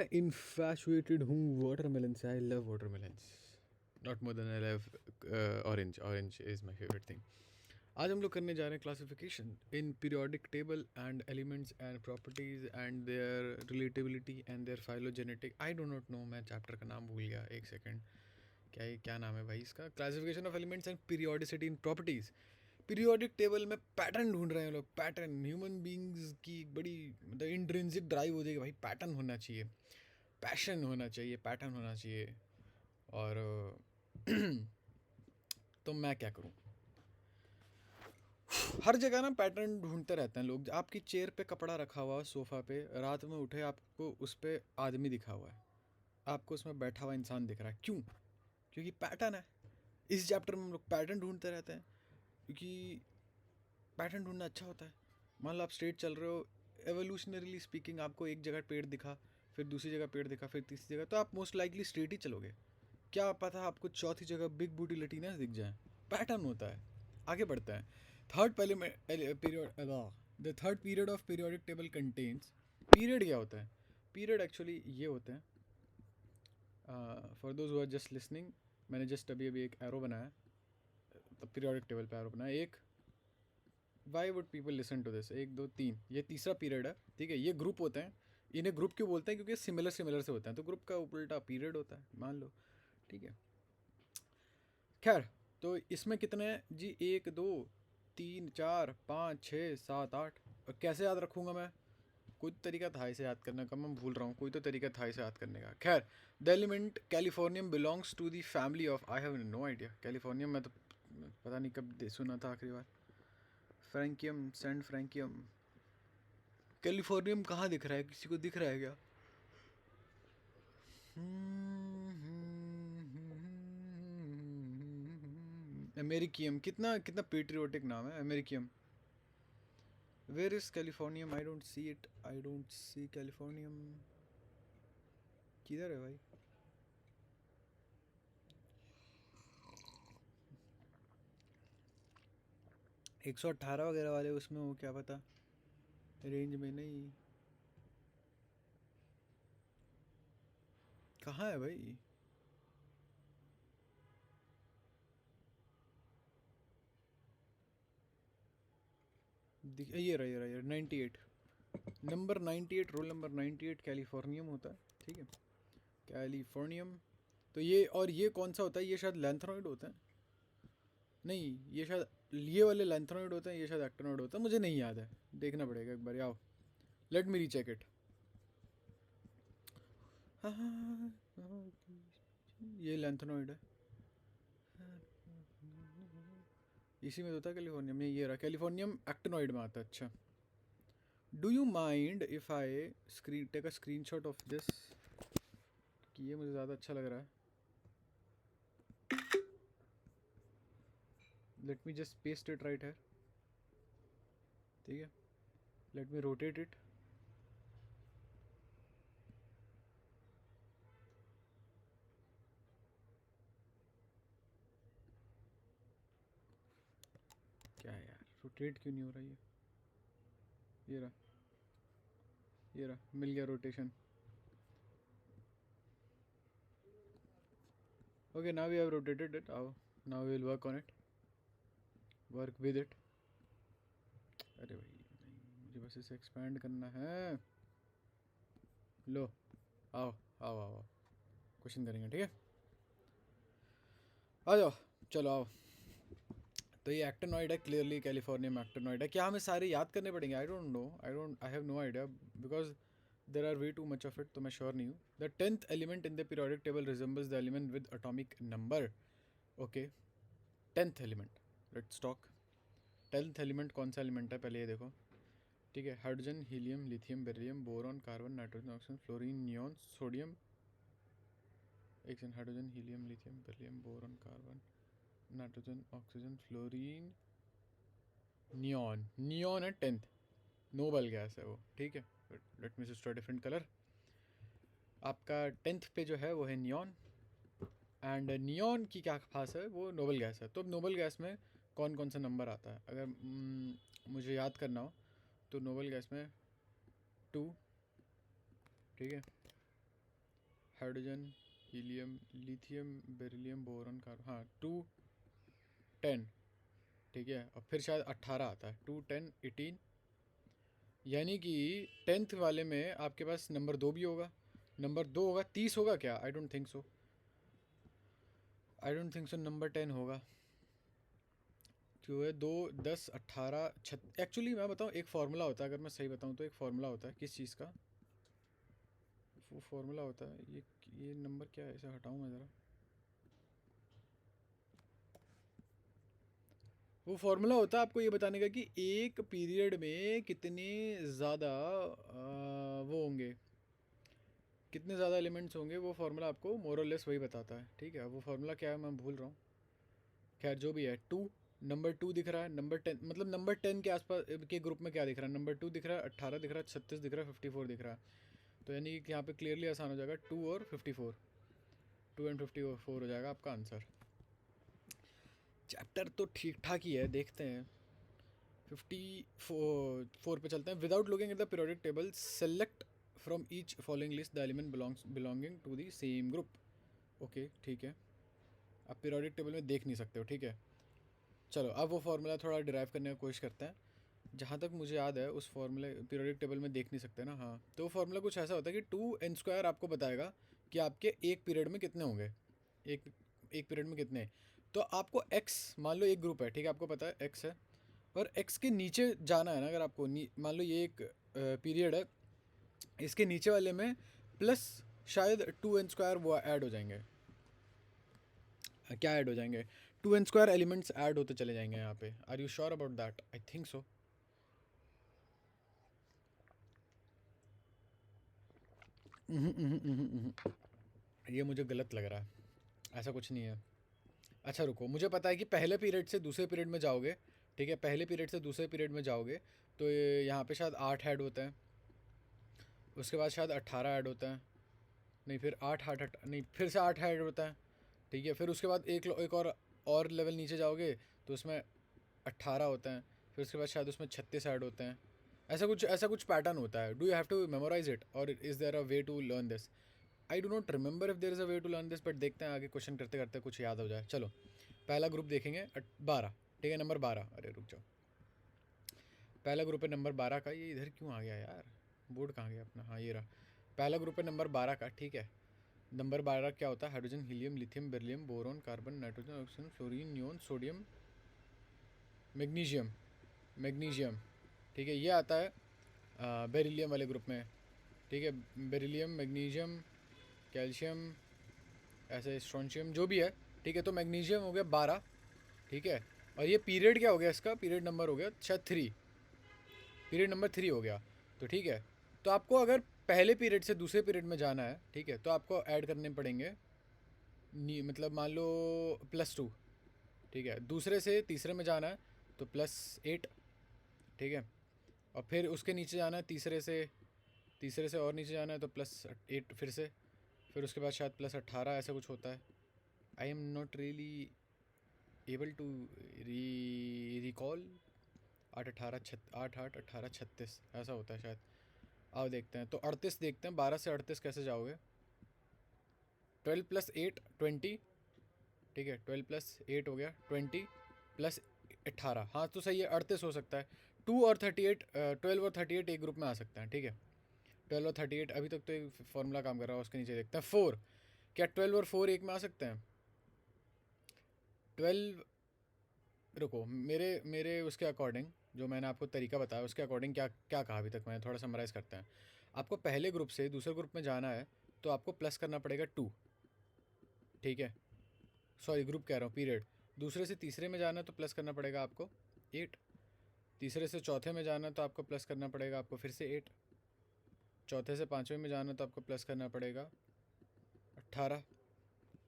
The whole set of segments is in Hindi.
मैं इन्फैचुएटेड हूँ वाटरमेलन से. I love watermelons not more than I love orange. Orange is my favourite thing. आज हम लोग करने जा रहे हैं classification in periodic table and elements and properties and their relatability and their phylogenetic. I do not know, मैं चैप्टर का नाम भूल गया. एक सेकेंड. क्या नाम है भाई इसका? Classification of elements and periodicity in properties. Periodic table में पैटर्न ढूंढ रहे हैं लोग. पैटर्न ह्यूमन बींग्स की बड़ी मतलब इंट्रिंसिक ड्राइव होती है कि भाई पैटर्न होना चाहिए, पैशन होना चाहिए, पैटर्न होना चाहिए. और तो मैं क्या करूं, हर जगह ना पैटर्न ढूंढते रहते हैं लोग. आपकी चेयर पे कपड़ा रखा हुआ है सोफ़ा पे, रात में उठे आपको उस पर आदमी दिखा हुआ है, आपको उसमें बैठा हुआ इंसान दिख रहा है. क्यों? क्योंकि पैटर्न है. इस चैप्टर में हम लोग पैटर्न ढूंढते रहते हैं क्योंकि पैटर्न ढूंढना अच्छा होता है. मान लो आप स्ट्रेट चल रहे हो, एवोल्यूशनरीली स्पीकिंग आपको एक जगह पेड़ दिखा, फिर दूसरी जगह पेड़ दिखा, फिर तीसरी जगह, तो आप मोस्ट लाइकली स्ट्रेट ही चलोगे. क्या पता आपको चौथी जगह बिग बूटी लटीनस दिख जाए. पैटर्न होता है. आगे बढ़ते हैं. Third period, the third period of periodic table contains. Period क्या होता है? पीरियड एक्चुअली ये होते हैं, for those who are just listening, मैंने जस्ट अभी अभी एक एरो बनाया, तो पीरियोडिक टेबल पे एरो बनाया. एक, why would people listen to this? एक दो तीन, ये तीसरा पीरियड है. ठीक है, ये ग्रुप होते हैं. इन्हें ग्रुप क्यों बोलते हैं? क्योंकि सिमिलर सिमिलर से होते हैं, तो ग्रुप का उल्टा पीरियड होता है, मान लो. ठीक है, खैर. तो इसमें कितने हैं जी? एक दो तीन चार पाँच छः सात आठ. और कैसे याद रखूँगा मैं? कोई तो तरीका था इसे याद करने का, मैं भूल रहा हूँ. कोई तो तरीका था इसे याद करने का. खैर, the element californium belongs to the family of, I have no idea. Californium में तो पता नहीं कब सुना था आखिरी बार. फ्रैंकियम, सैंड फ्रैंकियम. कैलिफोर्नियम कहाँ दिख रहा है? किसी को दिख रहा है क्या? अमेरिकियम. कितना कितना पेट्रियोटिक नाम है, americium. Where is californium? I don't see it. I don't see californium. किधर है भाई? एक सौ अट्ठारह वगैरह वाले उसमें हो, क्या पता. रेंज में नहीं. कहाँ है भाई? ये रहा, ये रहा, ये 98. नंबर 98, रोल नंबर 98 कैलिफोर्नियम होता है. ठीक है, कैलिफोर्नियम. तो ये, और ये कौन सा होता है? ये शायद लैंथ्रोइड होता है. नहीं, ये शायद ये वाले लैंथ्रोइड होते हैं, ये शायद एक्टिनोइड होता है. मुझे नहीं याद है, देखना पड़ेगा एक बार. आओ, लेट मी रीचेक इट. ये लैंथ्रोइड है. इसी में तो था कैलिफोर्नियम. नहीं, ये रहा कैलिफोर्नियम, एक्टिनोइड में आता है. अच्छा, do you mind if I take a screenshot of this? कि ये मुझे ज़्यादा अच्छा लग रहा है. Let me just paste it right है. ठीक है, लेट मी रोटेट इट. क्या है यार, रोटेट क्यों नहीं हो रहा? ये रहा, ये रहा, मिल गया rotation. Okay, now we have rotated it. आओ, now we will work on it, work with it. अरे भाई नहीं, मुझे बस इसे एक्सपैंड करना है. लो, आओ आओ आओ, क्वेश्चन करेंगे. ठीक है, आ जाओ, चलो आओ. तो ये एक्टिनॉइड है, क्लियरली कैलिफोर्नियम एक्टिनॉइड है. क्या हमें सारे याद करने पड़ेंगे? I don't know, I have no idea, because there are way too much of it. तो मैं श्योर नहीं हूँ. The 10th element in the periodic table resembles the element with atomic number. Okay, 10th element, let's talk. 10th element कौन सा एलिमेंट है पहले ये देखो. ठीक है, hydrogen, helium, lithium, beryllium, boron, carbon, nitrogen, oxygen, fluorine, neon, sodium. एक second, hydrogen, helium, lithium, beryllium, boron, carbon, nitrogen, oxygen, fluorine, neon. Neon है 10th. नोबल गैस है वो. ठीक है, let me just different colour. आपका 10th पे जो है वो है नियॉन. एंड नियॉन की क्या खास है? वो नोबल गैस है. तो अब नोबल गैस में कौन कौन सा नंबर आता है? अगर मुझे याद करना हो तो नोबल गैस में 2. ठीक है, hydrogen, helium, lithium, beryllium, boron, carbon, हाँ 2 10, ठीक है। और फिर शायद 18 आता है, 2 10 18, यानी कि 10th वाले में आपके पास नंबर 2 भी होगा, नंबर 2 होगा, 30 होगा क्या? I don't think so, I don't think so number 10 होगा। क्यों है 2 10 18 एक्चुअली मैं बताऊँ एक फार्मूला होता है, अगर मैं सही बताऊँ तो एक फार्मूला होता है किस चीज़ का, वो फार्मूला होता है, ये नंबर क्या है, इसे हटाऊँ मैं ज़रा। वो फार्मूला होता है आपको ये बताने का कि एक पीरियड में कितने ज़्यादा वो होंगे, कितने ज़्यादा एलिमेंट्स होंगे, वो फार्मूला आपको मोर और लेस वही बताता है, ठीक है। वो फार्मूला क्या है मैं भूल रहा हूँ, खैर जो भी है। 2, नंबर 2 दिख रहा है, नंबर 10 मतलब नंबर 10 के आसपास के ग्रुप में क्या दिख रहा है, नंबर 2 दिख रहा है, 18 दिख रहा है, 36 दिख रहा है, 54 दिख रहा है। तो यानी कि यहाँ पे क्लियरली आसान हो जाएगा, 2 और 54, 2 एंड 54 हो जाएगा आपका आंसर। चैप्टर तो ठीक ठाक ही है, देखते हैं 54 पे चलते हैं। Without looking at the periodic table select from each following list the element belonging to the same group. Okay ठीक है, आप पीरियोडिक टेबल में देख नहीं सकते हो, ठीक है। चलो अब वो फार्मूला थोड़ा डिराइव करने की कोशिश करते हैं। जहाँ तक मुझे याद है उस फार्मूले, पीरियोडिक टेबल में देख नहीं सकते ना, हाँ। तो वो फार्मूला कुछ ऐसा होता है कि 2n² आपको बताएगा कि आपके एक पीरियड में कितने होंगे, एक एक पीरियड में कितने। तो आपको x, मान लो एक ग्रुप है, ठीक है, आपको पता है x है, और x के नीचे जाना है ना, अगर आपको मान लो ये एक पीरियड है, इसके नीचे वाले में प्लस शायद 2n² वो ऐड हो जाएंगे। क्या ऐड हो जाएंगे? 2n² एलिमेंट्स ऐड होते चले जाएंगे यहाँ पे। Are you sure about that? I think so. ये मुझे गलत लग रहा है, ऐसा कुछ नहीं है। अच्छा रुको, मुझे पता है कि पहले पीरियड से दूसरे पीरियड में जाओगे, ठीक है, पहले पीरियड से दूसरे पीरियड में जाओगे तो यहाँ पे शायद 8 ऐड होते हैं, उसके बाद शायद 18 ऐड होता है, नहीं फिर 8 नहीं फिर से 8 ऐड होता है, ठीक है। फिर उसके बाद एक और लेवल नीचे जाओगे तो उसमें 18 होते हैं, फिर उसके बाद शायद उसमें 36 ऐड होते हैं। ऐसा कुछ पैटर्न होता है। Do you have to memorize it और is there a way to learn this? I do not remember if there is a way to learn this, but देखते हैं आगे क्वेश्चन करते करते कुछ याद हो जाए। चलो पहला ग्रुप देखेंगे 12, ठीक है, नंबर 12। अरे रुक जाओ, पहला ग्रुप है नंबर 12 का। ये इधर क्यों आ गया यार, बोर्ड कहाँ गया अपना, हाँ ये रहा। पहला ग्रुप है नंबर 12 का, ठीक है। नंबर 12 क्या होता है? Hydrogen, helium, lithium, beryllium, boron, carbon, nitrogen, oxygen, fluorine, neon, sodium, magnesium, magnesium, ठीक है। ये आता है बेरिलियम वाले ग्रुप में, ठीक है। बेरिलियम, मैग्नीशियम, कैल्शियम, ऐसे स्ट्रोंशियम जो भी है, ठीक है। तो मैग्नीशियम हो गया 12, ठीक है। और ये पीरियड क्या हो गया इसका? पीरियड नंबर हो गया शायद 3, पीरियड नंबर 3 हो गया। तो ठीक है, तो आपको अगर पहले पीरियड से दूसरे पीरियड में जाना है, ठीक है, तो आपको ऐड करने पड़ेंगे मतलब मान लो +2, ठीक है। दूसरे से तीसरे में जाना है तो +8, ठीक है। और फिर उसके नीचे जाना है तीसरे से और नीचे जाना है तो +8 फिर उसके बाद शायद +18 ऐसा कुछ होता है। I am not really able to recall. 8 8 18 36 ऐसा होता है शायद। आओ देखते हैं, तो 38 देखते हैं, 12 से 38 कैसे जाओगे? 12 + 8 20, ठीक है। 12 + 8 हो गया 20 + 18, हाँ तो सही है, 38 हो सकता है। 2 और 38, 12 और 38 एक ग्रुप में आ सकते हैं, ठीक है। 12 और 38 अभी तक तो एक फॉर्मूला काम कर रहा है, उसके नीचे देखते हैं 4। क्या 12 और 4 एक में आ सकते हैं? 12, रुको, मेरे मेरे उसके अकॉर्डिंग, जो मैंने आपको तरीका बताया उसके अकॉर्डिंग क्या क्या कहा अभी तक मैंने, थोड़ा समराइज़ करते हैं। आपको पहले ग्रुप से दूसरे ग्रुप में जाना है तो आपको प्लस करना पड़ेगा 2, ठीक है। सॉरी ग्रुप कह रहा हूँ, पीरियड। दूसरे से तीसरे में जाना है तो प्लस करना पड़ेगा आपको 8। तीसरे से चौथे में जाना है तो आपको प्लस करना पड़ेगा आपको फिर से 8। चौथे से पाँचवें में जाना है तो आपको प्लस करना पड़ेगा 18।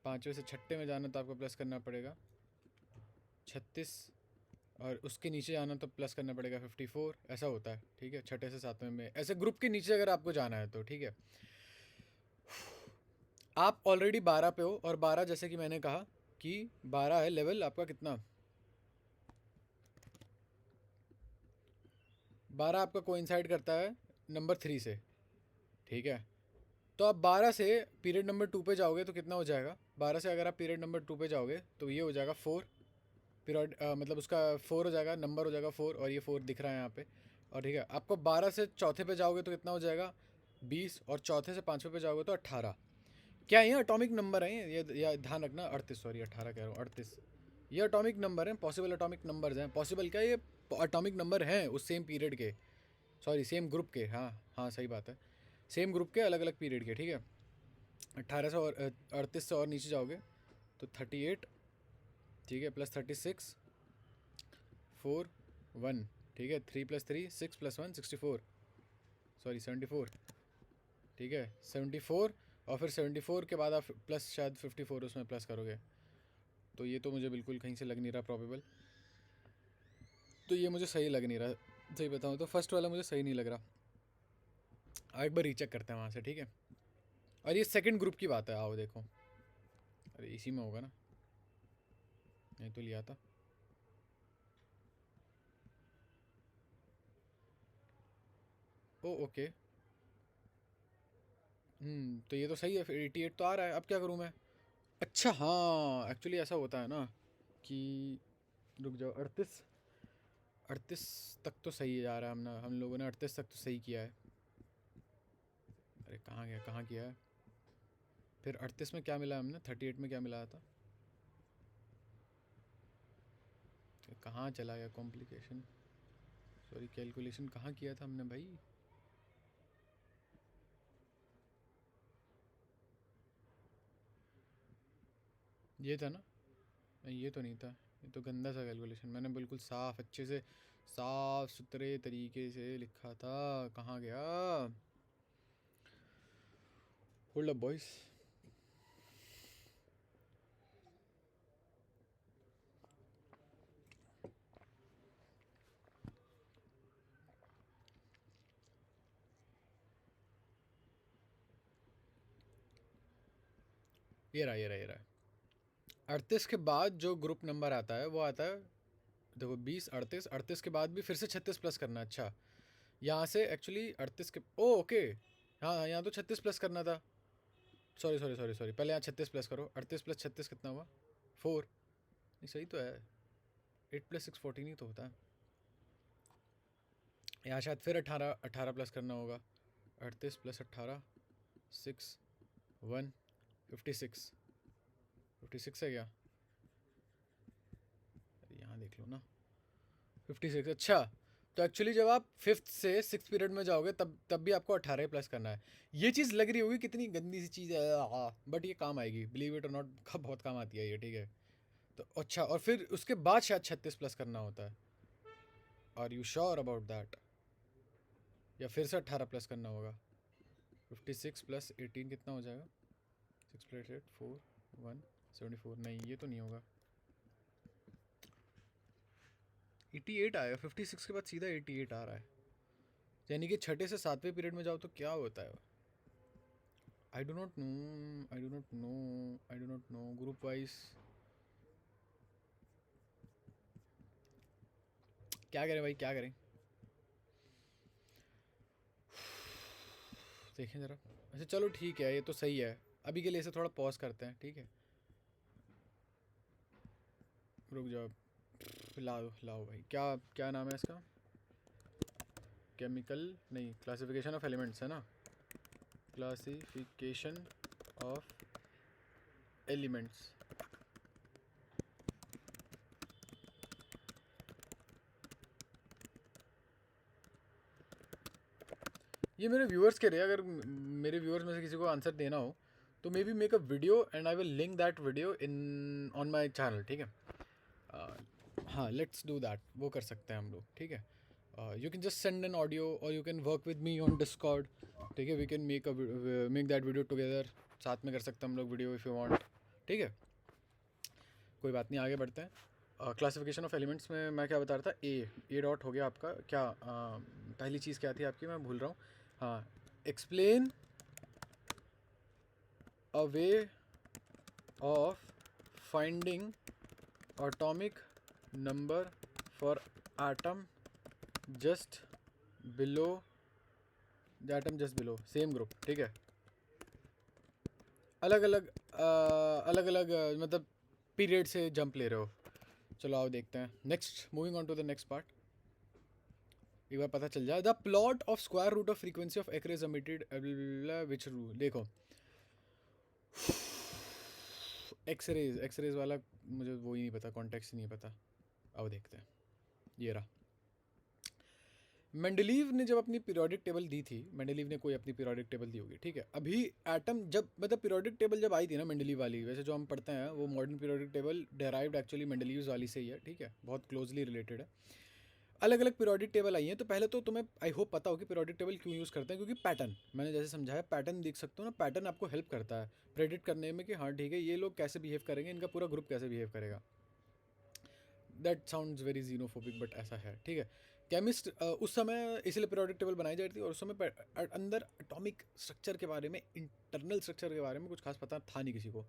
पाँचवें से छठे में जाना तो आपको प्लस करना पड़ेगा 36। और उसके नीचे जाना तो प्लस करना पड़ेगा 54। ऐसा होता है, ठीक है। छठे से सातवें में ऐसे ग्रुप के नीचे अगर आपको जाना है तो, ठीक है। आप ऑलरेडी 12 पे हो, और 12 जैसे कि मैंने कहा कि 12 है लेवल आपका कितना, 12 आपका कोइंसाइड करता है नंबर 3 से, ठीक है। तो आप 12 से पीरियड नंबर 2 पे जाओगे तो कितना हो जाएगा? 12 से अगर आप पीरियड नंबर 2 पे जाओगे तो ये हो जाएगा 4 पीरियड, मतलब उसका 4 हो जाएगा, नंबर हो जाएगा 4, और ये 4 दिख रहा है यहाँ पे। और ठीक है, आपको 12 से चौथे पे जाओगे तो कितना हो जाएगा? 20, और चौथे से पाँचवें पे जाओगे तो 18। क्या ये अटोमिक नंबर है? ये ध्यान रखना, 38, सॉरी 18 कह रहा हूँ, 38। ये अटोमिक नंबर हैं, पॉसिबल अटोमिक नंबर्स हैं। पॉसिबल क्या, ये अटोमिक नंबर हैं उस सेम पीरियड के, सॉरी सेम ग्रुप के। हाँ हाँ सही बात है, सेम ग्रुप के अलग अलग पीरियड के, ठीक है। 18 से और 38 से और नीचे जाओगे तो 38, ठीक है, प्लस 36, 4, 1, ठीक है, 3 + 3 6 + 1 64, सॉरी 74, ठीक है 74। और फिर 74 के बाद आप प्लस शायद 54 उसमें प्लस करोगे। तो ये तो मुझे बिल्कुल कहीं से लग नहीं रहा प्रॉबेबल, तो ये मुझे सही लग नहीं रहा, सही बताऊँ तो फर्स्ट वाला मुझे सही नहीं लग रहा। एक बार रीचेक करते हैं वहाँ से, ठीक है। और ये सेकंड ग्रुप की बात है, आओ देखो, अरे इसी में होगा ना, नहीं तो लिया था। ओ ओके, तो ये तो सही है, फिर 88 तो आ रहा है, अब क्या करूँ मैं? अच्छा हाँ, एक्चुअली ऐसा होता है ना कि, रुक जाओ, 38, 38 तक तो सही जा रहा है, हम लोगों ने 38 तक तो सही किया है। अरे कहाँ गया, कहाँ किया है? फिर 38 में क्या मिला हमने, 38 में क्या मिलाया था? कहाँ चला गया कॉम्प्लिकेशन, सॉरी कैलकुलेशन कहाँ किया था हमने भाई? ये था ना? नहीं ये तो नहीं था, ये तो गंदा सा कैलकुलेशन, मैंने बिल्कुल साफ अच्छे से साफ सुथरे तरीके से लिखा था, कहाँ गया? होल्ड अप बॉयज, ये रहा। 38 के बाद जो ग्रुप नंबर आता है वो आता है, देखो 20, 38, 38 के बाद भी फिर से 36 प्लस करना है। अच्छा, यहाँ से एक्चुअली 38 के, ओ ओके, हाँ हाँ यहाँ तो 36 प्लस करना था, सॉरी सॉरी सॉरी सॉरी, पहले यहाँ 36 प्लस करो, 38 + 36 कितना हुआ? 4, नहीं सही तो है, 8 + 6 14 ही तो होता है। यहाँ शायद फिर 18 18 प्लस करना होगा, 38 + 18 6 1 56, 56 है क्या? यहाँ देख लो ना, 56। अच्छा, तो एक्चुअली जब आप 5th से 6th पीरियड में जाओगे तब भी आपको 18 प्लस करना है। ये चीज़ लग रही होगी कितनी गंदी सी चीज़ है, बट ये काम आएगी, बिलीव इट और नॉट, बहुत काम आती है ये, ठीक है। तो अच्छा, और फिर उसके बाद शायद 36 प्लस करना होता है, are you sure about that? या फिर से 18 प्लस करना होगा? 56 + 18 कितना हो जाएगा? 6 + 8 4 1 74, नहीं ये तो नहीं होगा। 88 आएगा, 56 के बाद सीधा 88 आ रहा है, यानी कि छठे से सातवें पीरियड में जाओ तो क्या होता है? आई do not no, I do not no, I do not no, group wise क्या करें भाई, क्या करें? देखें ज़रा। अच्छा चलो ठीक है, ये तो सही है, अभी के लिए इसे थोड़ा पॉज करते हैं, ठीक है। रुक जाओ, लाओ लाओ भाई, क्या क्या नाम है इसका? केमिकल नहीं, क्लासिफिकेशन ऑफ एलिमेंट्स है ना, क्लासिफिकेशन ऑफ एलिमेंट्स। ये मेरे व्यूअर्स के रहे, अगर मेरे व्यूअर्स में से किसी को आंसर देना हो तो may be make a video and I will link that video in on my channel, ठीक है। हाँ लेट्स डू दैट, वो कर सकते हैं हम लोग, ठीक है। You can just send an audio और you can work with me on Discord, ठीक है। We can make that video together, साथ में कर सकते हैं हम लोग वीडियो इफ़ यू वांट, ठीक है। कोई बात नहीं, आगे बढ़ते हैं। क्लासिफिकेशन ऑफ एलिमेंट्स में मैं क्या बता रहा था, ए डॉट हो गया आपका, क्या पहली चीज़ क्या थी आपकी, मैं भूल रहा हूँ। हाँ, explain a way of finding atomic number for atom just below the atom just below same group, ठीक है। अलग अलग अलग अलग मतलब पीरियड से जंप ले रहे हो। चलो आओ देखते हैं next, moving on to the next part. एक बार पता चल जाए, the plot of square root of frequency of x-rays emitted which rule. देखो एक्सरेज वाला मुझे वो ही नहीं पता, कॉन्टेक्स्ट नहीं पता। अब देखते हैं, ये रहा। मेंडलीव ने जब अपनी पीरियोडिक टेबल दी थी, मेंडलीव ने कोई अपनी पीरियोडिक टेबल दी होगी, ठीक है। अभी एटम जब मतलब पीरियोडिक टेबल जब आई थी ना मेंडलीव वाली, वैसे जो हम पढ़ते हैं वो modern periodic table derived actually Mendeleev वाली से ही है, ठीक है, बहुत क्लोजली रिलेटेड है। अलग अलग पीरियोडिक टेबल आई हैं, तो पहले तो तुम्हें आई होप पता हो कि पीरियोडिक टेबल क्यों यूज़ करते हैं, क्योंकि पैटर्न, मैंने जैसे समझाया पैटर्न देख सकते हो ना, पैटर्न आपको हेल्प करता है प्रेडिक्ट करने में कि हाँ ठीक है ये लोग कैसे बिहेव करेंगे, इनका पूरा ग्रुप कैसे बिहेव करेगा। दैट साउंड्स वेरी जीनोफोबिक बट ऐसा है, ठीक है। केमिस्ट उस समय इसलिए पीरियोडिक टेबल बनाई जाती थी, और उस समय अंदर एटॉमिक स्ट्रक्चर के बारे में, इंटरनल स्ट्रक्चर के बारे में कुछ खास पता था नहीं किसी को।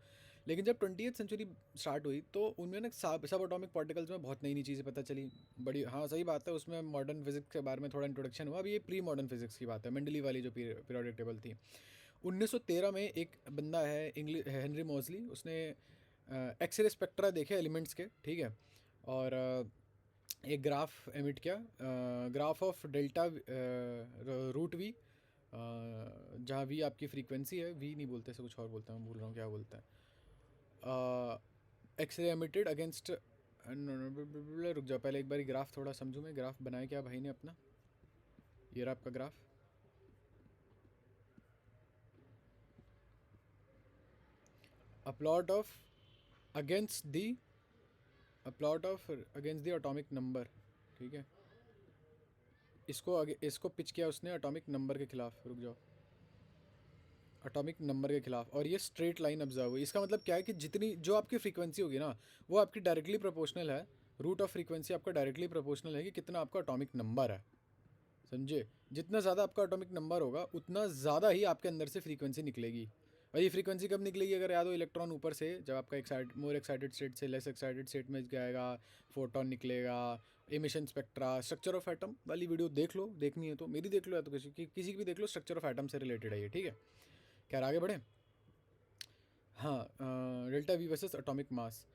लेकिन जब 20वीं सेंचुरी स्टार्ट हुई तो उनमें ना सब एटॉमिक पार्टिकल्स में बहुत नई नई चीज़ें पता चली, बड़ी। हाँ सही बात है, उसमें मॉडर्न फिजिक्स के बारे में थोड़ा इंट्रोडक्शन हुआ। अभी ये प्री मॉडर्न फिजिक्स की बात है, मेंडली वाली जो पीरियोडिक टेबल थी। 1913 में एक बंदा है इंग्लिश, हेनरी मोजली, उसने एक्सरे स्पेक्ट्रा देखे एलिमेंट्स के, ठीक है। और एक ग्राफ एमिट किया, graph of delta root V, जहाँ वी आपकी फ्रीक्वेंसी है, वी नहीं बोलते से कुछ और बोलते हैं, मैं भूल रहा हूँ क्या बोलते हैं। एक्सरे एमिटेड अगेंस्ट, रुक जाओ पहले एक बार ग्राफ थोड़ा समझूँ मैं। ग्राफ बनाया क्या भाई ने अपना, ये रहा आपका graph. A plot of against the, a plot of against the atomic number, ठीक है। इसको पिच किया उसने एटॉमिक नंबर के खिलाफ, रुक जाओ, एटॉमिक नंबर के खिलाफ। और ये स्ट्रेट लाइन ऑब्जर्व हुई। इसका मतलब क्या है कि जितनी जो आपकी फ्रीक्वेंसी होगी ना, वो आपकी डायरेक्टली प्रोपोर्शनल है, रूट ऑफ फ्रीक्वेंसी आपका डायरेक्टली प्रोपोर्शनल है कि कितना आपका एटॉमिक नंबर है, समझे। जितना ज़्यादा आपका एटॉमिक नंबर होगा उतना ज़्यादा ही आपके अंदर से फ्रीक्वेंसी निकलेगी। और ये फ्रीक्वेंसी कब निकलेगी, अगर याद हो, इलेक्ट्रॉन ऊपर से जब आपका मोर एक्साइटेड स्टेट से लेस एक्साइटेड स्टेट में जाएगा, फोटोन निकलेगा, emission spectra, structure of atom वाली वीडियो देख लो, देखनी है तो मेरी देख लो या तो किसी की भी देख लो, स्ट्रक्चर ऑफ एटम से रिलेटेड है ये, ठीक है। क्या आगे बढ़े। हाँ, delta V versus atomic mass.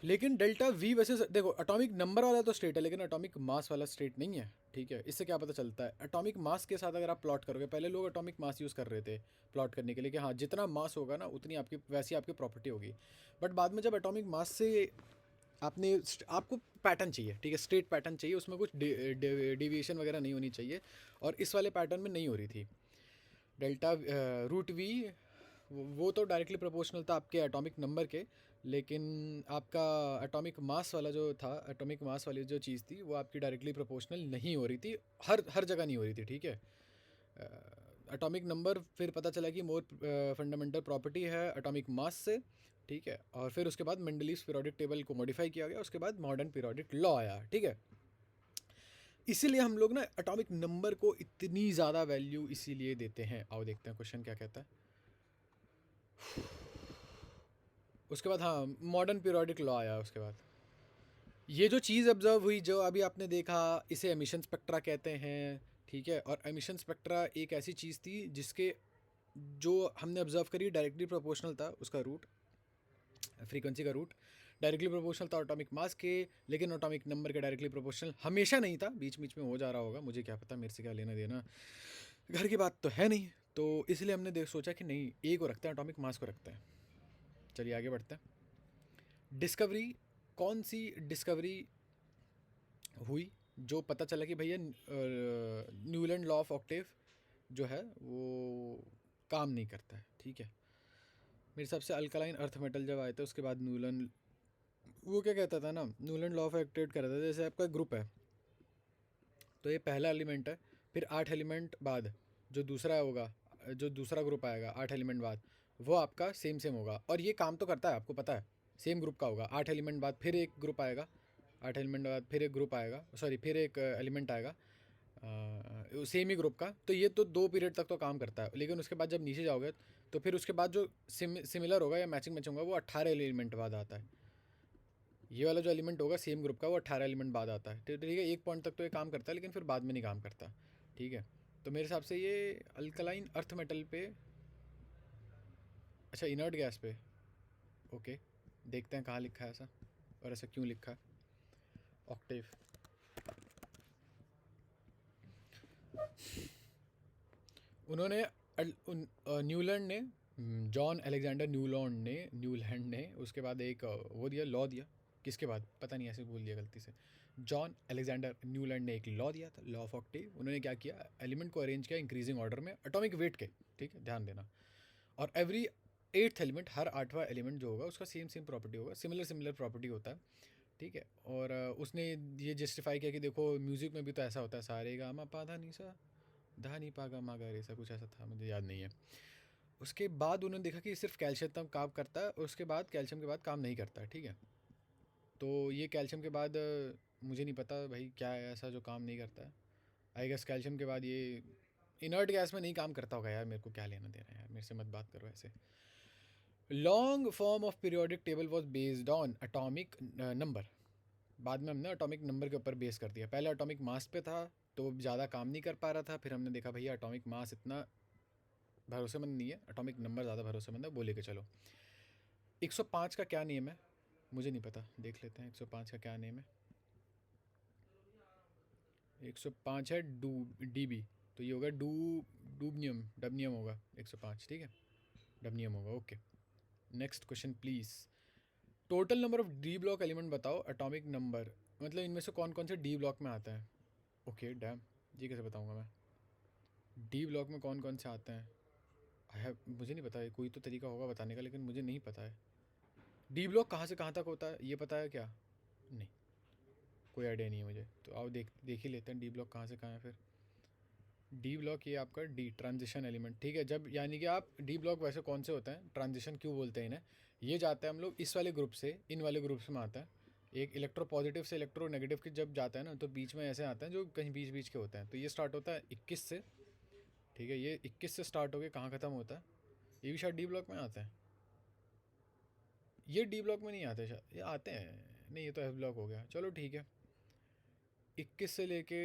लेकिन डेल्टा वी वर्सेस, देखो एटॉमिक नंबर वाला तो स्टेट है, लेकिन एटॉमिक मास वाला स्टेट नहीं है, ठीक है। इससे क्या पता चलता है, एटॉमिक मास के साथ अगर आप प्लॉट करोगे, पहले लोग एटॉमिक मास यूज़ कर रहे थे प्लॉट करने के लिए कि हाँ जितना मास होगा ना उतनी आपकी वैसी आपकी प्रॉपर्टी होगी। बट बाद में जब एटॉमिक मास से आपने, आपको पैटर्न चाहिए, ठीक है, स्ट्रेट पैटर्न चाहिए, उसमें कुछ डेविएशन वगैरह नहीं होनी चाहिए, और इस वाले पैटर्न में नहीं हो रही थी। डेल्टा रूट वी, वो तो डायरेक्टली प्रोपोर्शनल था आपके एटॉमिक नंबर के, लेकिन आपका एटॉमिक मास वाला जो था, एटॉमिक मास वाली जो चीज़ थी वो आपकी डायरेक्टली प्रोपोर्शनल नहीं हो रही थी, हर जगह नहीं हो रही थी, ठीक है। एटॉमिक नंबर फिर पता चला कि मोर फंडामेंटल प्रॉपर्टी है एटॉमिक मास से, ठीक है। और फिर उसके बाद मेंडलीव्स पीरियोडिक टेबल को मॉडिफाई किया गया, उसके बाद मॉडर्न पीरियोडिक लॉ आया, ठीक है। इसीलिए हम लोग ना एटॉमिक नंबर को इतनी ज़्यादा वैल्यू इसीलिए देते हैं। आओ देखते हैं क्वेश्चन क्या कहता है। उसके बाद हाँ मॉडर्न पीरियोडिक लॉ आया उसके बाद। ये जो चीज़ ऑब्जर्व हुई, जो अभी आपने देखा, इसे एमिशन स्पेक्ट्रा कहते हैं, ठीक है। और एमिशन स्पेक्ट्रा एक ऐसी चीज़ थी जिसके, जो हमने ऑब्जर्व करी डायरेक्टली प्रोपोर्शनल था उसका रूट, फ्रीक्वेंसी का रूट डायरेक्टली प्रोपोर्शनल था एटॉमिक मास के, लेकिन एटॉमिक नंबर के डायरेक्टली प्रोपोर्शनल हमेशा नहीं था, बीच बीच में हो जा रहा होगा, मुझे क्या पता, मेरे से क्या लेना देना, घर की बात तो है नहीं। तो इसलिए हमने देख सोचा कि नहीं, ए को रखते हैं, एटॉमिक मास को रखते हैं। चलिए आगे बढ़ते हैं। डिस्कवरी, कौन सी डिस्कवरी हुई जो पता चला कि भैया न्यूलैंड लॉ ऑफ ऑक्टेव जो है वो काम नहीं करता है, ठीक है। मेरे हिसाब से अल्कलाइन अर्थ मेटल जब आए थे उसके बाद न्यूलैंड, वो क्या कहता था ना, न्यूलैंड लॉ ऑफ एक्टिवेट कर रहा था। जैसे आपका ग्रुप है तो ये पहला एलिमेंट है, फिर 8 एलिमेंट बाद जो दूसरा होगा, जो दूसरा ग्रुप आएगा 8 एलिमेंट बाद, वो आपका सेम सेम होगा, और ये काम तो करता है, आपको पता है, सेम ग्रुप का होगा। 8 एलिमेंट बाद फिर एक ग्रुप आएगा, 8 एलिमेंट बाद फिर एक ग्रुप आएगा, सॉरी फिर एक एलिमेंट आएगा सेम ही ग्रुप का। तो ये तो 2 पीरियड तक तो काम करता है, लेकिन उसके बाद जब नीचे जाओगे तो फिर उसके बाद जो सिमिलर होगा या मैचिंग मैचिंग होगा वो 18 एलिमेंट बाद आता है। ये वाला जो एलिमेंट होगा सेम ग्रुप का वो 18 एलिमेंट बाद आता है, ठीक है। एक पॉइंट तक तो ये काम करता है, लेकिन फिर बाद में नहीं काम करता, ठीक है। तो मेरे हिसाब से ये अल्कलाइन अर्थ मेटल पे अच्छा इनर्ट गैस पे, ओके देखते हैं कहाँ लिखा है ऐसा, और ऐसा क्यों लिखा है। ऑक्टेव, उन्होंने न्यूलैंड ने, जॉन अलेक्जेंडर न्यूलैंड ने उसके बाद एक वो दिया, लॉ दिया। किसके बाद पता नहीं, ऐसे बोल दिया गलती से। जॉन अलेक्जेंडर न्यूलैंड ने एक लॉ दिया था, लॉ ऑफ ऑक्टेव। उन्होंने क्या किया, एलिमेंट को अरेंज किया इंक्रीजिंग ऑर्डर में एटॉमिक वेट के, ठीक है ध्यान देना। और एवरी एट्थ एलिमेंट, हर आठवां एलिमेंट जो होगा उसका सेम सेम प्रॉपर्टी होगा, सिमिलर प्रॉपर्टी होता है, ठीक है। और उसने ये जस्टिफाई किया कि देखो म्यूज़िक में भी तो ऐसा होता है, सारे गा मा पा धा नी सा, धा नी पा गा मा गा रे सा, कुछ ऐसा था, मुझे याद नहीं है। उसके बाद उन्होंने देखा कि सिर्फ कैल्शियम तक काम करता है, उसके बाद कैल्शियम के बाद काम नहीं करता है, ठीक है। तो ये कैल्शियम के बाद मुझे नहीं पता भाई क्या है ऐसा जो काम नहीं करता है। आई गेस कैल्शियम के बाद ये इनर्ट गैस में नहीं काम करता होगा यार, मेरे को क्या लेना देना है यार, मेरे से मत बात करो ऐसे। Long form of periodic table was based on atomic number. बाद में हमने एटॉमिक नंबर के ऊपर बेस कर दिया, पहले एटॉमिक मास पे था तो ज़्यादा काम नहीं कर पा रहा था, फिर हमने देखा भैया एटॉमिक मास इतना भरोसेमंद नहीं है, एटॉमिक नंबर ज़्यादा भरोसेमंद है, वो लेके चलो। 105 का क्या नियम है मुझे नहीं पता, देख लेते हैं 105 का क्या नियम है। 105 है डू डीबी, तो ये होगा डूबनियम, डबनियम होगा 105, ठीक है डबनियम होगा, okay. Next question please. Total number of d block element बताओ, एटॉमिक नंबर, मतलब इनमें से कौन कौन से डी ब्लॉक में आता है। ओके डैम, ये कैसे बताऊंगा मैं, डी ब्लॉक में कौन कौन से आते हैं। आई हैव, मुझे नहीं पता है, कोई तो तरीका होगा बताने का, लेकिन मुझे नहीं पता है। डी ब्लॉक कहाँ से कहाँ तक होता है ये पता है क्या, नहीं कोई आइडिया नहीं है मुझे। तो आओ देख ही लेते हैं डी ब्लॉक कहाँ से कहाँ है फिर। डी ब्लॉक ये आपका डी ट्रांजिशन एलिमेंट, ठीक है। जब यानी कि आप डी ब्लॉक वैसे कौन से होते हैं, ट्रांजिशन क्यों बोलते हैं इन्हें, ये जाता है हम लोग इस वाले ग्रुप से इन वाले ग्रुप्स में आता है। एक इलेक्ट्रो पॉजिटिव से इलेक्ट्रो नेगेटिव की जब जाता है ना, तो बीच में ऐसे आते हैं जो कहीं बीच बीच के होते हैं। तो ये स्टार्ट होता है 21 से, ठीक है, ये 21 से स्टार्ट होकर कहाँ ख़त्म होता है, ये भी शायद डी ब्लॉक में आता है। ये डी ब्लॉक में नहीं आते शायद, ये आते हैं, नहीं ये तो एफ ब्लॉक हो गया, चलो ठीक है। 21 से लेके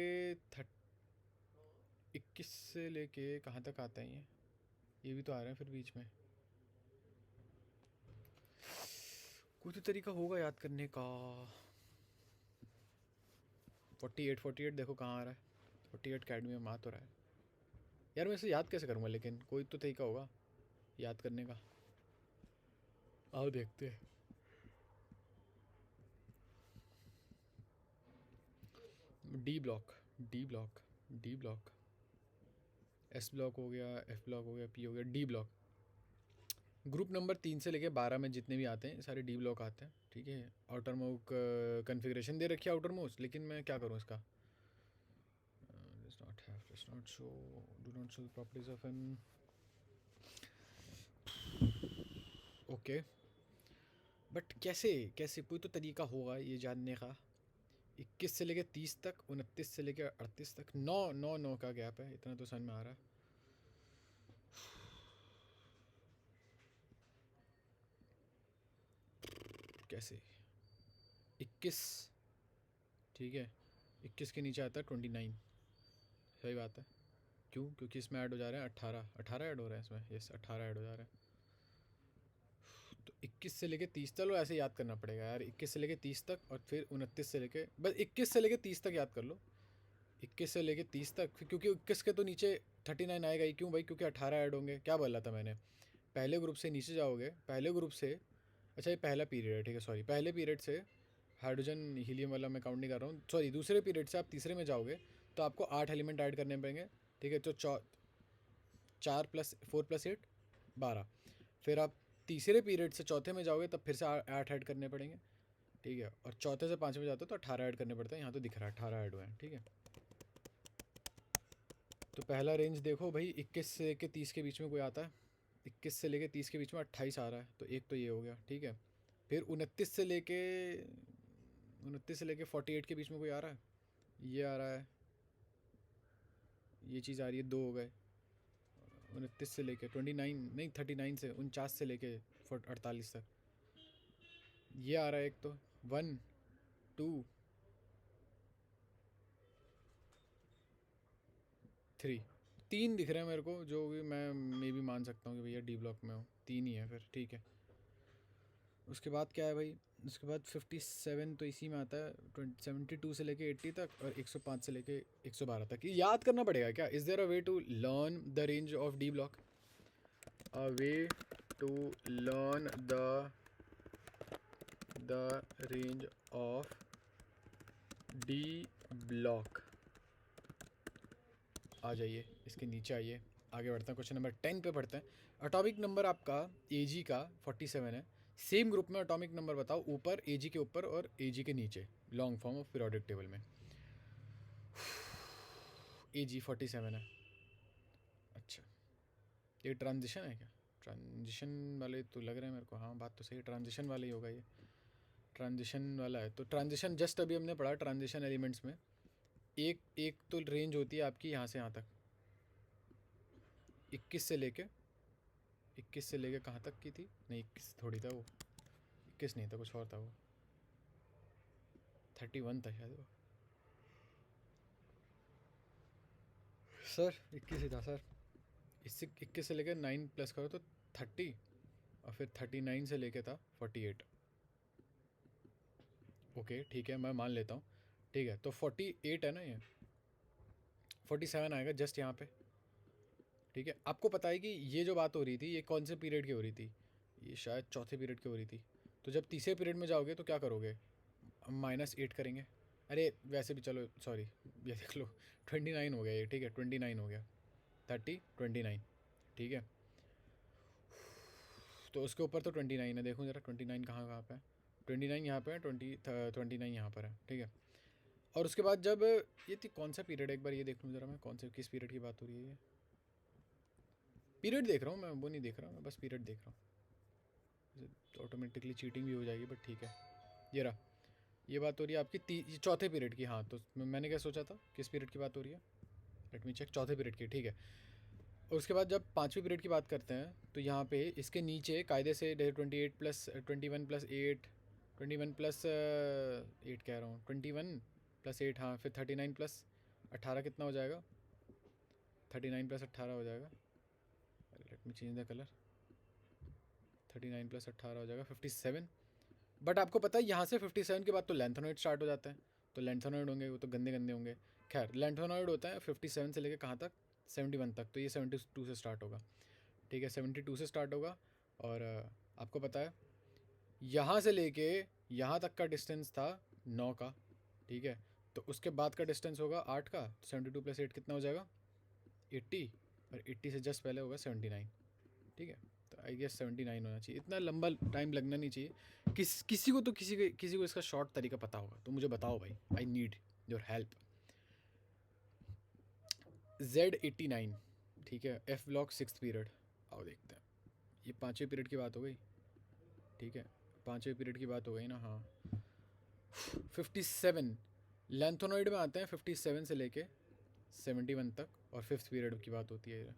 21 से लेके कहाँ तक आते हैं ये भी तो आ रहे हैं फिर बीच में। कोई तो तरीका होगा याद करने का। 48 देखो कहाँ आ रहा है, 48 कैडमियम आ तो रहा है यार, मैं इसे याद कैसे करूँगा, लेकिन कोई तो तरीका होगा याद करने का। आओ देखते हैं। D block, D block, D block, S block हो गया, एफ ब्लॉक हो गया, पी हो गया, डी ब्लॉक। ग्रुप नंबर 3 से लेके 12 में जितने भी आते हैं सारे डी ब्लॉक आते हैं, ठीक है। आउटर मोस्ट कन्फिग्रेशन दे रखी है आउटर मोस्ट, लेकिन मैं क्या करूँ इसका, does not have, does not show, do not show the properties of an, okay but कैसे कैसे, कोई तो तरीका होगा ये जानने का। 21 से लेके 30 तक, 29 से लेके 38 तक, 9 का गैप है, इतना तो समझ में आ रहा है। कैसे 21, ठीक है 21 के नीचे आता है 29, सही बात है। क्यों, क्योंकि इसमें ऐड हो जा रहे हैं 18 ऐड हो रहे हैं इसमें, यस 18 ऐड हो जा रहे हैं। तो 21 से लेके 30, चलो ऐसे याद करना पड़ेगा यार, 21 से लेके 30 तक, और फिर 29 से लेके, बस 21 से लेके 30 तक याद कर लो, 21 से लेके 30 तक, फिर क्योंकि 21 के तो नीचे 39 आएगा ही, क्यों भाई, क्योंकि 18 ऐड होंगे। क्या बोला था मैंने, पहले ग्रुप से नीचे जाओगे, पहले ग्रुप से, अच्छा ये पहला पीरियड है, ठीक है सॉरी, पहले पीरियड से हाइड्रोजन हीलियम वाला मैं काउंट नहीं कर रहा हूँ, सॉरी दूसरे पीरियड से आप तीसरे में जाओगे तो आपको 8 एलिमेंट ऐड करने पड़ेंगे, ठीक है। तो 4 + 4 + 8 12। फिर आप तीसरे पीरियड से चौथे में जाओगे तब फिर से 8 ऐड करने पड़ेंगे, ठीक है। और चौथे से पाँचवें में जाते हो तो 18 ऐड करने पड़ते हैं, यहाँ तो दिख रहा है 18 ऐड हुए हैं, ठीक है। तो पहला रेंज देखो भाई, 21 से लेके 30 के बीच में कोई आता है, 21 से लेके 30 के बीच में 28 आ रहा है, तो एक तो ये हो गया, ठीक है। फिर 29 से लेके 48 के बीच में कोई आ रहा है, ये आ रहा है, ये चीज़ आ रही है, 2 हो गए। 29 से लेके 29 नहीं 39 से 49 से लेके 48 तक, ये आ रहा है एक तो, 1 2 3 3 दिख रहे हैं मेरे को, जो भी मैं मे भी मान सकता हूँ कि भैया डी ब्लॉक में हो, 3 ही है फिर, ठीक है। उसके बाद क्या है भाई, उसके बाद 57 तो इसी में आता है, 72 से लेके 80 तक, और 105 से लेके 112 तक। ये याद करना पड़ेगा क्या? Is there a way to learn the range of d block? A way to learn the range of d block. आ जाइए, इसके नीचे आइए, आगे बढ़ते हैं, क्वेश्चन नंबर 10 पे पढ़ते हैं। एटॉमिक नंबर आपका एजी का 47 है। सेम ग्रुप में एटॉमिक नंबर बताओ, ऊपर एजी के ऊपर और एजी के नीचे, long form of periodic table में। एजी 47 है। अच्छा, ये ट्रांजिशन है क्या? ट्रांजिशन वाले तो लग रहे हैं मेरे को, हाँ बात तो सही है, ट्रांजिशन वाला ही होगा ये, ट्रांजिशन वाला है। तो ट्रांजिशन जस्ट अभी हमने पढ़ा ट्रांजिशन एलिमेंट्स में, एक तो रेंज होती है आपकी यहाँ से यहाँ तक, 21 से लेके कहाँ तक की थी? नहीं 21 थोड़ी था वो, 21 नहीं था, कुछ और था वो, 31 था शायद वो। सर 21 ही था सर। इससे 21 से लेकर 9 प्लस करो तो 30, और फिर 39 से लेके था 48। ओके ठीक है, मैं मान लेता हूँ, ठीक है। तो 48 है ना, ये 47 आएगा जस्ट यहाँ पे, ठीक है। आपको पता है कि ये जो बात हो रही थी ये कौन से पीरियड की हो रही थी? ये शायद चौथे पीरियड की हो रही थी। तो जब तीसरे पीरियड में जाओगे तो क्या करोगे? -8 करेंगे। अरे वैसे भी चलो सॉरी, ये देख लो 29 हो गया ये, ठीक है 29 हो गया, 30 29, ठीक है। तो उसके ऊपर तो 29 है, देखो ज़रा 29 कहाँ कहाँ पे है? 29 यहाँ पे है, 29 यहाँ पर है, ठीक है। और उसके बाद जब ये थी कौन सा पीरियड, एक बार ये देख लूँ ज़रा मैं, कौन से किस पीरियड की बात हो रही है? ये पीरियड देख रहा हूँ मैं, वो नहीं देख रहा मैं, बस पीरियड देख रहा हूँ। ऑटोमेटिकली चीटिंग भी हो जाएगी बट ठीक है। ये रहा, ये बात हो रही है आपकी चौथे पीरियड की। हाँ तो मैंने क्या सोचा था, किस पीरियड की बात हो रही है? लेट मी चेक, चौथे पीरियड की, ठीक है। और उसके बाद जब पाँचवें पीरियड की बात करते हैं तो यहाँ पे इसके नीचे कायदे से 28 प्लस 21 प्लस 8, 21 प्लस 8 कह रहा हूँ, 21 प्लस 8, हाँ फिर 39 प्लस 18 कितना हो जाएगा? 39 प्लस 18 हो जाएगा, let me change the colour, 39 plus 18 हो जाएगा 57। बट आपको पता है यहाँ से 57 के बाद तो लेंथोनॉइड स्टार्ट हो जाता है, तो लेंथोनॉइड होंगे वो तो गंदे गंदे होंगे। खैर लेंथोनॉइड होता है 57 से लेके कहाँ तक? 71 तक। तो ये 72 से स्टार्ट होगा, ठीक है 72 से स्टार्ट होगा। और आपको पता है यहाँ से लेके यहाँ तक का डिस्टेंस था 9 का, ठीक है। तो उसके बाद का डिस्टेंस होगा 8 का, तो 72 प्लस 8 कितना हो जाएगा? 80, और 80 से जस्ट पहले होगा 79, ठीक है। तो आई गेस 79 होना चाहिए, इतना लंबा टाइम लगना नहीं चाहिए। किसी को इसका शॉर्ट तरीका पता होगा तो मुझे बताओ भाई, I need your help. Z89, ठीक है, F ब्लॉक 6th पीरियड। आओ देखते हैं, ये पाँचवें पीरियड की बात हो गई, ठीक है पाँचवें पीरियड की बात हो गई ना, हाँ। 57 लेंथोनॉइड में आते हैं, 57 से लेके 71 तक, और 5th पीरियड की बात होती है,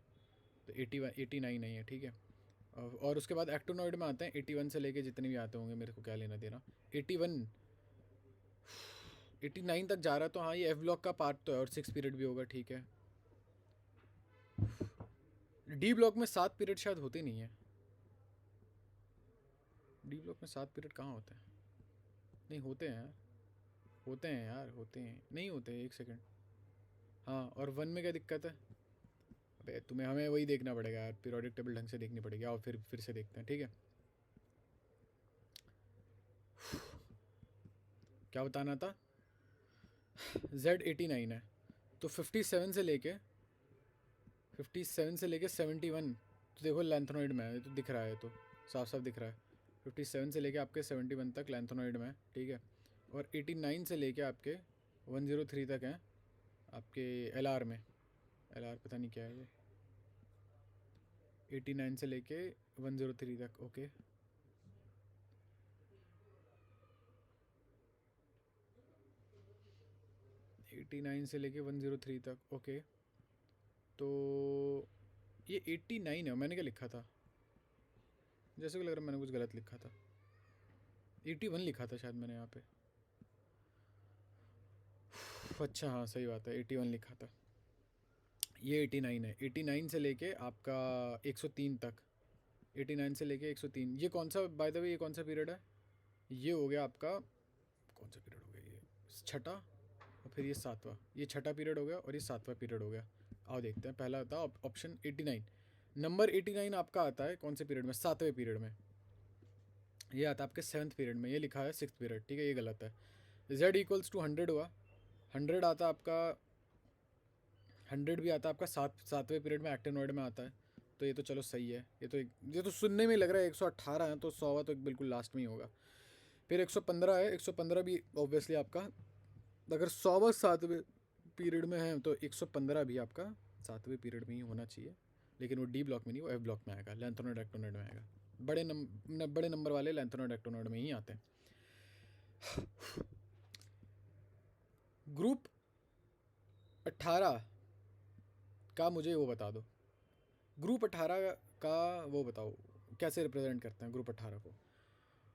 तो 89 नहीं है, ठीक है। और उसके बाद एक्टोनॉइड में आते हैं 81 से लेके जितने भी आते होंगे, मेरे को क्या लेना देना। 81 89 तक जा रहा है, तो हाँ ये एफ ब्लॉक का पार्ट तो है, और 6 पीरियड भी होगा, ठीक है। डी ब्लॉक में 7 पीरियड शायद होते नहीं है, डी ब्लॉक में 7 पीरियड कहाँ होते हैं? नहीं होते हैं यार, होते हैं यार, होते हैं, नहीं होते, एक सेकेंड। हाँ, और 1 में क्या दिक्कत है? अबे तुम्हें हमें वही देखना पड़ेगा यार, पीरियोडिक टेबल ढंग से देखनी पड़ेगी। और फिर से देखते हैं, ठीक है। क्या बताना था? Z89 है, तो 57 से लेके 71, तो देखो लेंथोनॉइड में है, तो दिख रहा है, तो साफ साफ दिख रहा है। 57 से लेके आपके 71 तक लेंथोनॉइड में है, ठीक है। और 89 से लेके आपके 103 तक हैं आपके LR में, LR पता नहीं क्या है ये, 89 से लेके 103 तक, ओके। एटी नाइन से लेके 103 तक, ओके। तो ये 89 है, मैंने क्या लिखा था? जैसे कि लग रहा है मैंने कुछ गलत लिखा था, 81 लिखा था शायद मैंने यहाँ पे। अच्छा हाँ सही बात है, 81 लिखा था। ये 89 है, 89 से लेके आपका 103 तक, 89 से लेके 103। ये कौन सा, बाय द वे ये कौन सा पीरियड है? ये हो गया आपका, कौन सा पीरियड हो गया ये? छठा, और फिर ये सातवां। ये छठा पीरियड हो गया और ये सातवां पीरियड हो गया। आओ देखते हैं। पहला आता है ऑप्शन 89। नंबर 89 आपका आता है कौन से पीरियड में? सातवें पीरियड में। ये आता है आपके 7th पीरियड में। ये लिखा है 6th पीरियड, ठीक है, ये गलत है। z इक्वल्स टू 100 हुआ। 100 आता आपका, 100 भी आता है आपका सातवें पीरियड में, एक्टिनोइड में आता है। तो ये तो चलो सही है। ये तो सुनने में लग रहा है 118 है, तो 100 तो बिल्कुल लास्ट में ही होगा। फिर 115 है, 115 भी ऑब्वियसली आपका, अगर 100 सातवें पीरियड में है तो 115 भी आपका सातवें पीरियड में ही होना चाहिए। लेकिन वो डी ब्लॉक में नहीं, वो एफ ब्लॉक में आएगा, लैंथोनॉइड एक्टोनॉइड में आएगा। बड़े नंबर वाले लैंथोनॉइड एक्टोनॉइड में ही आते हैं। ग्रुप 18 का मुझे वो बता दो, ग्रुप 18 का वो बताओ कैसे रिप्रेजेंट करते हैं ग्रुप 18 को।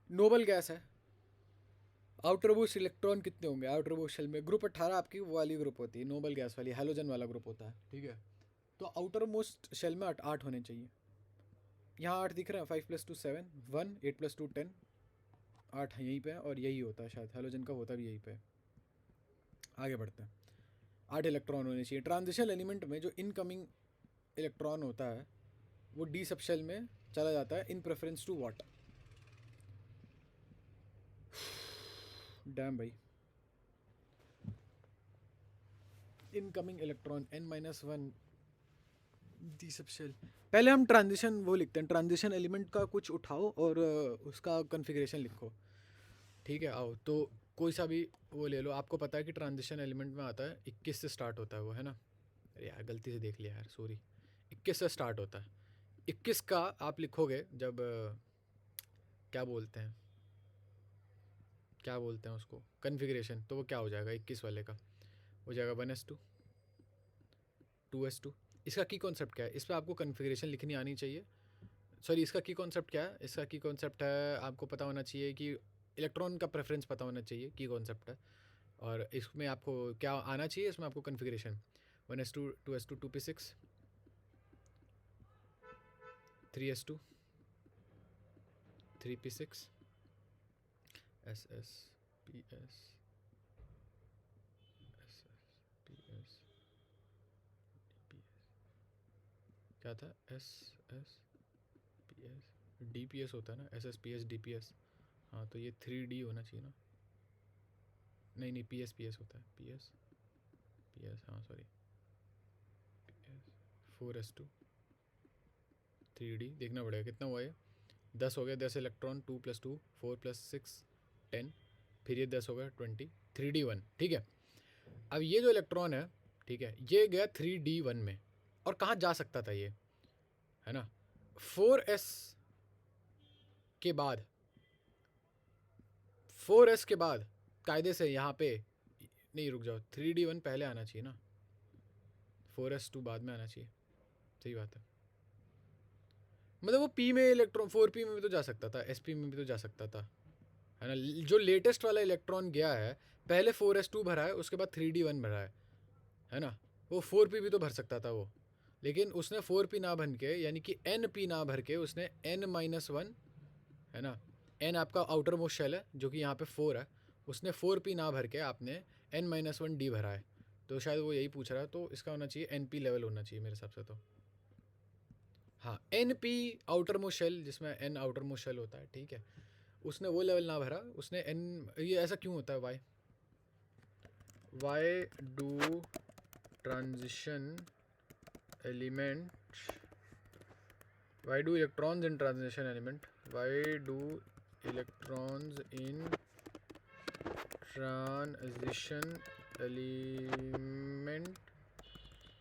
नोबल गैस है, आउटर मोस्ट इलेक्ट्रॉन कितने होंगे आउटर मोस्ट शेल में? ग्रुप 18 आपकी वो वाली ग्रुप होती है, नोबल गैस वाली, हैलोजन वाला ग्रुप होता है, ठीक है। तो आउटर मोस्ट शेल में 8 होने चाहिए। यहाँ 8 दिख रहे हैं, 5 + 2 7, 1, 8 + 2 10, 8 यहीं पे है, और यही होता है शायद, हैलोजन का होता भी यहीं पे। आगे बढ़ते हैं। 8 इलेक्ट्रॉन होने चाहिए। ट्रांजिशन एलिमेंट में जो इनकमिंग इलेक्ट्रॉन होता है वो डी सब शेल में चला जाता है, in preference to what? Damn भाई, incoming electron n-1 D subshell. पहले हम ट्रांजिशन वो लिखते हैं, ट्रांजिशन एलिमेंट का कुछ उठाओ और उसका कॉन्फ़िगरेशन लिखो, ठीक है। आओ तो कोई सा भी वो ले लो। आपको पता है कि ट्रांजिशन एलिमेंट में आता है 21 से स्टार्ट होता है वो, है ना? अरे यार गलती से देख लिया यार, सॉरी। 21 से स्टार्ट होता है। 21 का आप लिखोगे जब क्या बोलते हैं उसको, कन्फिग्रेशन, तो वो क्या हो जाएगा? 21 वाले का हो जाएगा 1s2 2s2। इसका की कॉन्सेप्ट क्या है? इस पर आपको कन्फिग्रेशन लिखनी आनी चाहिए। सॉरी, इसका की कॉन्सेप्ट क्या है? इसका की कॉन्सेप्ट है, आपको पता होना चाहिए कि इलेक्ट्रॉन का प्रेफरेंस पता होना चाहिए, की कॉन्सेप्ट है। और इसमें आपको क्या आना चाहिए? इसमें आपको configuration 1s2 2s2 2p6 3s2 3p6 ss ps ss ps क्या था? ss ps dps होता है ना, ss ps dps। हाँ तो ये 3d होना चाहिए ना? नहीं ps होता है, ps हाँ सॉरी, ps 4s2 3d। देखना पड़ेगा कितना हुआ ये। 10 हो गया, 10 इलेक्ट्रॉन, 2 + 2 4 + 6 10, फिर ये 10 हो गया 20, 3d1, ठीक है। अब ये जो इलेक्ट्रॉन है, ठीक है, ये गया 3d1 में, और कहाँ जा सकता था ये, है ना? 4s के बाद, 4s के बाद कायदे से यहाँ पे नहीं, रुक जाओ, 3d1 पहले आना चाहिए ना, 4s2 बाद में आना चाहिए। सही बात है, मतलब वो p में इलेक्ट्रॉन 4p में भी तो जा सकता था, sp में भी तो जा सकता था, है ना? जो लेटेस्ट वाला इलेक्ट्रॉन गया है, पहले 4s2 भरा है, उसके बाद 3d1 भरा है ना? वो 4p भी तो भर सकता था वो, लेकिन उसने 4p ना भर के, यानी कि np ना भर के, उसने n-1, है ना? n आपका आउटर मोस्ट शेल है जो कि यहाँ पे 4 है, उसने 4p ना भर के आपने n-1d भरा है। तो शायद वो यही पूछ रहा है, तो इसका होना चाहिए np लेवल होना चाहिए मेरे हिसाब से तो। हाँ, np आउटर मोस्ट शेल, जिसमें n आउटर मोस्ट शेल होता है, ठीक है, उसने वो लेवल ना भरा, उसने n, ये ऐसा क्यों होता है? Why do transition element, why do electrons in transition element, why do electrons in transition element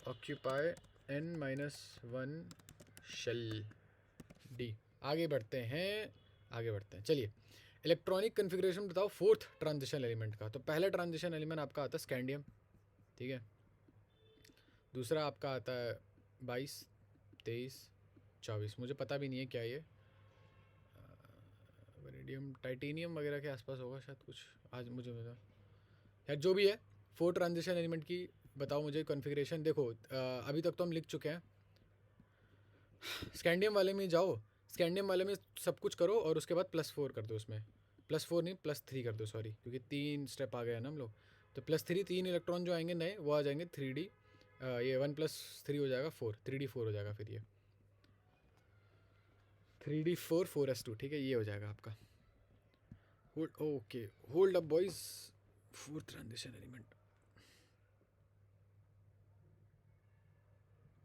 occupy n-1 shell d? आगे बढ़ते हैं, चलिए। इलेक्ट्रॉनिक कन्फिग्रेशन बताओ 4th ट्रांजिशन एलिमेंट का। तो पहला ट्रांजिशन एलिमेंट आपका आता है स्कैंडियम, ठीक है। दूसरा आपका आता है 22 23 24, मुझे पता भी नहीं है क्या ये, वैनेडियम टाइटेनियम वगैरह के आसपास होगा शायद कुछ, आज मुझे पता यार, जो भी है। 4 ट्रांजिशन एलिमेंट की बताओ मुझे कॉन्फ़िगरेशन। देखो अभी तक तो हम लिख चुके हैं। स्कैंडियम वाले में जाओ, स्कैंडियम वाले में सब कुछ करो और उसके बाद +4 कर दो उसमें। +4 नहीं +3 कर दो, सॉरी, क्योंकि 3 स्टेप आ गया ना हम लोग। तो +3 3 इलेक्ट्रॉन जो आएंगे नए वो आ जाएंगे 3D। ये 1 + 3 हो जाएगा 4, 3D4 हो जाएगा फिर ये 3D4 4s2। ठीक है, ये हो जाएगा आपका। Hold, okay, hold up boys. 4th transition element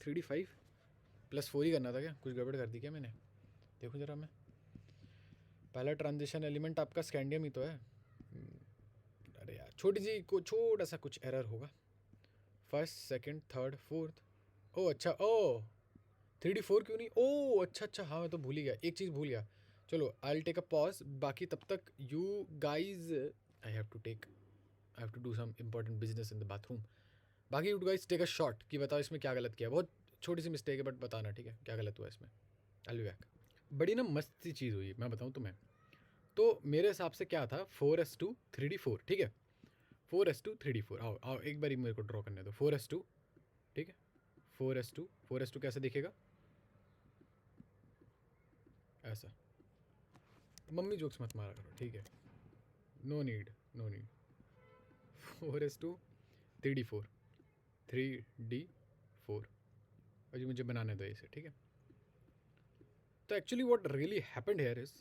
3D5 +4 ही करना था क्या? कुछ गड़बड़ कर दी क्या मैंने? देखो जरा मैं, पहला ट्रांजिशन एलिमेंट आपका स्कैंडियम ही तो है। अरे यार छोटी जी को छोटा सा कुछ एरर होगा। First, second, third, fourth. ओ अच्छा, ओ 3D4 क्यों नहीं? ओ अच्छा अच्छा, हाँ मैं तो भूल ही गया, एक चीज़ भूल गया। चलो I will take a pause, बाकी तब तक you guys, I have to do some important business in the bathroom. बाकी you guys take a shot कि बताओ इसमें क्या गलत किया। बहुत छोटी सी मिस्टेक है बट बताना, ठीक है, क्या गलत हुआ इसमें। आई विल बी बैक। बड़ी ना मस्त सी चीज़ हुई, मैं बताऊँ तुम्हें। तो मेरे हिसाब से क्या था, 4s2 3D4, ठीक है, 4s2 3D4। आओ आओ एक बार मेरे को ड्रॉ करने दो 4s2, ठीक है, 4s2 कैसे दिखेगा? ऐसा। मम्मी जोक्स मत मारा करो, ठीक है, no need no need. 4s2 3D4 3D4। अजी मुझे बनाने दो इसे, ठीक है। तो actually what really happened here is,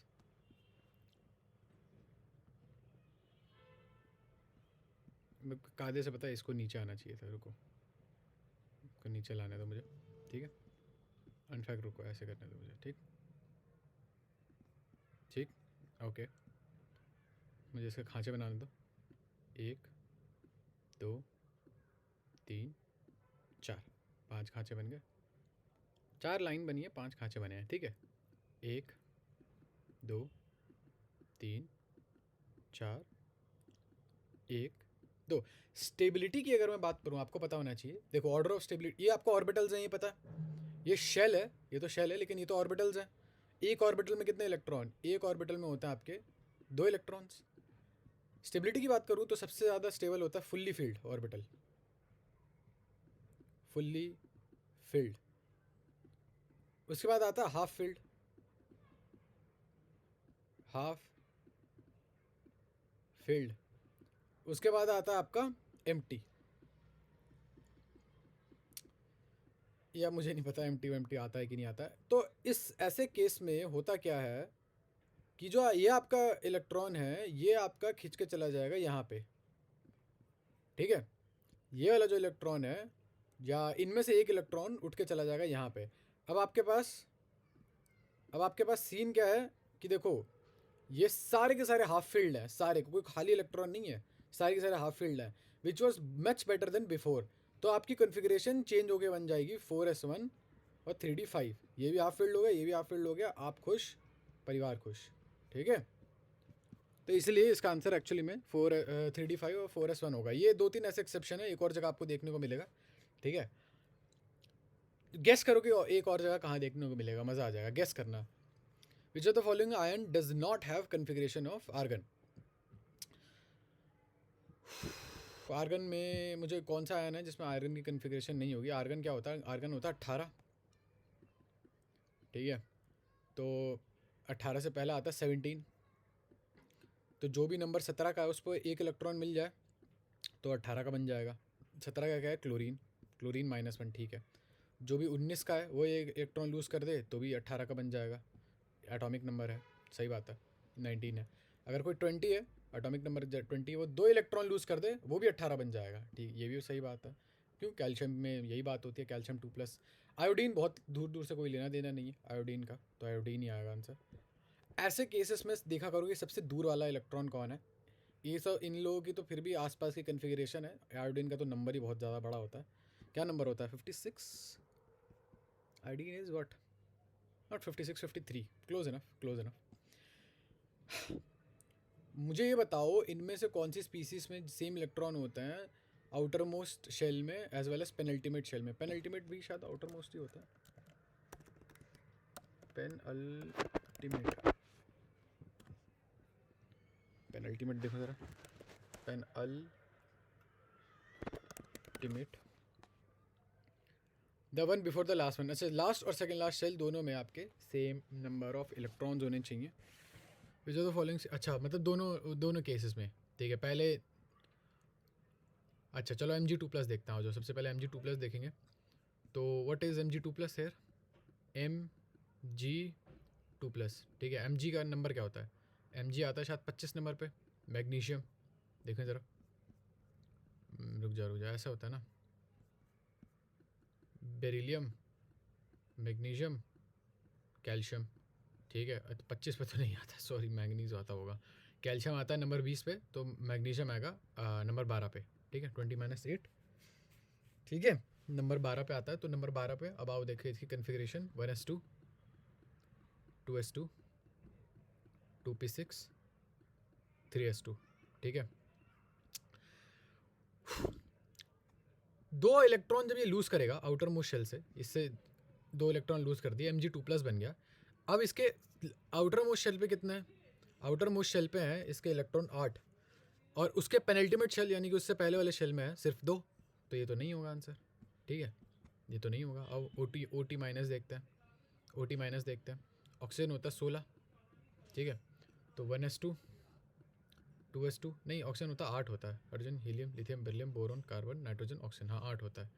कायदे से पता है इसको नीचे आना चाहिए था, रुको, इसको नीचे लाने दो मुझे, ठीक है। अनफैक्ट रुको, ऐसे करने दो मुझे, ठीक ठीक, ओके। मुझे इसके खांचे बनाने दो, 1 2 3 4, 5 खांचे बन गए। 4 लाइन बनी है, 5 खांचे बने हैं, ठीक है। 1 2 3 4 1 2। स्टेबिलिटी की अगर मैं बात करूँ, आपको पता होना चाहिए, देखो ऑर्डर ऑफ स्टेबिलिटी, ये आपको ऑर्बिटल्स हैं, ये पता है, ये शेल है, ये तो शेल है, लेकिन ये तो ऑर्बिटल्स हैं। एक ऑर्बिटल में कितने इलेक्ट्रॉन? एक ऑर्बिटल में होता है आपके 2 इलेक्ट्रॉन्स। स्टेबिलिटी की बात करूँ तो सबसे ज़्यादा स्टेबल होता है fully filled orbital, fully filled. उसके बाद आता है हाफ फिल्ड, हाफ फिल्ड। उसके बाद आता है आपका एम्प्टी, या मुझे नहीं पता एम्प्टी आता है कि नहीं आता है। तो इस ऐसे केस में होता क्या है कि जो ये आपका इलेक्ट्रॉन है ये आपका खींच के चला जाएगा यहाँ पे, ठीक है। ये वाला जो इलेक्ट्रॉन है, या इनमें से एक इलेक्ट्रॉन उठ के चला जाएगा यहाँ पे। अब आपके पास सीन क्या है कि देखो ये सारे के सारे हाफ फील्ड हैं, सारे, कोई खाली इलेक्ट्रॉन नहीं है, सारे के सारे हाफ फील्ड हैं, which was much better than before. तो आपकी कॉन्फ़िगरेशन चेंज होके बन जाएगी 4s1 और 3D5। ये भी हाफ फील्ड हो गया, ये भी हाफ फील्ड हो गया, आप खुश, परिवार खुश, ठीक है। तो इसलिए इसका आंसर एक्चुअली में 3D5 और 4s1 होगा। ये 2-3 ऐसे एक्सेप्शन है, एक और जगह आपको देखने को मिलेगा, ठीक है। गेस करो कि एक और जगह कहाँ देखने को मिलेगा, मज़ा आ जाएगा, गेस करना। Which of the following ion does not have configuration of argon? Argon में मुझे कौन सा आयन है जिसमें आयरन की कन्फिग्रेशन नहीं होगी? आर्गन क्या होता है? आर्गन होता है 18, ठीक है। तो 18 से पहला आता है 17। तो जो भी नंबर 17 का है उस पर एक इलेक्ट्रॉन मिल जाए तो 18 का बन जाएगा। 17 का क्या है? क्लोरीन, क्लोरीन -1, ठीक है। जो भी 19 का है वो एक इलेक्ट्रॉन लूज़ कर दे तो भी 18 का बन जाएगा, एटॉमिक नंबर है, सही बात है, 19 है। अगर कोई 20 है, एटॉमिक नंबर 20, वो 2 इलेक्ट्रॉन लूज़ कर दे वो भी 18 बन जाएगा, ठीक, ये भी सही बात है। क्यों? कैल्शियम में यही बात होती है, कैल्शियम 2+। आयोडीन बहुत दूर दूर से कोई लेना देना नहीं है आयोडीन का, तो आयोडीन ही आएगा आंसर। ऐसे केसेस में देखा करोगे सबसे दूर वाला इलेक्ट्रॉन कौन है। ये सब इन लोगों की तो फिर भी आसपास की कन्फिग्रेशन है, आयोडीन का तो नंबर ही बहुत ज़्यादा बड़ा होता है। क्या नंबर होता है? 56। Iodine is what? Not 56, 53, close enough, close enough. मुझे ये बताओ इनमें से कौन सी स्पीसीज में सेम इलेक्ट्रॉन होते हैं आउटर मोस्ट शेल में as well as penultimate shell में? पेनल्टीमेट भी शायद आउटर मोस्ट ही होता है। पेनल्टीमेट देखो ज़रा, penultimate the one before the last one. अच्छा, लास्ट और सेकंड लास्ट शेल दोनों में आपके सेम नंबर ऑफ इलेक्ट्रॉन्स होने चाहिए। Which are the following. अच्छा, मतलब दोनों दोनों केसेस में, ठीक है। पहले अच्छा चलो Mg2+ देखता हूँ। जो सबसे पहले Mg2+ देखेंगे तो what is Mg2+ hair? Mg2+, ठीक है। Mg का नंबर क्या होता है? Mg आता है शायद 25 नंबर पे। मैग्नीशियम देखें ज़रा, रुक जा ऐसा होता है ना, बेरिलियम, मैग्नीशियम, कैल्शियम, ठीक है। 25 पे तो नहीं आता, सॉरी, मैंगनीज आता होगा। कैल्शियम आता है नंबर 20 पे, तो मैग्नीशियम आएगा नंबर 12 पे, ठीक है। 20-8, ठीक है। नंबर 12 पे आता है, तो नंबर 12 पे अब आओ देखिए इसकी configuration. 1s2, 2s2, 2p6, 3s2, ठीक है। दो इलेक्ट्रॉन जब ये लूज़ करेगा आउटर मोस्ट शेल से, इससे 2 इलेक्ट्रॉन लूज़ कर दिए, Mg2+ बन गया। अब इसके आउटर मोस्ट शेल पे कितने हैं? आउटर मोस्ट शेल पे हैं इसके इलेक्ट्रॉन 8, और उसके पेनल्टीमेट शेल यानी कि उससे पहले वाले शेल में है सिर्फ 2। तो ये तो नहीं होगा आंसर, ठीक है, ये तो नहीं होगा। अब OT माइनस देखते हैं, OT माइनस देखते हैं। ऑक्सीजन होता है 16, ठीक है। तो 1s2, 2s2, नहीं ऑक्सीजन होता 8 होता है। Hydrogen, helium, lithium, beryllium, boron, carbon, nitrogen, oxygen, हाँ 8 होता है,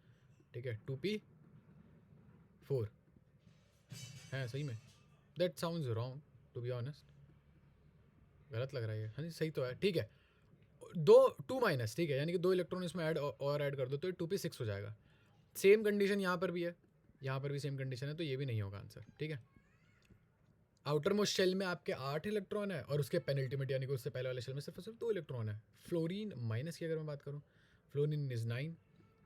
ठीक है। 2p4 है सही में। That sounds wrong to be honest, गलत लग रहा है ये। हाँ जी सही तो है, ठीक है। 2 माइनस, ठीक है, यानी कि 2 इलेक्ट्रॉन इसमें ऐड कर दो तो 2p6 हो जाएगा। सेम कंडीशन यहाँ पर भी है, यहाँ पर भी सेम कंडीशन है, तो ये भी नहीं होगा आंसर, ठीक है। आउटर मोस्ट शेल में आपके 8 इलेक्ट्रॉन है, और उसके पेनल्टीमेट यानी कि उससे पहले वाले शेल में सिर्फ 2 इलेक्ट्रॉन है। फ्लोरीन माइनस की अगर मैं बात करूँ, फ्लोरीन इज़ 9,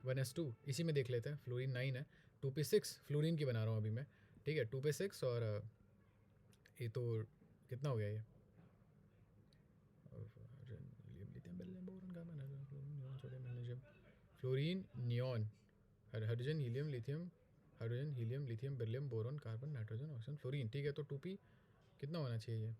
1s2, इसी में देख लेते हैं। फ्लोरीन 9 है, 2p6 फ्लोरीन की बना रहा हूँ अभी मैं, ठीक है। 2p6 और ये तो कितना हो गया ये, fluorine, neon, hydrogen, helium, lithium, hydrogen, helium, lithium, beryllium, boron, carbon, nitrogen, oxygen, fluorine, ठीक है। तो 2p कितना होना चाहिए ये?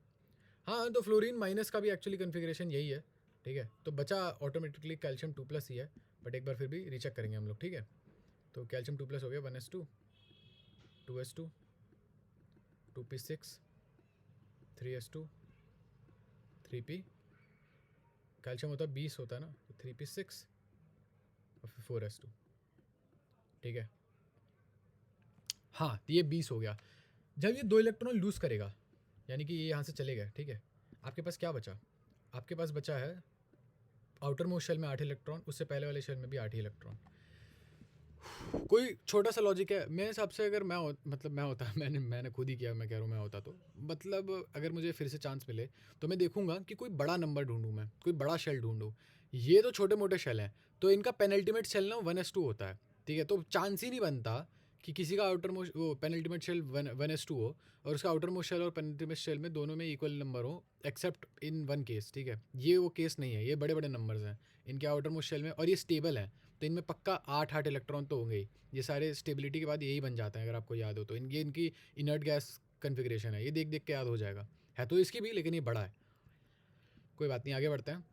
हाँ, तो फ्लोरीन माइनस का भी एक्चुअली कन्फिग्रेशन यही है, ठीक है। तो बचा ऑटोमेटिकली कैल्शियम 2+ ही है, बट एक बार फिर भी रीचेक करेंगे हम लोग, ठीक है। तो कैल्शियम 2+ हो गया, 1s2, 2s2, 2p6, 3s2, 3p, calcium होता है 20 होता है ना, तो 3p6 और फिर 4s2, ठीक है। हाँ, तो ये 20 हो गया। जब ये 2 इलेक्ट्रॉन लूज़ करेगा यानी कि ये यहाँ से चले गए, ठीक है, आपके पास क्या बचा? आपके पास बचा है आउटर मोस्ट शेल में 8 इलेक्ट्रॉन, उससे पहले वाले शेल में भी 8 इलेक्ट्रॉन। कोई छोटा सा लॉजिक है मेरे हिसाब से, अगर मैं होता मैंने खुद ही किया, मैं कह रहा हूँ मैं होता तो मतलब अगर मुझे फिर से चांस मिले तो मैं देखूंगा कि कोई बड़ा नंबर ढूंढूं, मैं कोई बड़ा शेल ढूंढूं। ये तो छोटे मोटे शेल हैं, तो इनका पेनल्टीमेट शेल ना 1s2 होता है, ठीक है। तो चांस ही नहीं बनता कि किसी का आउटर मोस्ट वो पेनल्टीमेट शेल 1s2 हो, और उसका आउटर मोस्ट शेल और पेनल्टीमेट शेल में दोनों में इक्वल नंबर हो, एक्सेप्ट इन वन केस, ठीक है। ये वो केस नहीं है, ये बड़े बड़े नंबर्स हैं इनके आउटर मोस्ट शेल में, और ये स्टेबल हैं, तो इनमें पक्का 8 इलेक्ट्रॉन तो होंगे ही। ये सारे स्टेबिलिटी के बाद यही बन जाते हैं, अगर आपको याद हो तो। ये इनकी इनर्ट गैस कन्फिग्रेशन है, ये देख देख के याद हो जाएगा। है तो इसकी भी, लेकिन ये बड़ा है। कोई बात नहीं, आगे बढ़ते हैं।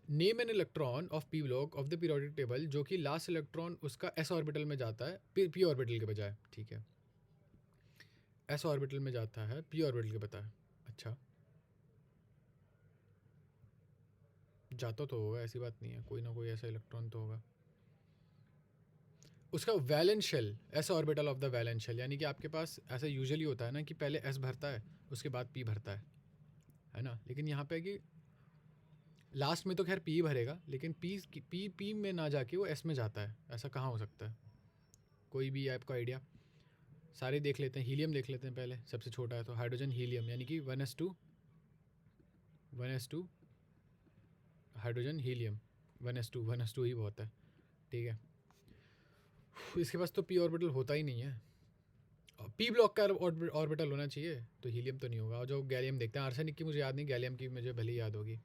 Name an electron of P block of the periodic table जो कि लास्ट इलेक्ट्रॉन उसका एस ऑर्बिटल में जाता है पी ऑर्बिटल के बजाय, ठीक है। एस ऑर्बिटल में जाता है पी ऑर्बिटल के बजाय। अच्छा, जाता तो होगा, ऐसी बात नहीं है, कोई ना कोई ऐसा इलेक्ट्रॉन तो होगा। उसका valence shell, s orbital of the valence shell, यानी कि आपके पास ऐसा यूजुअली होता है ना कि पहले एस भरता है उसके बाद पी भरता है ना। लेकिन यहाँ पे कि लास्ट में तो खैर पी भरेगा, लेकिन पी में ना जाके वो एस में जाता है, ऐसा कहाँ हो सकता है? कोई भी आपका आइडिया? सारे देख लेते हैं, हीलियम देख लेते हैं पहले, सबसे छोटा है तो हाइड्रोजन, हीलियम, यानी कि 1s2, 1s2, hydrogen, helium, 1s2, 1s2 ही बहुत है, ठीक है। इसके पास तो पी ऑर्बिटल होता ही नहीं है। पी ब्लॉक का ऑर्बिटल होना चाहिए, तो हीलियम तो नहीं होगा। और जो गैलियम देखते हैं, आर्सेनिक की मुझे याद नहीं, गैलियम की मुझे भले याद होगी।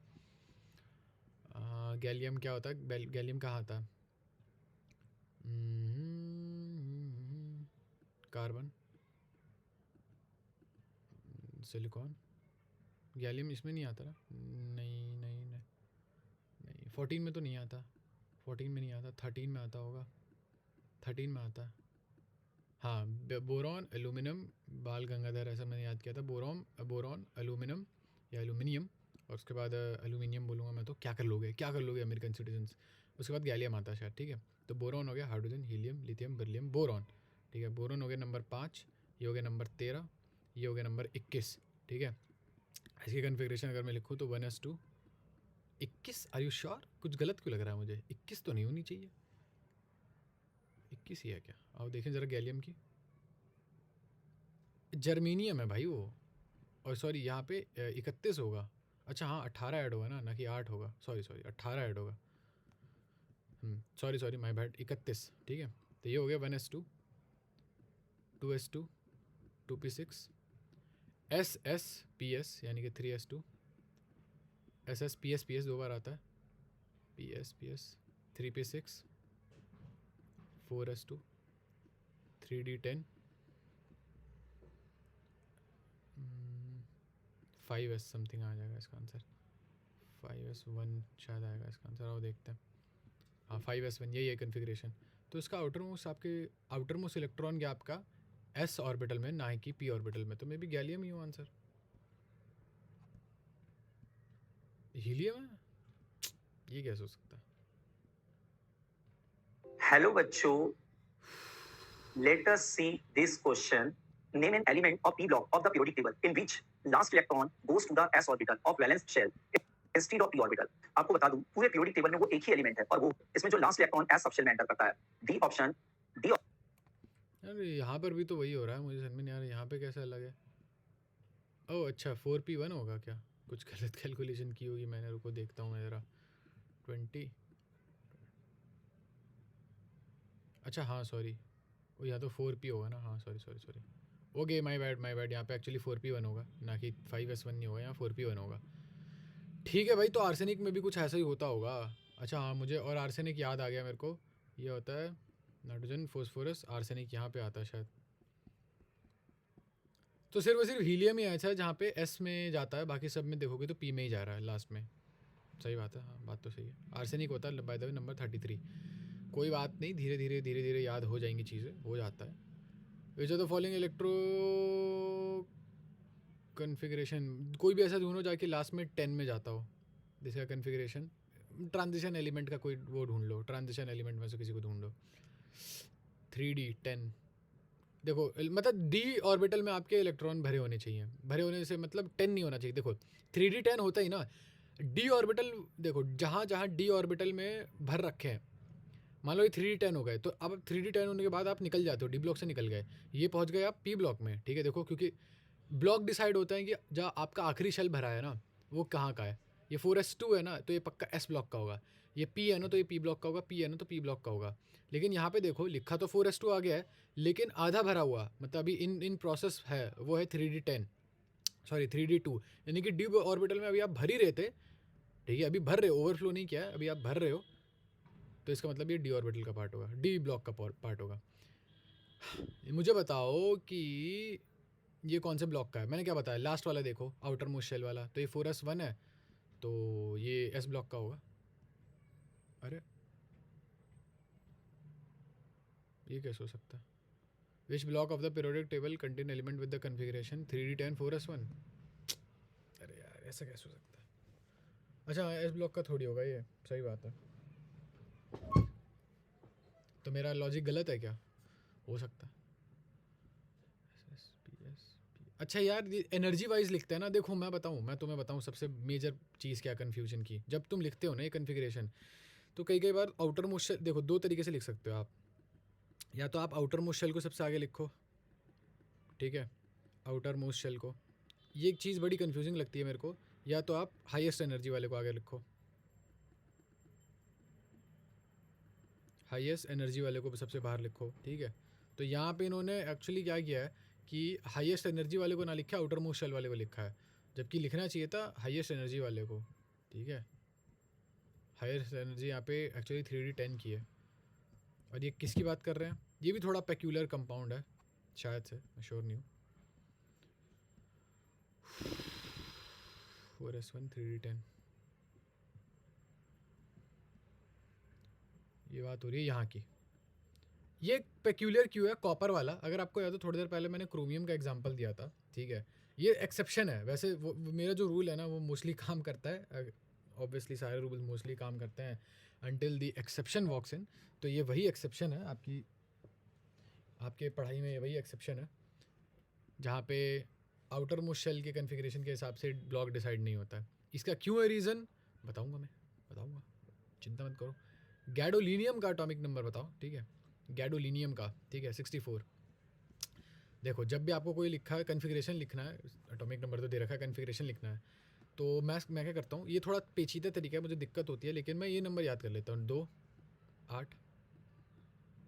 गैलियम क्या होता है? गैलियम कहाँ आता है? कार्बन, सिलिकॉन, गैलियम इसमें नहीं आता ना? नहीं नहीं नहीं नहीं, 14 में तो नहीं आता, 14 में नहीं आता, 13 में आता होगा, 13 में आता है। हाँ, बोरॉन, एल्यूमिनियम, बाल गंगाधर ऐसा मैंने याद किया था, बोरॉन, एल्यूमिनियम या एल्यूमिनियम, और उसके बाद एल्यूमिनियम बोलूँगा मैं तो क्या कर लोगे अमेरिकन सिटीजन्स। उसके बाद गैलियम आता है शायद, ठीक है। तो बोरॉन हो गया, hydrogen, helium, lithium, beryllium, boron, ठीक है। बोरॉन हो गया नंबर 5, ये हो गया नंबर 13, ये हो गया नंबर 21, ठीक है। इसकी कन्फिग्रेशन अगर मैं लिखूँ तो 1s2 21। Are you sure? कुछ गलत क्यों लग रहा है मुझे? 21 तो नहीं होनी चाहिए, 21 ही है क्या? आओ देखें ज़रा गैलियम की, जर्मीनियम है भाई वो, और सॉरी यहाँ पे 31 होगा। अच्छा हाँ, 18 ऐड होगा ना कि 8 होगा, सॉरी 18 ऐड होगा, सॉरी माय बैड, 31, ठीक है। तो ये हो गया 1s2, 2s2, 2p6, ss यानी कि 3s2, ps दो बार आता है, ps 3p6, 4s2, 3d10, 5s something आ जाएगा इसका आंसर, 5s1 शायद आएगा इसका आंसर, आओ देखते हैं। हाँ 5s1, यही है कन्फिग्रेशन। तो इसका आउटर मोस्ट इलेक्ट्रॉन गया आपका s ऑर्बिटल में, ना कि p ऑर्बिटल में, तो मे बी गैलियम ही हो आंसर। हीलियम है, ये कैसे हो सकता है? हेलो बच्चों, let us see this question. Name an element of p block of the periodic table in which last electron goes to the s orbital of valence shell instead of p orbital. आपको बता दूं, पूरे periodic table में वो एक ही एलिमेंट है और वो इसमें जो लास्ट इलेक्ट्रॉन s सबशेल में एंटर करता है। D option, D. अरे यहाँ पर भी तो वही हो रहा है, मुझे समझ में नहीं आ रहा यहाँ पे कैसे अलग है। ओह अच्छा, 4p1 होगा क्या? कुछ गलत कैलकुलेशन की होगी मैंने, रुको देखता हूँ मैं ज़रा। 20, अच्छा हाँ सॉरी, वो यहाँ तो 4p होगा ना, हाँ सॉरी ओके, माय बैड, यहाँ पे एक्चुअली 4p1 होगा, ना कि 5s1 नहीं होगा, यहाँ 4p1 होगा। ठीक है भाई, तो आर्सेनिक में भी कुछ ऐसा ही होता होगा। अच्छा हाँ, मुझे और आर्सेनिक याद आ गया मेरे को, ये होता है नाइट्रोजन, फॉस्फोरस, आर्सेनिक यहाँ पे आता है शायद। तो सिर्फ हीलियम ही ऐसा है जहाँ पे एस में जाता है, बाकी सब में देखोगे तो पी में ही जा रहा है लास्ट में। सही बात है, हाँ बात तो सही है। आर्सेनिक होता है बाय द वे नंबर 33। कोई बात नहीं, धीरे धीरे याद हो जाएंगी चीज़ें, हो जाता है। Which are the following electro configuration, कोई भी ऐसा ढूंढो जाके लास्ट में 10 में जाता हो, जिसका कन्फिग्रेशन ट्रांजिशन एलिमेंट का कोई वो ढूंढ लो, ट्रांजिशन एलिमेंट में से किसी को ढूंढ लो। 3d10, देखो मतलब डी ऑर्बिटल में आपके इलेक्ट्रॉन भरे होने चाहिए, भरे होने से मतलब 10 नहीं होना चाहिए। देखो 3d10 होता ही ना, डी ऑर्बिटल देखो जहाँ जहाँ डी ऑर्बिटल में भर रखे हैं, मान लो ये 3d10 हो गए, तो अब 3d10 होने के बाद आप निकल जाते हो, डी ब्लॉक से निकल गए, ये पहुँच गए आप पी ब्लॉक में, ठीक है। देखो क्योंकि ब्लॉक डिसाइड होता है कि जहाँ आपका आखिरी शेल भरा है ना वो कहाँ का है। ये 4s2 है ना, तो ये पक्का एस ब्लॉक का होगा। ये पी है ना, तो ये पी ब्लॉक का होगा, पी है ना तो पी ब्लॉक का होगा। लेकिन यहाँ पे देखो लिखा तो 4s2 आ गया है, लेकिन आधा भरा हुआ, मतलब अभी इन प्रोसेस है, वो है 3d10, सॉरी 3d2, यानी कि डी ऑर्बिटल में अभी आप भर ही रहे थे, ठीक है, अभी भर रहे हो, ओवरफ्लो नहीं किया है, अभी आप भर रहे हो, तो इसका मतलब ये डी ऑर्बिटल का पार्ट होगा, डी ब्लॉक का पार्ट होगा। मुझे बताओ कि ये कौन से ब्लॉक का है? मैंने क्या बताया, लास्ट वाला देखो, आउटर मोस्ट शेल वाला, तो ये 4s1 है, तो ये एस ब्लॉक का होगा। अरे ये कैसे हो सकता है? Which block of the periodic table contain element with the configuration 3d10 4s1? अरे यार ऐसा कैसे हो सकता है? अच्छा एस ब्लॉक का थोड़ी होगा ये, सही बात है। तो मेरा लॉजिक गलत है क्या? हो सकता है। अच्छा यार, एनर्जी वाइज लिखते हैं ना, देखो मैं तुम्हें बताऊं सबसे मेजर चीज़ क्या कन्फ्यूजन की, जब तुम लिखते हो ना ये कन्फिग्रेशन, तो कई बार आउटर मोस्ट शेल, देखो दो तरीके से लिख सकते हो आप, या तो आप आउटर मोस्ट शेल को सबसे आगे लिखो, ठीक है, आउटर मोस्ट शेल को, ये एक चीज़ बड़ी कन्फ्यूजिंग लगती है मेरे को, या तो आप हाईएस्ट एनर्जी वाले को आगे लिखो, हाईएस्ट एनर्जी वाले को सबसे बाहर लिखो, ठीक है। तो यहाँ पे इन्होंने एक्चुअली क्या किया है कि हाईएस्ट एनर्जी वाले को ना लिखा, आउटर मोस्ट शेल वाले को लिखा है, जबकि लिखना चाहिए था हाईएस्ट एनर्जी वाले को, ठीक है। हाईएस्ट एनर्जी यहाँ पे एक्चुअली 3d10 की है। और ये किसकी बात कर रहे हैं? ये भी थोड़ा पेक्यूलर कंपाउंड है शायद से, मैं श्योर नहीं हूँ। 4s1 3d10, ये बात हो रही है यहाँ की, ये पेक्यूलियर क्यों है कॉपर वाला, अगर आपको याद हो थोड़ी देर पहले मैंने क्रोमियम का एग्जांपल दिया था, ठीक है, ये एक्सेप्शन है। वैसे वो मेरा जो रूल है ना वो मोस्टली काम करता है, ऑब्वियसली सारे रूल मोस्टली काम करते हैं अनटिल द एक्सेप्शन वॉक्स इन। तो ये वही एक्सेप्शन है आपके पढ़ाई में, ये वही एक्सेप्शन है जहाँ पे आउटर मोस्ट शेल के कन्फिग्रेशन के हिसाब से ब्लॉक डिसाइड नहीं होता है। इसका क्यों है रीज़न बताऊँगा, चिंता मत करो। गैडोलिनियम का एटॉमिक नंबर बताओ, ठीक है, गैडोलिनियम का, ठीक है, 64। देखो जब भी आपको कोई लिखा है कन्फिग्रेशन लिखना है, एटॉमिक नंबर तो दे रखा है, कन्फिग्रेशन लिखना है, तो मैं क्या करता हूँ, ये थोड़ा पेचीदा तरीका है, मुझे दिक्कत होती है, लेकिन मैं ये नंबर याद कर लेता हूँ, 2 8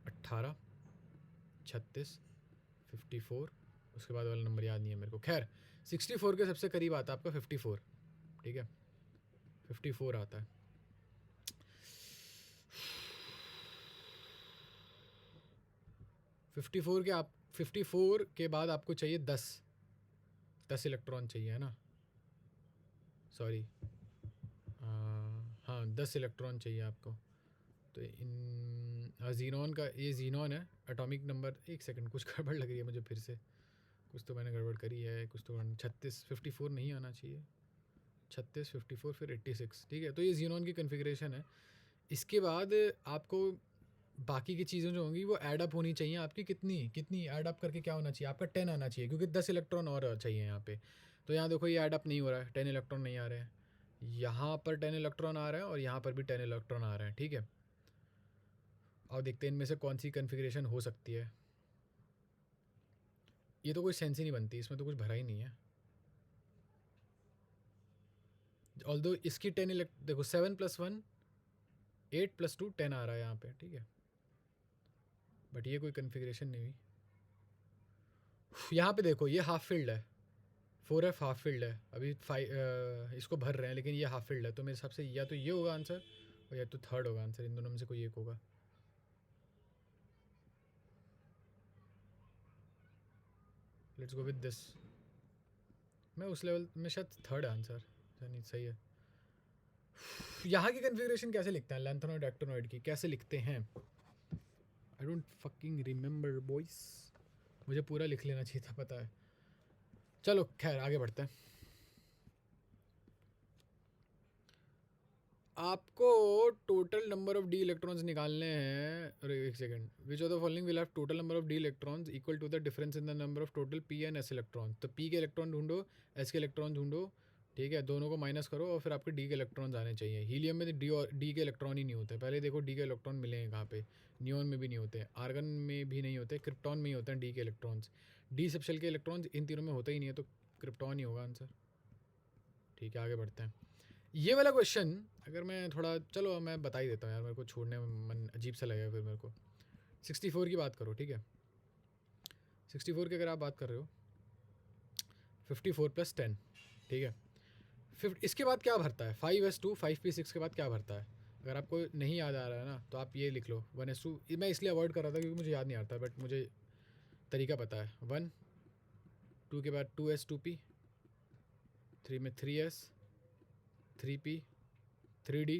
18 36 54, उसके बाद वाला नंबर याद नहीं है मेरे को। खैर 64 के सबसे करीब आता है आपका 54, ठीक है, 54 आता है। फिफ्टी फोर के बाद आपको चाहिए 10 इलेक्ट्रॉन चाहिए, है ना, सॉरी, हाँ 10 इलेक्ट्रॉन चाहिए आपको। तो इन जीनॉन का, ये जीनॉन है, एटॉमिक नंबर, एक सेकंड कुछ गड़बड़ लग रही है मुझे फिर से, कुछ तो मैंने गड़बड़ करी है, कुछ तो 36 54 नहीं आना चाहिए, 36 54 फिर 86, ठीक है। तो ये जीनॉन की कन्फिग्रेशन है। इसके बाद आपको बाकी की चीज़ें जो होंगी वो ऐड अप होनी चाहिए आपकी, कितनी ऐड अप करके क्या होना चाहिए आपका, 10 आना चाहिए, क्योंकि 10 इलेक्ट्रॉन और चाहिए यहाँ पे। तो यहाँ देखो ये ऐड अप नहीं हो रहा है, 10 इलेक्ट्रॉन नहीं आ रहे हैं, यहाँ पर 10 इलेक्ट्रॉन आ रहे हैं और यहाँ पर भी 10 इलेक्ट्रॉन आ रहे हैं, ठीक है। और देखते हैं इनमें से कौन सी कन्फिग्रेशन हो सकती है। ये तो कोई सेंस ही नहीं बनती, इसमें तो कुछ भरा ही नहीं है। ऑल्दो इसकी 10 देखो 7 + 1 8 + 2 10 आ रहा है यहाँ पे, ठीक है, बट ये कोई कन्फिग्रेशन नहीं हुई। यहाँ पे देखो ये हाफ फील्ड है, 4F हाफ फील्ड है, अभी इसको भर रहे हैं, लेकिन ये हाफ फील्ड है, तो मेरे हिसाब से या तो ये होगा आंसर और या तो थर्ड होगा आंसर, इन दोनों में से कोई एक होगा। Let's go with this. मैं उस लेवल में शायद थर्ड आंसर, नहीं सही है। यहाँ की कन्फिग्रेशन कैसे लिखते हैं, लैंथेनॉइड एक्टिनॉइड की कैसे लिखते हैं, I don't fucking remember boys, मुझे पूरा लिख लेना चाहिए था, पता है। चलो खैर आगे बढ़ते हैं। आपको total number of d electrons निकालने हैं, अरे एक second, which of the following will have total number of d electrons equal to the difference in the number of total p and s electron. तो पी के इलेक्ट्रॉन ढूंढो, एस के इलेक्ट्रॉन ढूंढो, ठीक है, दोनों को माइनस करो और फिर आपके डी के इलेक्ट्रॉन्स आने चाहिए। हीलियम में डी और डी के इलेक्ट्रॉन ही नहीं होते, पहले देखो डी के इलेक्ट्रॉन मिलेंगे कहाँ पे, नियोन में भी नहीं होते, आर्गन में भी नहीं होते, क्रिप्टॉन में ही होते हैं डी के इलेक्ट्रॉन्स। डी सबशेल के इलेक्ट्रॉन्स इन तीनों में होते ही नहीं है, तो क्रिप्टॉन ही होगा आंसर, ठीक है। आगे बढ़ते हैं। ये वाला क्वेश्चन अगर मैं थोड़ा, चलो मैं बता ही देता हूँ यार, मेरे को छोड़ने में मन अजीब सा लगेगा फिर मेरे को। 64 की बात करो, ठीक है, 64 की अगर आप बात कर रहे हो, 54 + 10, ठीक है। इसके बाद क्या भरता है, 5s2 5p6 के बाद क्या भरता है, अगर आपको नहीं याद आ रहा है ना तो आप ये लिख लो 1s2। मैं इसलिए अवॉइड कर रहा था क्योंकि मुझे याद नहीं आता, बट मुझे तरीका पता है। 1 2 के बाद 2s2p, 3 में 3s 3p 3d,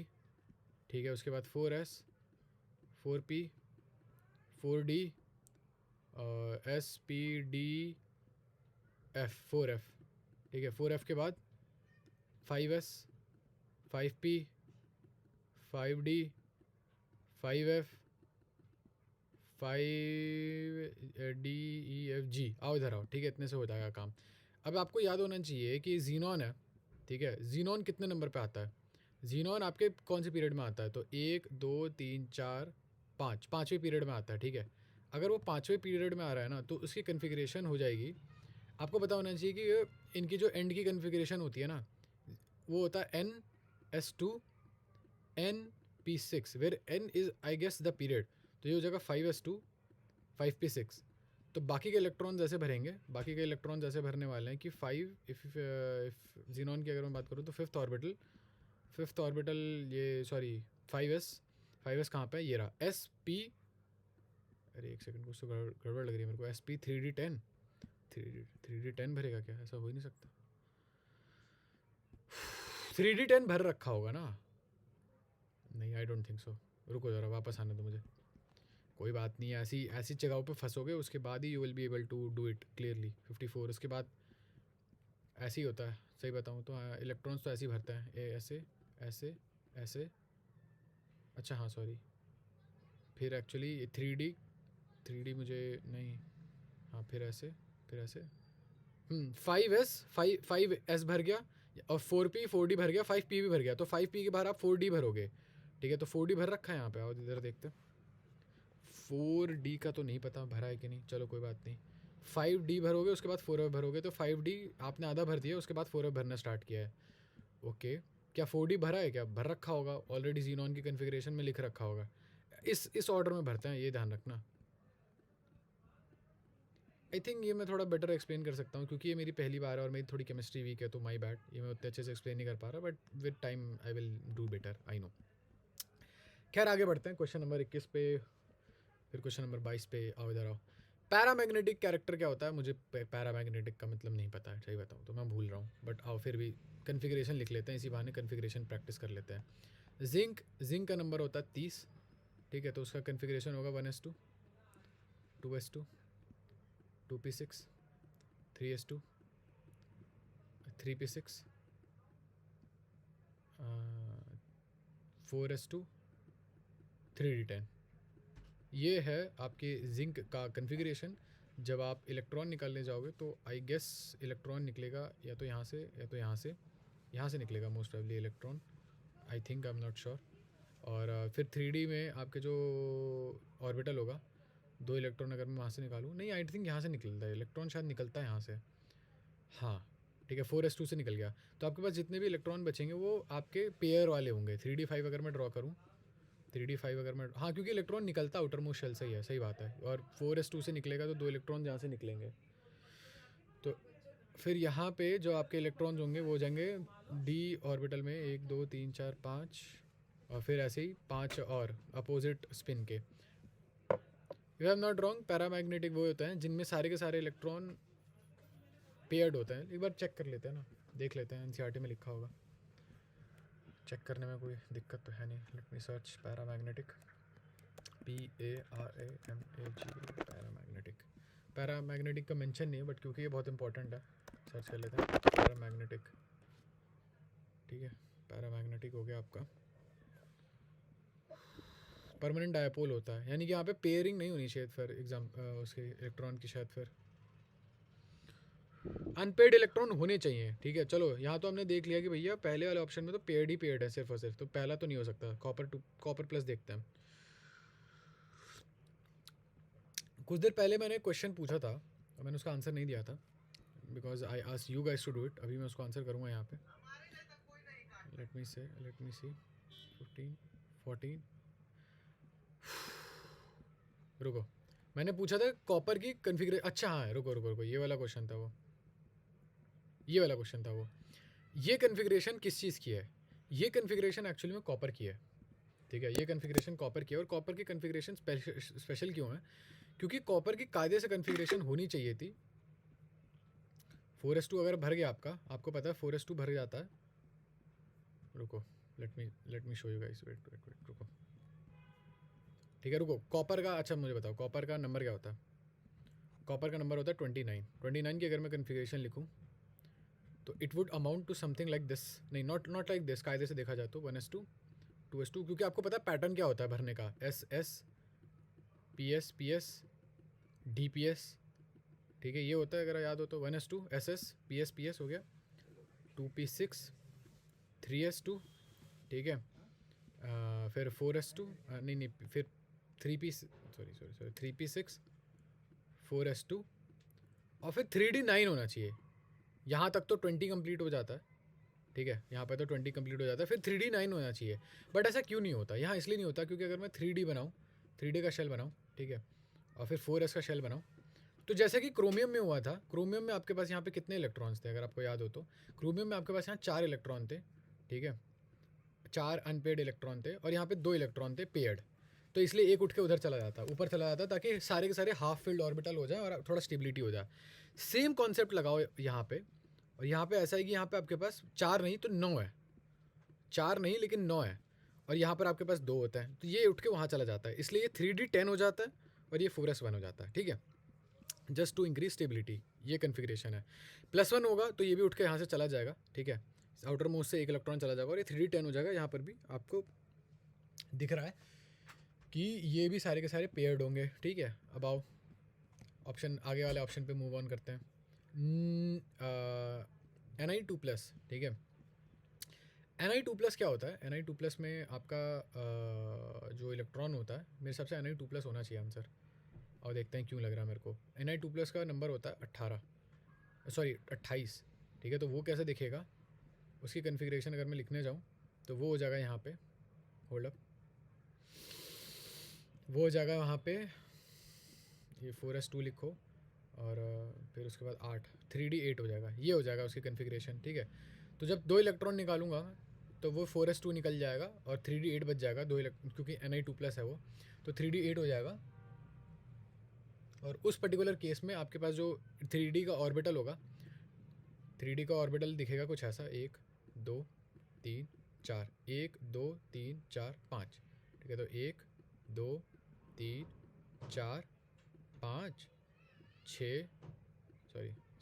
ठीक है, उसके बाद 4s 4p 4d spd f 4f, ठीक है। 4f के बाद 5s 5p 5d 5f 5d e f g, आओ इधर आओ, ठीक है, इतने से हो जाएगा काम। अब आपको याद होना चाहिए कि जीनॉन है, ठीक है, जीनॉन कितने नंबर पे आता है, जीनॉन आपके कौन से पीरियड में आता है, तो 1 2 3 4 5, पाँचवें पीरियड में आता है, ठीक है। अगर वो पाँचवें पीरियड में आ रहा है ना तो उसकी कन्फिग्रेशन हो जाएगी, आपको पता होना चाहिए कि इनकी जो एंड की कन्फिग्रेशन होती है ना वो होता है NS2 NP6, where N is I guess the period, तो ये हो जाएगा 5s2 5p6। तो बाकी के इलेक्ट्रॉन्स ऐसे भरेंगे, बाकी के इलेक्ट्रॉन्स ऐसे भरने वाले हैं कि 5, इफ जीनॉन की अगर मैं बात करूँ तो फिफ्थ ऑर्बिटल ये सॉरी 5s कहाँ पे है, ये रहा SP, अरे एक सेकंड कुछ तो गड़बड़ लग रही है मेरे को, SP 3d10 3d10 भरेगा क्या, ऐसा हो ही नहीं सकता, 3d10 भर रखा होगा ना, नहीं आई डोंट थिंक सो, रुको ज़रा वापस आने दो मुझे, कोई बात नहीं, ऐसी ऐसी जगहों पे फंसोगे उसके बाद ही you will be able to do it clearly. 54 उसके बाद ऐसे ही होता है, सही बताऊँ तो। हाँ, इलेक्ट्रॉन्स तो ऐसे ही भरते हैं, ऐसे ऐसे ऐसे। अच्छा हाँ सॉरी, फिर एक्चुअली 3D मुझे नहीं, हाँ फिर ऐसे 5S भर गया और 4D भर गया, 5P भी भर गया, तो 5P के बाहर आप 4D भरोगे, ठीक है। तो 4D भर रखा है यहाँ पे, आओ इधर देखते हैं। 4D का तो नहीं पता भरा है कि नहीं, चलो कोई बात नहीं। 5D भरोगे उसके बाद 4F भरोगे, तो 5D आपने आधा भर दिया, उसके बाद 4F भरना स्टार्ट किया है। ओके, क्या 4D भरा है? क्या भर रखा होगा ऑलरेडी, जीनॉन की कन्फिग्रेशन में लिख रखा होगा। इस ऑर्डर में भरते हैं, ये ध्यान रखना। आई थिंक ये मैं थोड़ा बेटर एक्सप्लेन कर सकता हूँ, क्योंकि ये मेरी पहली बार है और मेरी थोड़ी केमिस्ट्री वीक है, तो माई बैड, ये मैं उतने अच्छे से एक्सप्लेन नहीं कर पा रहा, but with time I will do better, I know. खैर आगे बढ़ते हैं क्वेश्चन नंबर 21 पे, फिर क्वेश्चन नंबर 22 पे। आओ इधर आओ। पैरामैग्नेटिक कैरेक्टर क्या होता है? मुझे पैरामैग्नेटिक का मतलब नहीं पता है, सही बताऊँ तो, मैं भूल रहा हूँ, बट आओ फिर भी कन्फिग्रेशन लिख लेते हैं, इसी बहाने कन्फिग्रेशन प्रैक्टिस कर लेते हैं। जिंक का नंबर होता है 30, ठीक है, तो उसका कन्फिग्रेशन होगा 1s2, 2s2, 2p6, 3s2, 3p6, 4s2, 3d10। ये है आपके जिंक का कन्फिग्रेशन। जब आप इलेक्ट्रॉन निकालने जाओगे तो आई गेस इलेक्ट्रॉन निकलेगा या तो यहाँ से या तो यहाँ से निकलेगा most probably electron, I think, I am not sure. और फिर 3D में आपके जो ऑर्बिटल होगा, 2 इलेक्ट्रॉन अगर मैं वहाँ से निकालूँ, नहीं आई थिंक यहाँ से निकलता है इलेक्ट्रॉन, शायद निकलता है यहाँ से, हाँ ठीक है, 4s2 से निकल गया। तो आपके पास जितने भी इलेक्ट्रॉन बचेंगे वो आपके पेयर वाले होंगे। 3d5 अगर मैं ड्रॉ करूँ, 3d5 अगर मैं, हाँ क्योंकि इलेक्ट्रॉन निकलता आउटर मोस्ट शेल से ही है, सही बात है। और 4s2 से निकलेगा तो 2 इलेक्ट्रॉन जहाँ से निकलेंगे, तो फिर यहाँ पे जो आपके इलेक्ट्रॉन्स होंगे वो हो जाएंगे डी ऑर्बिटल में, 1 2 3 4 5, और फिर ऐसे ही 5 और अपोजिट स्पिन के। You have not wrong, paramagnetic वो होता है जिनमें सारे के सारे इलेक्ट्रॉन पेयर्ड होते हैं। एक बार चेक कर लेते हैं ना, देख लेते हैं, एनसीईआरटी में लिखा होगा, चेक करने में कोई दिक्कत तो है नहीं। Let me search paramagnetic, PARAMAG, paramagnetic. Paramagnetic का मेंशन नहीं है, बट क्योंकि ये बहुत इंपॉर्टेंट है, सर्च कर लेते हैं पैरामैग्नेटिक, ठीक है। पैरामैग्नेटिक हो गया आपका, परमानेंट डायपोल होता है, यानी कि यहाँ पे पेयरिंग नहीं होनी चाहिए फिर उसके इलेक्ट्रॉन की, शायद फिर अनपेड इलेक्ट्रॉन होने चाहिए, ठीक है। चलो यहाँ तो हमने देख लिया कि भैया पहले वाले ऑप्शन में तो पेड ही पेड है सिर्फ और सिर्फ, तो पहला तो नहीं हो सकता। कॉपर प्लस देखते हैं। कुछ देर पहले मैंने क्वेश्चन पूछा था और मैंने उसका आंसर नहीं दिया था, because I asked you guys to do it. अभी मैं उसको आंसर करूँगा यहाँ पे। लेट मी सी 15 14, रुको, मैंने पूछा था कॉपर की कन्फिग्रेशन। अच्छा हाँ, रुको, ये वाला क्वेश्चन था वो, ये वाला क्वेश्चन था वो। ये कन्फिग्रेशन किस चीज़ की है? ये कन्फिग्रेशन एक्चुअली में कॉपर की है, ठीक है। ये कन्फिग्रेशन कॉपर की है, और कॉपर की कन्फिग्रेशन स्पेशल क्यों है? क्योंकि कॉपर की कायदे से कन्फिग्रेशन होनी चाहिए थी। 4s2 अगर भर गया आपको पता है 4s2 भर जाता है। रुको, let me show you guys, wait रुको, ठीक है रुको। कॉपर का, अच्छा मुझे बताओ कॉपर का नंबर क्या होता है? कॉपर का नंबर होता है 29 की अगर मैं कन्फिग्रेशन लिखूँ तो it would amount to something like this, नहीं नॉट लाइक दिस, कायदे से देखा जाए तो 1s2 2s2, क्योंकि आपको पता है पैटर्न क्या होता है भरने का, SS PS DPS, ठीक है। ये होता है अगर याद हो तो 1s2 SS PS हो गया, 2p6 3s2, ठीक है। फिर 4s2 नहीं फिर 3p6 4s2, और फिर 3d9 होना चाहिए। यहाँ तक तो 20 कंप्लीट हो जाता है, ठीक है, यहाँ पे तो 20 कंप्लीट हो जाता है, फिर 3d9 होना चाहिए। बट ऐसा क्यों नहीं होता? यहाँ इसलिए नहीं होता क्योंकि अगर मैं 3D बनाऊँ, 3D का शेल बनाऊँ, ठीक है, और फिर 4s का शेल बनाऊँ, तो जैसे कि क्रोमियम में हुआ था, क्रोमियम में आपके पास यहाँ पे कितने इलेक्ट्रॉन्स थे अगर आपको याद हो तो? क्रोमियम में आपके पास यहाँ 4 इलेक्ट्रॉन थे, ठीक है, 4 अनपेड इलेक्ट्रॉन थे, और यहाँ पे 2 इलेक्ट्रॉन थे पेड। तो इसलिए एक उठ के उधर चला जाता, ऊपर चला जाता, ताकि सारे के सारे हाफ फिल्ड ऑर्बिटल हो जाए और थोड़ा स्टेबिलिटी हो जाए। सेम कॉन्सेप्ट लगाओ यहाँ पे, और यहाँ पे ऐसा है कि यहाँ पे आपके पास 4 नहीं तो 9 है, 4 नहीं लेकिन 9 है। और यहाँ पर आपके पास 2 होता है, तो ये उठ के वहाँ चला जाता है, इसलिए ये 3D10 हो जाता है और ये 4s1 हो जाता है, ठीक है। जस्ट टू इंक्रीज स्टेबिलिटी, ये कन्फिग्रेशन है। +1 होगा तो ये भी उठ के यहाँ से चला जाएगा, ठीक है, आउटर मोस्ट से 1 इलेक्ट्रॉन चला जाएगा और ये 3D10 हो जाएगा। यहाँ पर भी आपको दिख रहा है कि ये भी सारे के सारे पेयर्ड होंगे, ठीक है। अब आओ ऑप्शन, आगे वाले ऑप्शन पे मूव ऑन करते हैं। Ni2+, ठीक है। Ni2+ क्या होता है? Ni2+ में आपका जो इलेक्ट्रॉन होता है, मेरे हिसाब से Ni2+ होना चाहिए आंसर, और देखते हैं क्यों लग रहा है मेरे को। Ni2+ का नंबर होता है 28, ठीक है। तो वो कैसे दिखेगा, उसकी कन्फिग्रेशन अगर मैं लिखने जाऊँ तो वो हो जाएगा यहाँ पे, होल्ड अप, वो हो जाएगा वहाँ पे, ये 4s2 लिखो और फिर उसके बाद 8, 3D8 हो जाएगा, ये हो जाएगा उसकी कन्फिग्रेशन, ठीक है। तो जब 2 इलेक्ट्रॉन निकालूंगा तो वो 4s2 निकल जाएगा और 3D8 बच जाएगा, क्योंकि Ni2+ है वो, तो 3D8 हो जाएगा। और उस पर्टिकुलर केस में आपके पास जो 3D का ऑर्बिटल होगा, 3D का ऑर्बिटल दिखेगा कुछ ऐसा, 1 2 3 4, 1 2 3 4 5, ठीक है। तो 1 2 3 4 5 6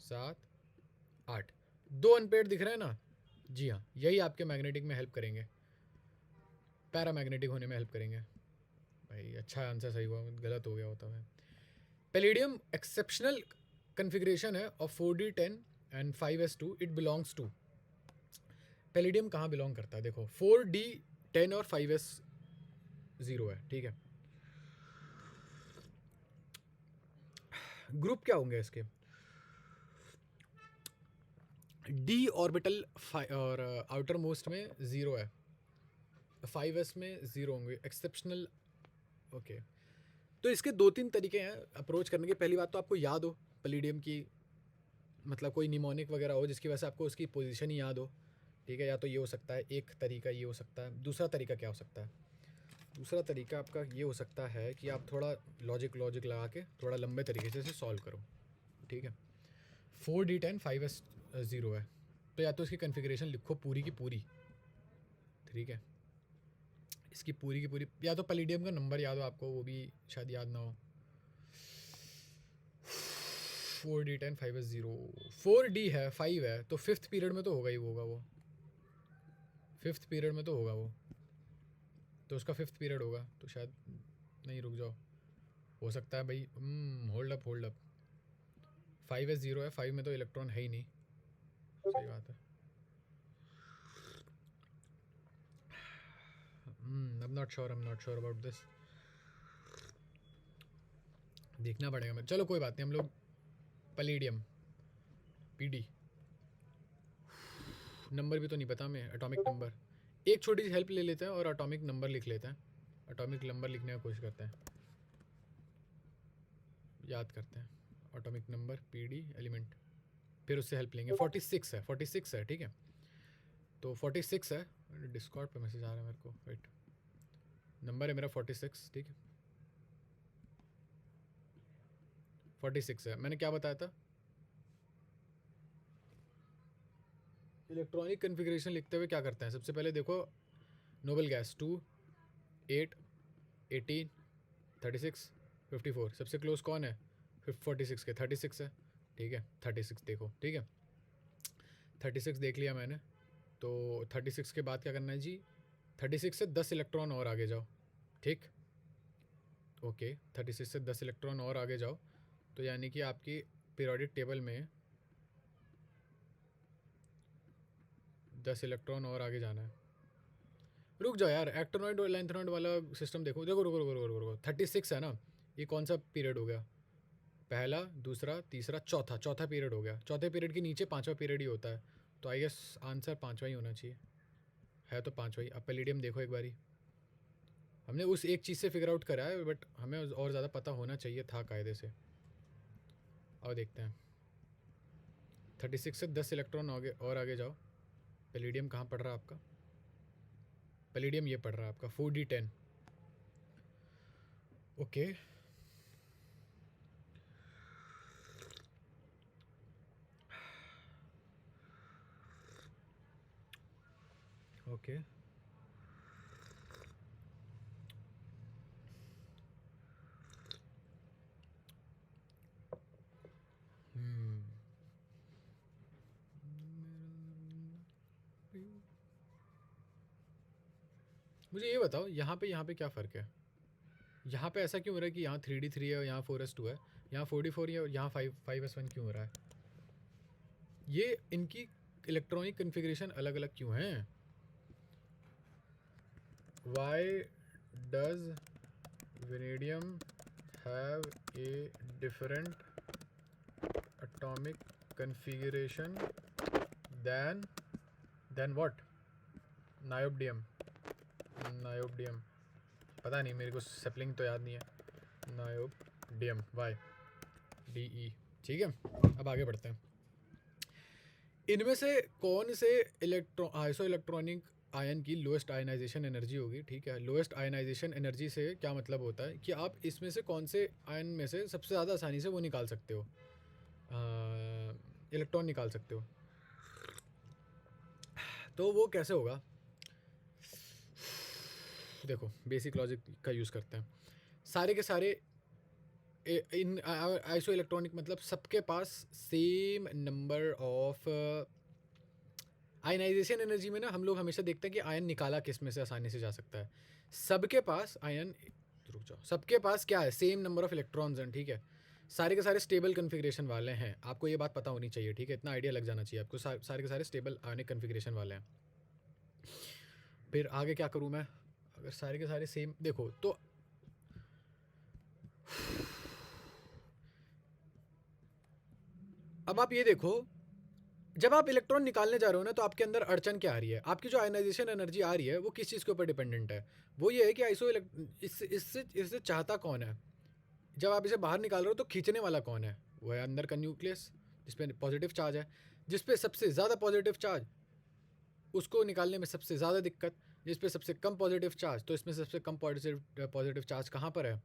7 8, 2 अनपेयर्ड दिख रहे हैं ना, जी हाँ, यही आपके मैग्नेटिक में हेल्प करेंगे, पैरामैग्नेटिक होने में हेल्प करेंगे। भाई अच्छा आंसर सही हुआ, गलत हो गया होता है। पैलेडियम एक्सेप्शनल कन्फिग्रेशन है of 4D10 and 5s2, it belongs to. Palladium कहाँ बिलोंग करता है, देखो 4D10 और 5s0 है, ठीक है। ग्रुप क्या होंगे इसके, डी ऑर्बिटल और आउटर मोस्ट में 0 है, 5s में 0 होंगे, एक्सेप्शनल, ओके। तो इसके 2-3 तरीके हैं अप्रोच करने के। पहली बात तो आपको याद हो पैलेडियम की, मतलब कोई निमोनिक वगैरह हो जिसकी वजह से आपको उसकी पोजीशन ही याद हो, ठीक है। या तो ये हो सकता है, एक तरीका ये हो सकता है। दूसरा तरीका क्या हो सकता है, दूसरा तरीका आपका ये हो सकता है कि आप थोड़ा लॉजिक लगा के थोड़ा लंबे तरीके से सॉल्व करो, ठीक है। 4D10 5s0 है, तो या तो इसकी कन्फिग्रेशन लिखो पूरी की पूरी, ठीक है, इसकी पूरी की पूरी, या तो पैलेडियम का नंबर याद हो आपको, वो भी शायद याद ना हो। 4D10 5s0, 4D है 5 है, तो 5th पीरियड में तो होगा ही होगा वो, 5th पीरियड में तो होगा वो, तो उसका 5th पीरियड होगा, तो शायद नहीं, रुक जाओ, हो सकता है भाई, होल्ड अप, 5s0 है, 5 में तो इलेक्ट्रॉन है ही नहीं, सही बात है। I'm not sure about this, देखना पड़ेगा मैं, चलो कोई बात नहीं। हम लोग पैलेडियम PD नंबर भी तो नहीं पता हमें, एटॉमिक नंबर, एक छोटी सी हेल्प ले लेते हैं और एटॉमिक नंबर लिख लेते हैं, एटॉमिक नंबर लिखने की कोशिश करते हैं, याद करते हैं एटॉमिक नंबर PD एलिमेंट, फिर उससे हेल्प लेंगे। 46 है, ठीक है। तो 46 है, डिस्कॉर्ड पे मैसेज आ रहा है मेरे को, वेट, नंबर है मेरा 46, ठीक है। 46 है, मैंने क्या बताया था, इलेक्ट्रॉनिक कन्फिग्रेशन लिखते हुए क्या करते हैं, सबसे पहले देखो नोबल गैस 2 8 18 36 54, सबसे क्लोज कौन है 46 के, 36 है, ठीक है। 36 देखो, ठीक है, 36 देख लिया मैंने। तो 36 के बाद क्या करना है जी, 36 से 10 इलेक्ट्रॉन और आगे जाओ, ठीक, ओके। 36 से 10 इलेक्ट्रॉन और आगे जाओ, तो यानी कि आपकी पीरियोडिक टेबल में 10 इलेक्ट्रॉन और आगे जाना है। रुक जाओ यार, एक्टोनॉइड और लैंथेनॉइड वाला सिस्टम देखो, देखो रुको 36 है ना, ये कौन सा पीरियड हो गया, पहला, दूसरा, तीसरा, चौथा पीरियड हो गया। चौथे पीरियड के नीचे 5वां पीरियड ही होता है, तो आई गेस आंसर 5वां ही होना चाहिए, है तो 5वां ही। अब पैलेडियम देखो एक बारी, हमने उस एक चीज़ से फिगर आउट करा है, बट हमें और ज़्यादा पता होना चाहिए था कायदे से। और देखते हैं, 36 से 10 इलेक्ट्रॉन और आगे जाओ, पैलेडियम कहाँ पड़ रहा है आपका, पैलेडियम ये पड़ रहा है आपका 4D10, ओके। ओके मुझे ये बताओ यहाँ पे क्या फ़र्क है? यहाँ पे ऐसा क्यों हो रहा है कि यहाँ 3D3 है और यहाँ 4s2 है, यहाँ 4D4 है और यहाँ 5s1 क्यों हो रहा है? ये इनकी इलेक्ट्रॉनिक कन्फिग्रेशन अलग अलग क्यों हैं? Why does vanadium have a different atomic configuration than what? Niobium. पता नहीं, मेरे को सेपलिंग तो याद नहीं है. Niobium, Y D E. ठीक है, अब आगे बढ़ते हैं. इनमें से कौन से आइसो इलेक्ट्रॉनिक आयन की लोएस्ट आयनाइजेशन एनर्जी होगी? ठीक है, लोएस्ट आयनाइजेशन एनर्जी से क्या मतलब होता है कि आप इसमें से कौन से आयन में से सबसे ज़्यादा आसानी से वो निकाल सकते हो, इलेक्ट्रॉन निकाल सकते हो. तो वो कैसे होगा? देखो, बेसिक लॉजिक का यूज़ करते हैं. सारे के सारे इन आइसो इलेक्ट्रॉनिक मतलब सबके पास same number of ionization energy में ना हम लोग हमेशा देखते हैं कि आयन निकाला किस में से आसानी से जा सकता है. सबके पास आयन, रुक जाओ, सबके पास क्या है? सेम नंबर ऑफ इलेक्ट्रॉन्स हैं. ठीक है, सारे के सारे स्टेबल कन्फिग्रेशन वाले हैं. आपको ये बात पता होनी चाहिए. ठीक है, इतना आइडिया लग जाना चाहिए आपको. सारे के सारे स्टेबल आयनिक कन्फिग्रेशन वाले हैं. फिर आगे क्या करूँ मैं? अगर सारे के सारे सेम, देखो तो अब आप ये देखो, जब आप इलेक्ट्रॉन निकालने जा रहे हो ना, तो आपके अंदर अड़चन क्या आ रही है? आपकी जो आयनाइजेशन एनर्जी आ रही है वो किस चीज़ के ऊपर डिपेंडेंट है? वो ये है कि इससे चाहता कौन है? जब आप इसे बाहर निकाल रहे हो तो खींचने वाला कौन है? वो है अंदर का न्यूक्लियस, जिसपे पॉजिटिव चार्ज है. जिसपे सबसे ज़्यादा पॉजिटिव चार्ज, उसको निकालने में सबसे ज़्यादा दिक्कत. जिसपे सबसे कम पॉजिटिव चार्ज, तो इसमें सबसे कम पॉजिटिव चार्ज कहाँ पर है?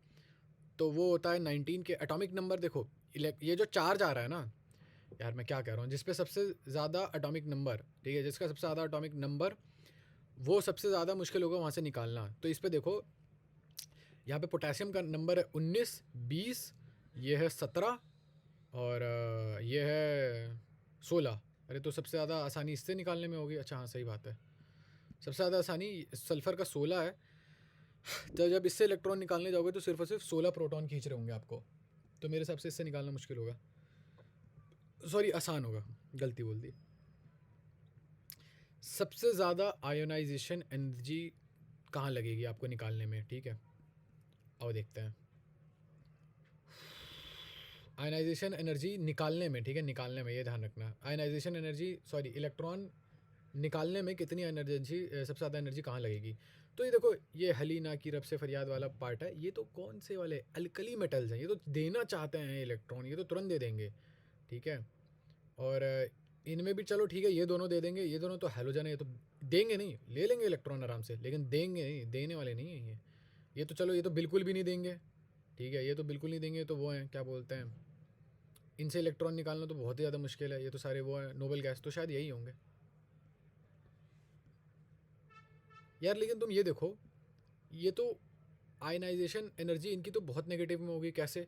तो वो होता है 19 के एटॉमिक नंबर. देखो, ये जो चार्ज आ रहा है ना, यार मैं क्या कह रहा हूँ, जिस पे सबसे ज़्यादा एटॉमिक नंबर, ठीक है, जिसका सबसे ज़्यादा एटॉमिक नंबर, वो सबसे ज़्यादा मुश्किल होगा वहाँ से निकालना. तो इस पे देखो, यहाँ पे पोटेशियम का नंबर है 19, 20, ये है 17 और ये है 16. अरे तो सबसे ज़्यादा आसानी इससे निकालने में होगी. अच्छा हाँ, सही बात है, सबसे ज़्यादा आसानी सल्फ़र का 16 है. तो जब इससे इलेक्ट्रॉन निकालने जाओगे तो सिर्फ और सिर्फ 16 प्रोटॉन खींच रहे होंगे आपको. तो मेरे हिसाब से इससे निकालना मुश्किल होगा, सॉरी आसान होगा, गलती बोल दी. सबसे ज़्यादा आयोनाइजेशन एनर्जी कहाँ लगेगी आपको निकालने में? ठीक है, अब देखते हैं. आयनाइजेशन एनर्जी निकालने में, ठीक है, निकालने में ये ध्यान रखना. आयनाइजेशन एनर्जी, सॉरी, इलेक्ट्रॉन निकालने में कितनी एनर्जी, सबसे ज़्यादा एनर्जी कहाँ लगेगी? तो ये देखो, ये हलीना की रब से फरियाद वाला पार्ट है. ये तो कौन से वाले अल्कली मेटल्स हैं, ये तो देना चाहते हैं इलेक्ट्रॉन, ये तो तुरंत दे देंगे. ठीक है, और इनमें भी चलो ठीक है, ये दोनों दे देंगे. ये दोनों तो हैलोजन है, ये तो देंगे नहीं, ले लेंगे इलेक्ट्रॉन आराम से, लेकिन देंगे नहीं, देने वाले नहीं हैं ये तो चलो, ये तो बिल्कुल भी नहीं देंगे. ठीक है, ये तो बिल्कुल नहीं देंगे. तो वो हैं, क्या बोलते हैं, इनसे इलेक्ट्रॉन निकालना तो बहुत ही ज़्यादा मुश्किल है. ये तो सारे वो हैं नोबल गैस, तो शायद यही होंगे यार. लेकिन तुम ये देखो, ये तो आयनाइजेशन एनर्जी इनकी तो बहुत नेगेटिव में होगी. कैसे?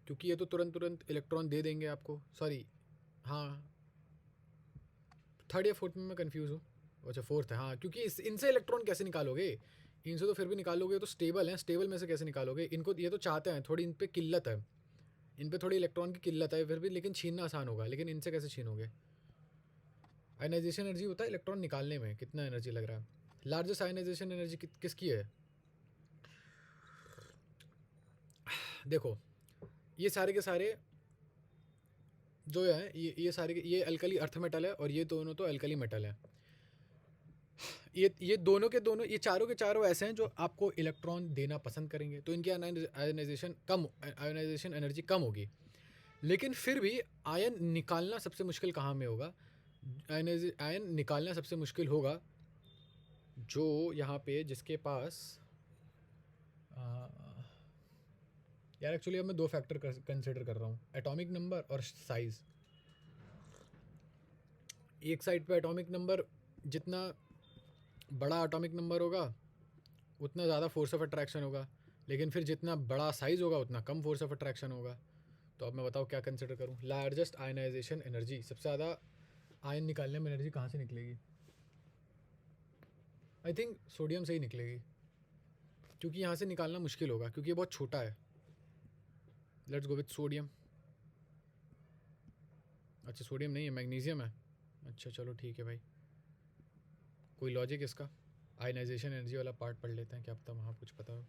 क्योंकि ये तो तुरंत इलेक्ट्रॉन दे देंगे आपको. सॉरी, हाँ, थर्ड या फोर्थ में मैं कंफ्यूज हूँ. अच्छा, फोर्थ है, हाँ, क्योंकि इनसे इलेक्ट्रॉन कैसे निकालोगे? इनसे तो फिर भी निकालोगे, तो स्टेबल हैं, स्टेबल में से कैसे निकालोगे? इनको ये तो चाहते हैं, थोड़ी इन पे किल्लत है, इन पे थोड़ी इलेक्ट्रॉन की किल्लत है फिर भी, लेकिन छीनना आसान होगा. लेकिन इनसे कैसे छीनोगे? आयनाइजेशन एनर्जी होता है इलेक्ट्रॉन निकालने में कितना एनर्जी लग रहा है. लार्जेस्ट आयनाइजेशन एनर्जी किसकी है? देखो, ये सारे के सारे जो है, ये सारे ये अल्कली अर्थ मेटल है और ये दोनों तो अल्कली मेटल है. ये दोनों के दोनों, ये चारों के चारों ऐसे हैं जो आपको इलेक्ट्रॉन देना पसंद करेंगे. तो इनकी आयनाइजेशन एनर्जी कम होगी. लेकिन फिर भी आयन निकालना सबसे मुश्किल कहाँ में होगा? आयन निकालना सबसे मुश्किल होगा जो यहाँ पे, जिसके पास यार एक्चुअली अब मैं दो फैक्टर कंसिडर कर रहा हूँ, एटॉमिक नंबर और साइज़. एक साइड पे एटॉमिक नंबर, जितना बड़ा एटॉमिक नंबर होगा उतना ज़्यादा फोर्स ऑफ अट्रैक्शन होगा, लेकिन फिर जितना बड़ा साइज़ होगा उतना कम फोर्स ऑफ अट्रैक्शन होगा. तो अब मैं बताऊँ क्या कंसिडर करूँ? लार्जेस्ट आयनाइजेशन एनर्जी, सबसे ज़्यादा आयन निकालने में एनर्जी कहाँ से निकलेगी? आई थिंक सोडियम से ही निकलेगी, क्योंकि यहाँ से निकालना मुश्किल होगा क्योंकि ये बहुत छोटा है। Let's go with sodium. अच्छा सोडियम नहीं है, मैग्नीशियम है। अच्छा चलो ठीक है भाई, कोई लॉजिक इसका। आयनाइजेशन एनर्जी वाला पार्ट पढ़ लेते हैं, क्या पता वहाँ कुछ पता हो।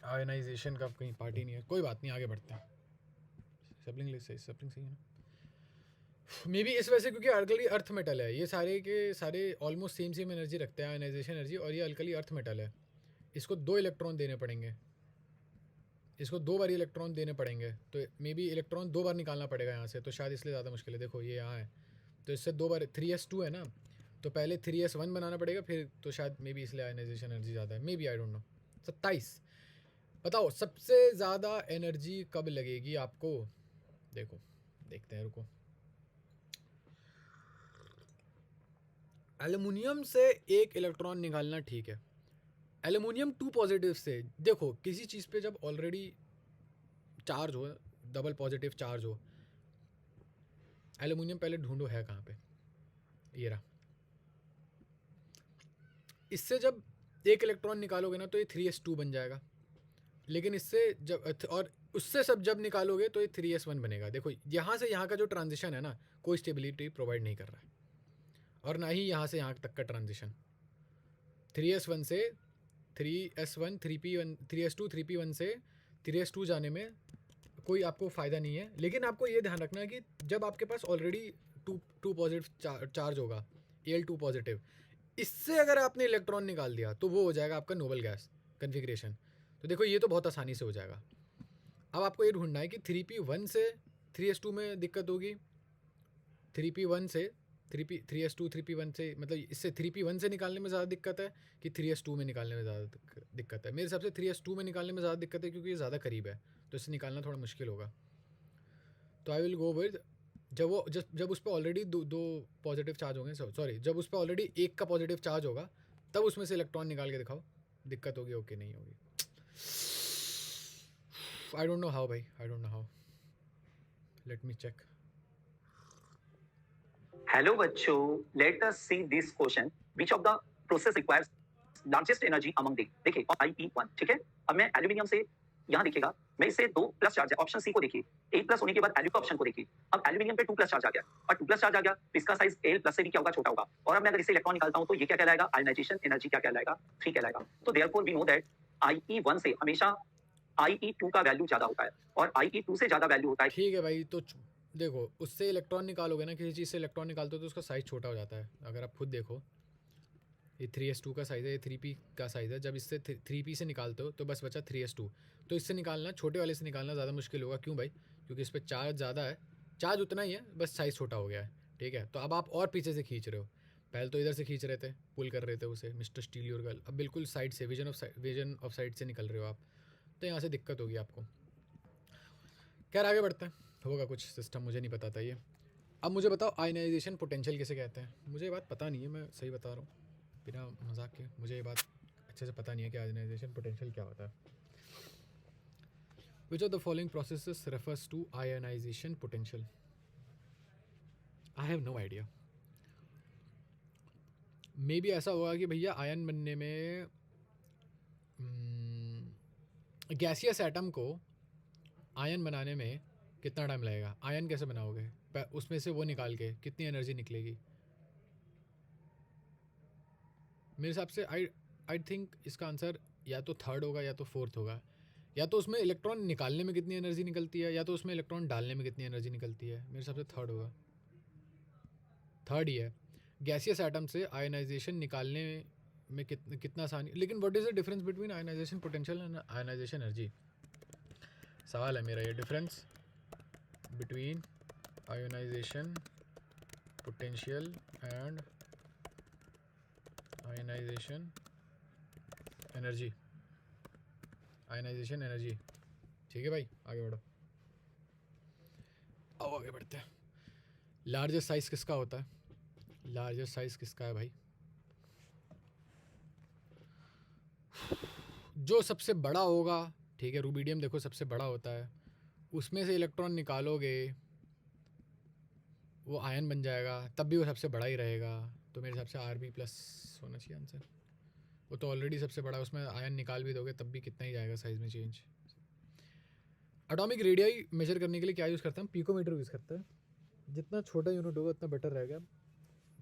आयनाइजेशन का कहीं पार्ट ही नहीं है, कोई बात नहीं, आगे बढ़ते हैं। सप्लिंग लिस्ट से सप्लिंग सही है ना। मे बी इस वजह से क्योंकि अल्कली अर्थ मेटल है, ये सारे के सारे ऑलमोस्ट सेम सेम एनर्जी रखते हैं, आयनाइजेशन एनर्जी, और ये अल्कली अर्थ मेटल है। इसको 2 इलेक्ट्रॉन देने पड़ेंगे, इसको 2 बार इलेक्ट्रॉन देने पड़ेंगे, तो मे बी इलेक्ट्रॉन 2 बार निकालना पड़ेगा यहाँ से, तो शायद इसलिए ज़्यादा मुश्किल है। देखो ये यहाँ है, तो इससे 2 बार 3s2 है ना, तो पहले 3s1 बनाना पड़ेगा फिर, तो शायद मे बी इसलिए आयनाइजेशन एनर्जी ज़्यादा है, may be, I don't no. 27 बताओ सबसे ज़्यादा एनर्जी कब लगेगी आपको। देखो देखते हैं, रुको। एल्युमिनियम से 1 इलेक्ट्रॉन निकालना ठीक है, एल्युमिनियम 2 पॉजिटिव से। देखो किसी चीज़ पे जब ऑलरेडी चार्ज हो, डबल पॉजिटिव चार्ज हो, एल्युमिनियम पहले ढूंढो है कहाँ पे, ये रहा। इससे जब 1 इलेक्ट्रॉन निकालोगे ना तो ये 3s2 बन जाएगा, लेकिन इससे जब और उससे सब जब निकालोगे तो ये 3s1 बनेगा। देखो यहाँ से यहाँ का जो ट्रांजिशन है ना, कोई स्टेबिलिटी प्रोवाइड नहीं कर रहा है, और ना ही यहाँ से यहाँ तक का ट्रांजिशन। 3s1 से 3s1 3p1 3s2 3p1 से 3s2 जाने में कोई आपको फ़ायदा नहीं है। लेकिन आपको ये ध्यान रखना है कि जब आपके पास ऑलरेडी टू पॉजिटिव चार्ज होगा, Al2 पॉजिटिव, इससे अगर आपने इलेक्ट्रॉन निकाल दिया तो वो हो जाएगा आपका नोबल गैस कन्फिग्रेशन। तो देखो ये तो बहुत आसानी से हो जाएगा। अब आपको ये ढूंढना है कि 3p1 से 3s2 में दिक्कत होगी, 3p1 से 3s2 3p1 से, मतलब इससे 3p1 से निकालने में ज़्यादा दिक्कत है कि 3s2 में निकालने में ज़्यादा दिक्कत है। मेरे हिसाब से 3s2 में निकालने में ज़्यादा दिक्कत है क्योंकि ये ज़्यादा करीब है, तो इससे निकालना थोड़ा मुश्किल होगा। तो आई विल गो विद, जब उस पर ऑलरेडी दो पॉजिटिव चार्ज होंगे, सॉरी जब उस पर ऑलरेडी 1 का पॉजिटिव चार्ज होगा तब उसमें से इलेक्ट्रॉन निकाल के दिखाओ, दिक्कत होगी ओके नहीं होगी। आई डोंट नो हाउ भाई, I don't know how, let me check. Hello बच्चों, let us see this question, which of the process requires largest energy among the, देखिए IP1, ठीक है। अब मैं एल्यूमिनियम से यहाँ दिखेगा, मैं इसे 2 प्लस चार्ज है, ऑप्शन सी को देखिए, 1 प्लस होने के बाद एल्यू का ऑप्शन को देखिए। अब एल्यूमिनियम पे 2 प्लस चार्ज आ गया, और 2 प्लस चार्ज आ गया तो इसका साइज Al प्लस से भी क्या होगा, छोटा होगा। और अब मैं अगर इसे इलेक्ट्रॉन निकालता हूँ तो ये क्या कहलाएगा, आयनाइजेशन एनर्जी क्या कहलाएगा, 3 कहलाएगा। तो therefore we know that IE1 से हमेशा IE2 का वैल्यू ज्यादा होता है, और IE2 से ज्यादा वैल्यू होता है। ठीक है भाई, तो देखो उससे इलेक्ट्रॉन निकालोगे ना, किसी चीज़ से इलेक्ट्रॉन निकालते हो तो उसका साइज़ छोटा हो जाता है। अगर आप खुद देखो ये 3s2 का साइज़ है, ये 3p का साइज़ है। जब इससे 3p से निकालते हो तो बस बचा 3s2, तो इससे निकालना, छोटे वाले से निकालना ज़्यादा मुश्किल होगा। क्यों भाई, क्योंकि इस पर चार्ज ज़्यादा है, चार्ज उतना ही है, बस साइज़ छोटा हो गया है। ठीक है, तो अब आप और पीछे से खींच रहे हो, पहले तो इधर से खींच रहे थे, पुल कर रहे थे उसे मिस्टर स्टील योर गर्ल, अब बिल्कुल साइड से विजन ऑफ साइड से निकल रहे हो आप, तो यहाँ से दिक्कत होगी आपको। खैर आगे बढ़ते हैं, होगा कुछ सिस्टम, मुझे नहीं पता था ये। अब मुझे बताओ आयनाइजेशन पोटेंशियल किसे कहते हैं। मुझे ये बात पता नहीं है, मैं सही बता रहा हूँ बिना मजाक के, मुझे ये बात अच्छे से पता नहीं है कि आयनाइजेशन पोटेंशियल क्या होता है। Which of the following processes refers to ionization potential. I have no idea. Maybe ऐसा होगा कि भैया आयन बनने में गैसियस एटम को आयन बनाने में कितना टाइम लगेगा, आयन कैसे बनाओगे, उसमें से वो निकाल के कितनी एनर्जी निकलेगी। मेरे हिसाब से आई थिंक इसका आंसर या तो 3rd होगा या तो 4th होगा। या तो उसमें इलेक्ट्रॉन निकालने में कितनी एनर्जी निकलती है, या तो उसमें इलेक्ट्रॉन डालने में कितनी एनर्जी निकलती है। मेरे हिसाब से 3rd होगा, 3rd ही है। गैसियस एटम से आयनाइजेशन निकालने में कितना आसानी, लेकिन what is the difference between ionization potential and ionization energy, सवाल है मेरा ये। Difference between ionization potential and ionization energy, ionization energy. ठीक है भाई, आगे बढ़ो। अब आगे बढ़ते हैं। लार्जेस्ट साइज किसका होता है, लार्जेस्ट साइज किसका है भाई, जो सबसे बड़ा होगा। ठीक है, रूबिडियम देखो सबसे बड़ा होता है, उसमें से इलेक्ट्रॉन निकालोगे वो आयन बन जाएगा, तब भी वो सबसे बड़ा ही रहेगा। तो मेरे हिसाब से RB प्लस होना चाहिए आंसर। वो तो ऑलरेडी सबसे बड़ा है, उसमें आयन निकाल भी दोगे तब भी कितना ही जाएगा साइज में चेंज। एटॉमिक रेडियाई मेजर करने के लिए क्या यूज़ करते हैं हम? पिकोमीटर यूज़ करते हैं। जितना छोटा यूनिट होगा उतना बेटर रहेगा।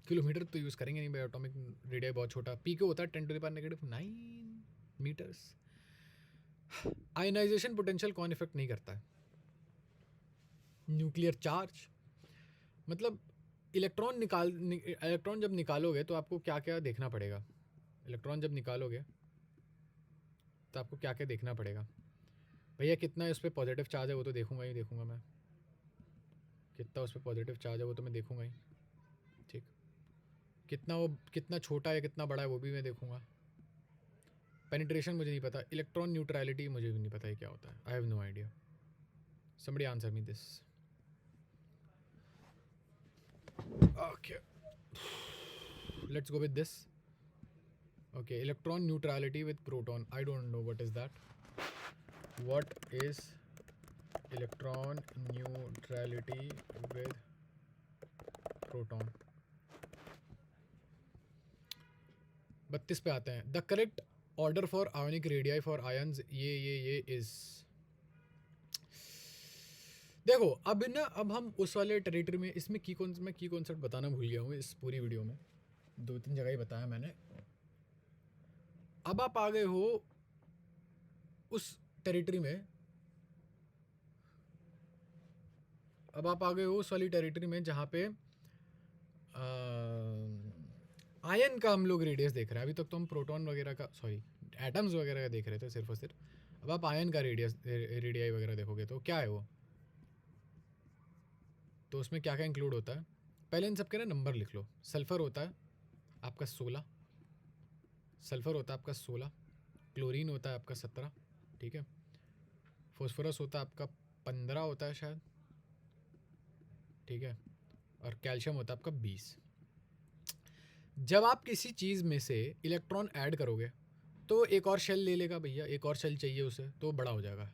किलोमीटर तो यूज़ करेंगे नहीं भाई, एटॉमिक रेडियाई बहुत छोटा। पिको होता है 10⁻⁹ मीटर्स। आयनाइजेशन पोटेंशियल कौन इफेक्ट नहीं करता है? Nuclear charge. मतलब इलेक्ट्रॉन जब निकालोगे तो आपको क्या क्या देखना पड़ेगा? इलेक्ट्रॉन जब निकालोगे तो आपको क्या क्या देखना पड़ेगा? भैया कितना इस पर पॉजिटिव चार्ज है वो तो देखूंगा ही देखूंगा मैं। कितना उस पर पॉजिटिव चार्ज है वो तो मैं देखूंगा ही, ठीक। कितना छोटा है कितना बड़ा है वो भी मैं देखूंगा। पेनिट्रेशन मुझे नहीं पता। इलेक्ट्रॉन न्यूट्रलिटी मुझे भी नहीं पता है क्या होता है। I have no idea. Somebody answer me this. Okay, let's go with this. Okay, electron neutrality with proton. I don't know what is that. What is electron neutrality with proton? 32 पे आते हैं। The correct order for ionic radii for ions ये is। देखो अब हम उस वाले टेरिटरी में, इसमें मैं की कॉन्सेप्ट बताना भूल गया हूँ इस पूरी वीडियो में। 2-3 जगह ही बताया मैंने। अब आप आ गए हो उस टेरिटरी में, अब आप आ गए हो उस वाली टेरिटरी में जहाँ पे आयन का हम लोग रेडियस देख रहे हैं। अभी तक तो हम प्रोटॉन वगैरह का, सॉरी एटम्स वगैरह का देख रहे थे सिर्फ और सिर्फ। अब आप आयन का रेडियाई वगैरह देखोगे तो क्या है वो, तो उसमें क्या क्या इंक्लूड होता है? पहले इन सब के ना नंबर लिख लो। सल्फ़र होता है आपका 16, सल्फ़र होता है आपका 16, क्लोरीन होता है आपका 17, ठीक है। फॉस्फोरस होता है आपका 15 होता है शायद, ठीक है। और कैल्शियम होता है आपका 20। जब आप किसी चीज़ में से इलेक्ट्रॉन ऐड करोगे तो एक और शेल ले लेगा भैया, एक और शेल चाहिए उसे तो बड़ा हो जाएगा।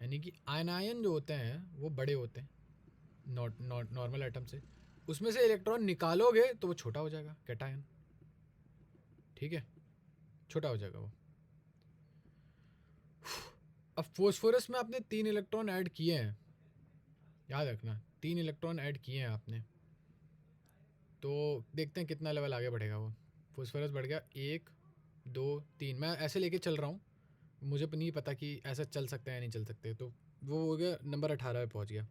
यानी कि आयन जो होते हैं वो बड़े होते हैं नॉर्मल एटम से। उसमें से इलेक्ट्रॉन निकालोगे तो वो छोटा हो जाएगा, कैटायन, ठीक है, छोटा हो जाएगा वो। अब फॉस्फोरस में आपने 3 इलेक्ट्रॉन ऐड किए हैं, याद रखना 3 इलेक्ट्रॉन ऐड किए हैं आपने, तो देखते हैं कितना लेवल आगे बढ़ेगा वो। फॉस्फोरस बढ़ गया 1 2 3, मैं ऐसे लेके चल रहा हूँ, मुझे नहीं पता कि ऐसा चल सकता है या नहीं चल सकते। तो वो हो गया नंबर 18 पे पहुँच गया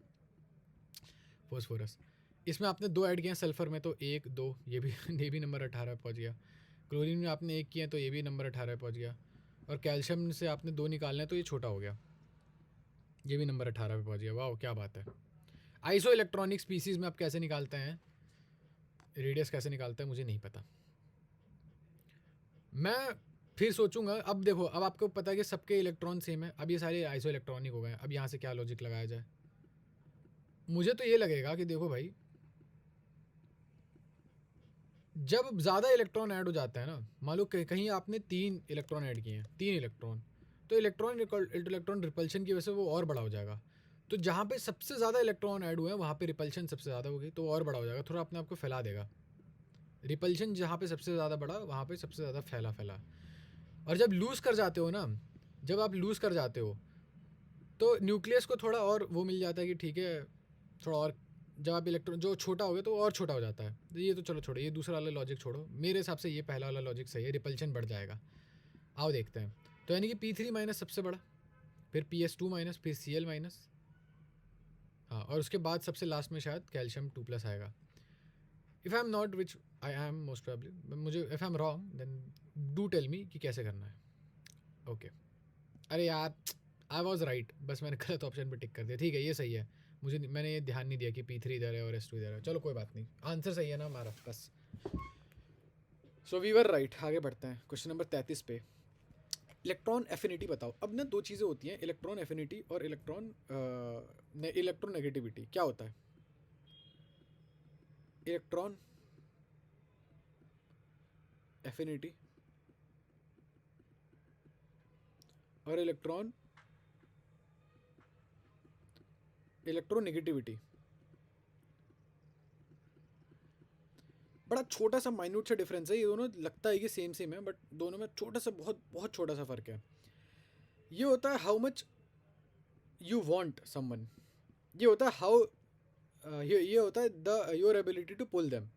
फॉस्फोरस। इसमें आपने 2 ऐड किए हैं सल्फ़र में, तो 1 2 ये भी नंबर 18 पे पहुँच गया। क्लोरीन में आपने 1 किया तो ये भी नंबर 18 पे पहुँच गया। और कैल्शियम से आपने 2 निकालने तो ये छोटा हो गया, ये भी नंबर 18 पे पहुँच गया। वाह क्या बात है। आइसो इलेक्ट्रॉनिक स्पीसीज़ में आप कैसे निकालते हैं रेडियस, कैसे निकालते हैं मुझे नहीं पता, मैं फिर सोचूंगा। अब देखो, अब आपको पता है कि सबके इलेक्ट्रॉन सेम है, अब ये सारे आइसो इलेक्ट्रॉनिक हो गए हैं। अब यहाँ से क्या लॉजिक लगाया जाए? मुझे तो ये लगेगा कि देखो भाई, जब ज़्यादा इलेक्ट्रॉन ऐड हो जाता है ना, मान लो कहीं आपने 3 इलेक्ट्रॉन ऐड किए हैं, 3 इलेक्ट्रॉन, तो इलेक्ट्रॉन रिपल्शन की वजह से वो और बड़ा हो जाएगा। तो जहाँ पे सबसे ज़्यादा इलेक्ट्रॉन ऐड हुए हैं वहाँ पे रिपल्शन सबसे ज़्यादा होगी, तो और बड़ा हो जाएगा, थोड़ा अपने आप को फैला देगा। रिपल्शन जहाँ पे सबसे ज़्यादा बड़ा वहाँ पे सबसे ज़्यादा फैला। और जब लूज़ कर जाते हो ना, जब आप लूज़ कर जाते हो तो न्यूक्लियस को थोड़ा और वो मिल जाता है कि ठीक है थोड़ा और, जब आप इलेक्ट्रॉन जो छोटा हो गया तो और छोटा हो जाता है। तो ये तो चलो छोड़ो, ये दूसरा वाला लॉजिक छोड़ो, मेरे हिसाब से ये पहला वाला लॉजिक सही है, रिपल्शन बढ़ जाएगा। आओ देखते हैं। तो यानी कि P3 माइनस सबसे बड़ा, फिर PS2 माइनस, फिर Cl माइनस, हाँ, और उसके बाद सबसे लास्ट में शायद कैल्शियम 2+ आएगा। If I am not, which I am most probably, मुझे if I am wrong then do tell me कि कैसे करना है। ओके अरे यार आई वॉज राइट, बस मैंने गलत ऑप्शन पर टिक कर दिया। ठीक है ये सही है, मैंने ये ध्यान नहीं दिया कि P3 इधर है और S2 इधर है। चलो कोई बात नहीं, आंसर सही है ना हमारा, बस। So we were right. आगे बढ़ते हैं क्वेश्चन नंबर 33 पे। इलेक्ट्रॉन एफिनिटी बताओ। अब ना 2 चीज़ें होती हैं, इलेक्ट्रॉन एफिनिटी और इलेक्ट्रोनेगेटिविटी। क्या होता है इलेक्ट्रॉन एफिनिटी और इलेक्ट्रोनेगेटिविटी? बड़ा छोटा सा माइन्यूट सा डिफरेंस है, ये दोनों लगता है कि सेम सेम है बट दोनों में छोटा सा बहुत बहुत छोटा सा फ़र्क है। ये होता है how much you want someone, ये होता है हाउ ये होता है the your ability to pull them.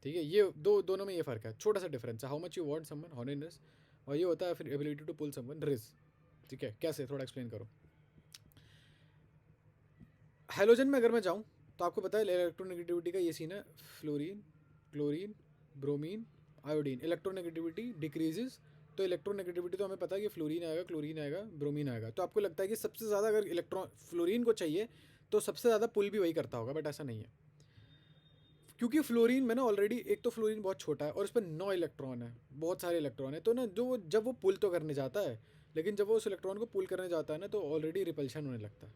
ठीक है, ये दोनों में ये फ़र्क है, छोटा सा डिफरेंस है, how much you want someone honest, और ये होता है फिर ability to pull someone rizz. ठीक है, कैसे, थोड़ा एक्सप्लेन करो। हेलोजन में अगर मैं जाऊँ तो आपको पता है इलेक्ट्रोनेगेटिविटी का ये सीन है, fluorine, chlorine, bromine, iodine, electronegativity decreases, तो इलेक्ट्रोनेगेटिविटी तो हमें पता है कि फ्लोरीन आएगा, क्लोरीन आएगा, ब्रोमीन आएगा। तो आपको लगता है कि सबसे ज़्यादा अगर इलेक्ट्रॉन फ्लोरीन को चाहिए तो सबसे ज़्यादा पुल भी वही करता होगा, बट ऐसा नहीं है, क्योंकि फ्लोरीन में ना ऑलरेडी एक तो फ्लोरीन बहुत छोटा है और उस पर 9 इलेक्ट्रॉन है, बहुत सारे इलेक्ट्रॉन है, तो ना जो जब वो पुल तो करने जाता है, लेकिन जब वो उस इलेक्ट्रॉन को पुल करने जाता है ना तो ऑलरेडी रिपल्शन होने लगता है,